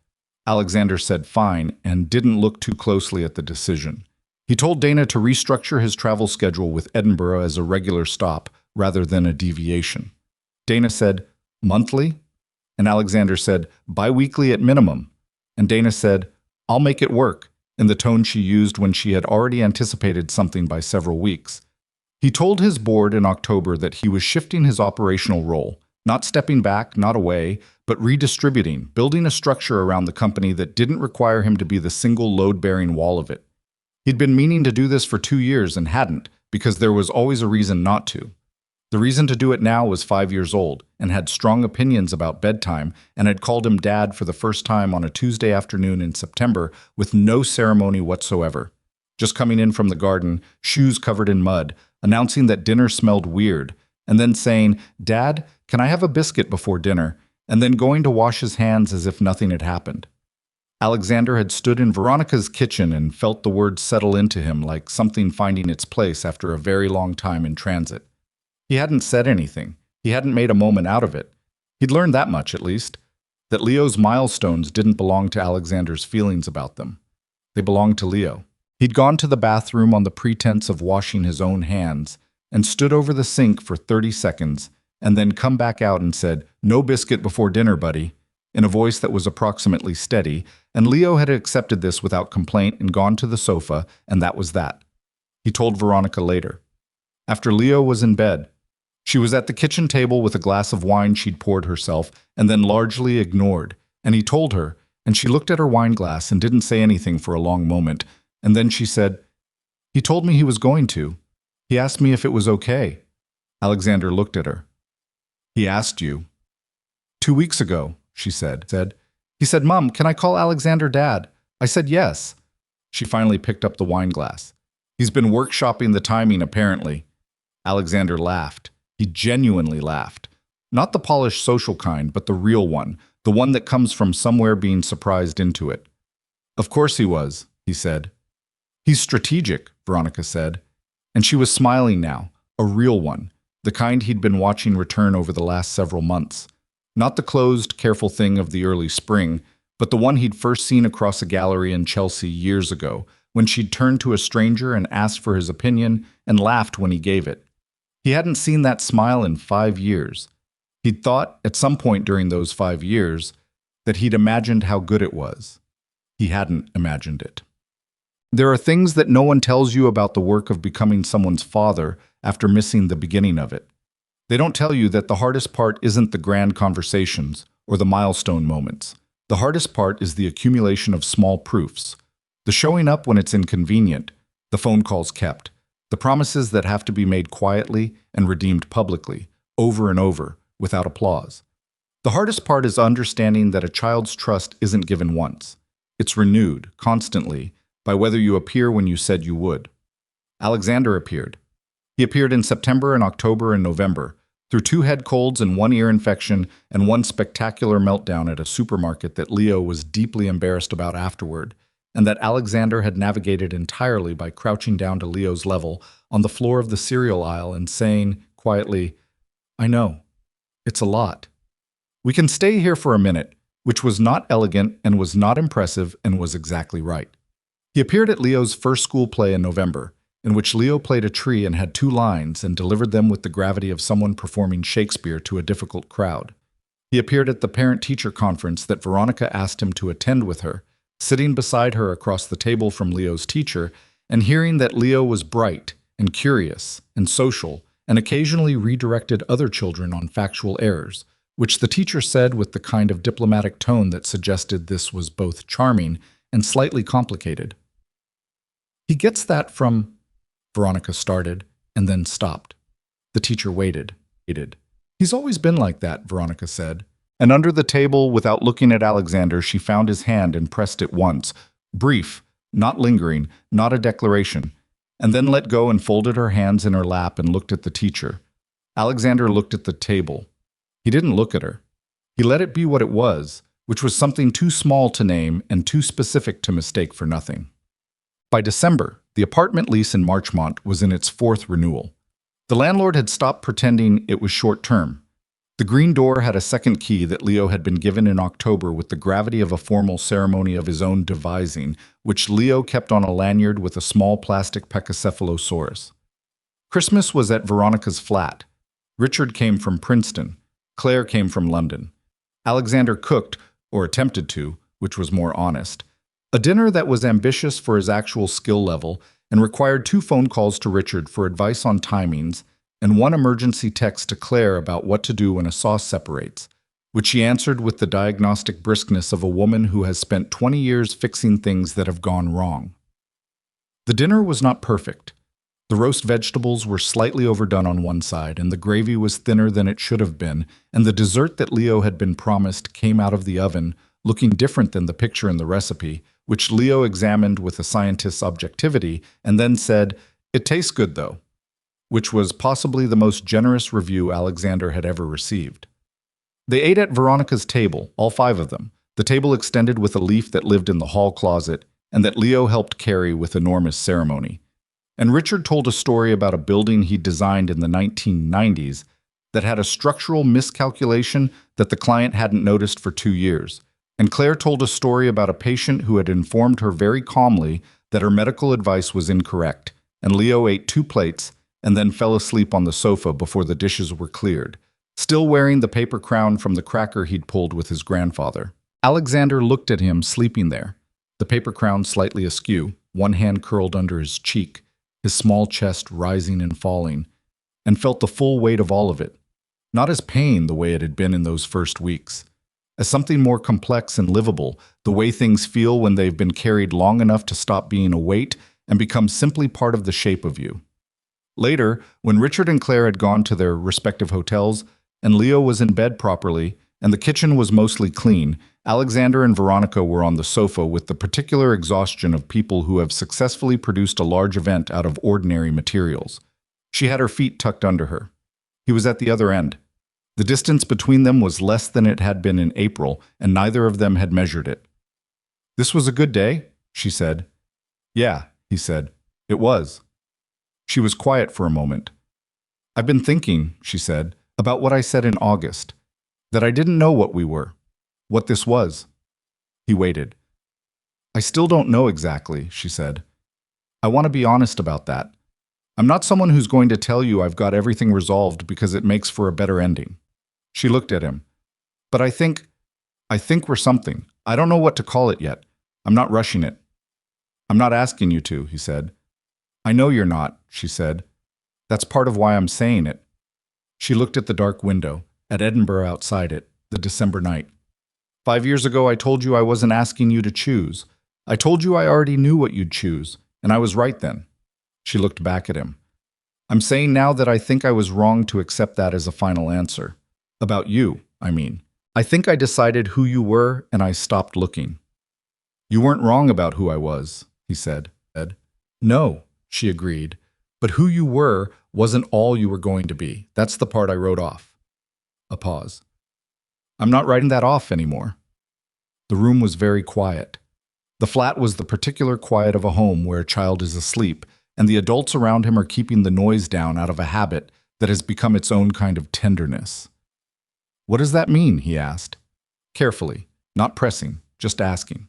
Alexander said fine, and didn't look too closely at the decision. He told Dana to restructure his travel schedule with Edinburgh as a regular stop rather than a deviation. Dana said, "Monthly?" And Alexander said, "Bi-weekly at minimum." And Dana said, "I'll make it work," in the tone she used when she had already anticipated something by several weeks. He told his board in October that he was shifting his operational role, not stepping back, not away, but redistributing, building a structure around the company that didn't require him to be the single load-bearing wall of it. He'd been meaning to do this for 2 years and hadn't, because there was always a reason not to. The reason to do it now was 5 years old and had strong opinions about bedtime and had called him Dad for the first time on a Tuesday afternoon in September with no ceremony whatsoever. Just coming in from the garden, shoes covered in mud, announcing that dinner smelled weird, and then saying, "Dad, can I have a biscuit before dinner?" and then going to wash his hands as if nothing had happened. Alexander had stood in Veronica's kitchen and felt the words settle into him like something finding its place after a very long time in transit. He hadn't said anything. He hadn't made a moment out of it. He'd learned that much, at least, that Leo's milestones didn't belong to Alexander's feelings about them. They belonged to Leo. He'd gone to the bathroom on the pretense of washing his own hands and stood over the sink for 30 seconds and then come back out and said, "No biscuit before dinner, buddy," in a voice that was approximately steady, and Leo had accepted this without complaint and gone to the sofa, and that was that. He told Veronica later. After Leo was in bed, she was at the kitchen table with a glass of wine she'd poured herself and then largely ignored, and he told her, and she looked at her wine glass and didn't say anything for a long moment, and then she said, "He told me he was going to. He asked me if it was okay." Alexander looked at her. "He asked you?" "2 weeks ago," she said. "He said, 'Mom, can I call Alexander Dad?' I said yes." She finally picked up the wine glass. "He's been workshopping the timing, apparently." Alexander laughed. He genuinely laughed. Not the polished social kind, but the real one, the one that comes from somewhere being surprised into it. "Of course he was," he said. "He's strategic," Veronica said. And she was smiling now, a real one, the kind he'd been watching return over the last several months. Not the closed, careful thing of the early spring, but the one he'd first seen across a gallery in Chelsea years ago, when she'd turned to a stranger and asked for his opinion and laughed when he gave it. He hadn't seen that smile in 5 years. He'd thought, at some point during those 5 years, that he'd imagined how good it was. He hadn't imagined it. There are things that no one tells you about the work of becoming someone's father after missing the beginning of it. They don't tell you that the hardest part isn't the grand conversations or the milestone moments. The hardest part is the accumulation of small proofs. The showing up when it's inconvenient, the phone calls kept, the promises that have to be made quietly and redeemed publicly, over and over, without applause. The hardest part is understanding that a child's trust isn't given once. It's renewed, constantly, by whether you appear when you said you would. Alexander appeared. He appeared in September and October and November, through 2 head colds and 1 ear infection and 1 spectacular meltdown at a supermarket that Leo was deeply embarrassed about afterward, and that Alexander had navigated entirely by crouching down to Leo's level on the floor of the cereal aisle and saying, quietly, "I know. It's a lot. We can stay here for a minute," which was not elegant and was not impressive and was exactly right. He appeared at Leo's first school play in November, in which Leo played a tree and had 2 lines and delivered them with the gravity of someone performing Shakespeare to a difficult crowd. He appeared at the parent-teacher conference that Veronica asked him to attend with her, sitting beside her across the table from Leo's teacher, and hearing that Leo was bright and curious and social and occasionally redirected other children on factual errors, which the teacher said with the kind of diplomatic tone that suggested this was both charming and slightly complicated. "He gets that from," Veronica started, and then stopped. The teacher waited. "He's always been like that," Veronica said. And under the table, without looking at Alexander, she found his hand and pressed it once, brief, not lingering, not a declaration, and then let go and folded her hands in her lap and looked at the teacher. Alexander looked at the table. He didn't look at her. He let it be what it was, which was something too small to name and too specific to mistake for nothing. By December, the apartment lease in Marchmont was in its 4th renewal. The landlord had stopped pretending it was short-term. The green door had a second key that Leo had been given in October with the gravity of a formal ceremony of his own devising, which Leo kept on a lanyard with a small plastic Pachycephalosaurus. Christmas was at Veronica's flat. Richard came from Princeton. Claire came from London. Alexander cooked, or attempted to, which was more honest, a dinner that was ambitious for his actual skill level and required 2 phone calls to Richard for advice on timings and 1 emergency text to Claire about what to do when a sauce separates, which she answered with the diagnostic briskness of a woman who has spent 20 years fixing things that have gone wrong. The dinner was not perfect. The roast vegetables were slightly overdone on one side, and the gravy was thinner than it should have been, and the dessert that Leo had been promised came out of the oven, looking different than the picture in the recipe, which Leo examined with a scientist's objectivity, and then said, "It tastes good, though," which was possibly the most generous review Alexander had ever received. They ate at Veronica's table, all 5 of them, The table extended with a leaf that lived in the hall closet and that Leo helped carry with enormous ceremony. And Richard told a story about a building he designed in the 1990s that had a structural miscalculation that the client hadn't noticed for 2 years. And Claire told a story about a patient who had informed her very calmly that her medical advice was incorrect, and Leo ate 2 plates and then fell asleep on the sofa before the dishes were cleared, still wearing the paper crown from the cracker he'd pulled with his grandfather. Alexander looked at him sleeping there, the paper crown slightly askew, one hand curled under his cheek, his small chest rising and falling, and felt the full weight of all of it, not as pain the way it had been in those first weeks, as something more complex and livable, the way things feel when they've been carried long enough to stop being a weight and become simply part of the shape of you. Later, when Richard and Claire had gone to their respective hotels, and Leo was in bed properly, and the kitchen was mostly clean, Alexander and Veronica were on the sofa with the particular exhaustion of people who have successfully produced a large event out of ordinary materials. She had her feet tucked under her. He was at the other end. The distance between them was less than it had been in April, and neither of them had measured it. "This was a good day?" she said. "Yeah," he said. "It was." She was quiet for a moment. "I've been thinking," she said, "about what I said in August, that I didn't know what we were, what this was." He waited. "I still don't know exactly," she said. "I want to be honest about that. I'm not someone who's going to tell you I've got everything resolved because it makes for a better ending." She looked at him. "But I think we're something. I don't know what to call it yet. I'm not rushing it." "I'm not asking you to," he said. "I know you're not," she said. "That's part of why I'm saying it." She looked at the dark window, at Edinburgh outside it, the December night. "5 years ago I told you I wasn't asking you to choose. I told you I already knew what you'd choose, and I was right then." She looked back at him. "I'm saying now that I think I was wrong to accept that as a final answer. About you, I mean. I think I decided who you were and I stopped looking." "You weren't wrong about who I was," he said. "No," she agreed, "but who you were wasn't all you were going to be. That's the part I wrote off." A pause. "I'm not writing that off anymore." The room was very quiet. The flat was the particular quiet of a home where a child is asleep, and the adults around him are keeping the noise down out of a habit that has become its own kind of tenderness. "What does that mean?" he asked. Carefully, not pressing, just asking.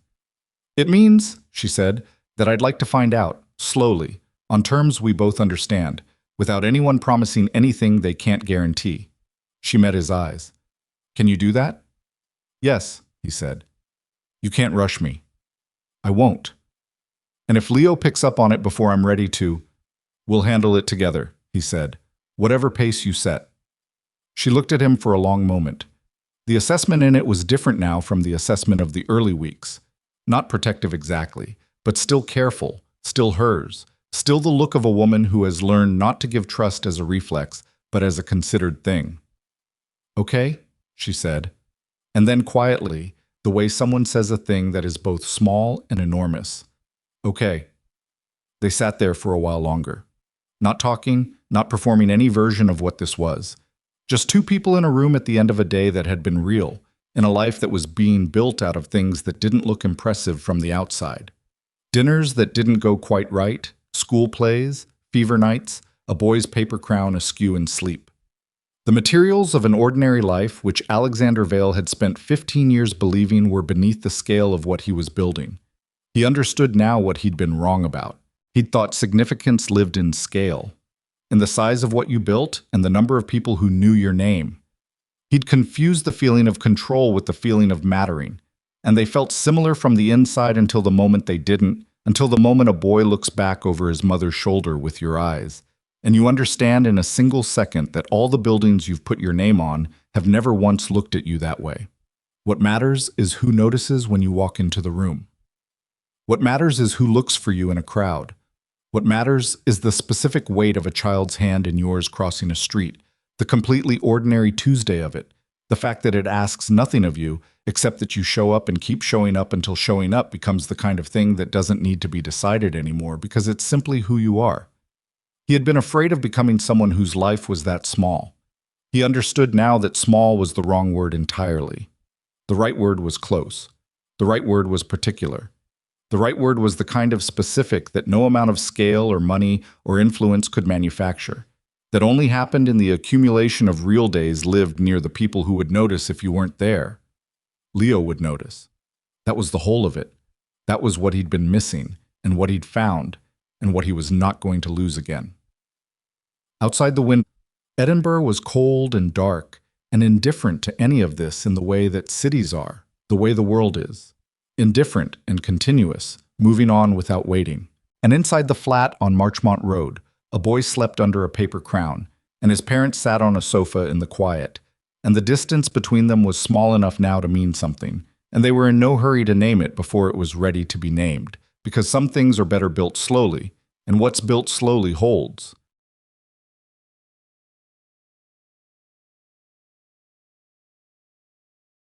"It means," she said, "that I'd like to find out, slowly, on terms we both understand, without anyone promising anything they can't guarantee." She met his eyes. "Can you do that?" "Yes," he said. "You can't rush me." "I won't. And if Leo picks up on it before I'm ready to, we'll handle it together," he said, "whatever pace you set." She looked at him for a long moment. The assessment in it was different now from the assessment of the early weeks. Not protective exactly, but still careful, still hers, still the look of a woman who has learned not to give trust as a reflex, but as a considered thing. "Okay," she said. And then quietly, the way someone says a thing that is both small and enormous. "Okay." They sat there for a while longer. Not talking, not performing any version of what this was. Just 2 people in a room at the end of a day that had been real, in a life that was being built out of things that didn't look impressive from the outside. Dinners that didn't go quite right, school plays, fever nights, a boy's paper crown askew in sleep. The materials of an ordinary life which Alexander Vale had spent 15 years believing were beneath the scale of what he was building. He understood now what he'd been wrong about. He'd thought significance lived in scale, in the size of what you built and the number of people who knew your name. He'd confused the feeling of control with the feeling of mattering, and they felt similar from the inside until the moment they didn't, until the moment a boy looks back over his mother's shoulder with your eyes, and you understand in a single second that all the buildings you've put your name on have never once looked at you that way. What matters is who notices when you walk into the room. What matters is who looks for you in a crowd. What matters is the specific weight of a child's hand in yours crossing a street, the completely ordinary Tuesday of it, the fact that it asks nothing of you except that you show up and keep showing up until showing up becomes the kind of thing that doesn't need to be decided anymore because it's simply who you are. He had been afraid of becoming someone whose life was that small. He understood now that small was the wrong word entirely. The right word was close. The right word was particular. The right word was the kind of specific that no amount of scale or money or influence could manufacture, that only happened in the accumulation of real days lived near the people who would notice if you weren't there. Leo would notice. That was the whole of it. That was what he'd been missing, and what he'd found, and what he was not going to lose again. Outside the window, Edinburgh was cold and dark, and indifferent to any of this in the way that cities are, the way the world is. Indifferent and continuous, moving on without waiting. And inside the flat on Marchmont Road, a boy slept under a paper crown, and his parents sat on a sofa in the quiet, and the distance between them was small enough now to mean something, and they were in no hurry to name it before it was ready to be named, because some things are better built slowly, and what's built slowly holds.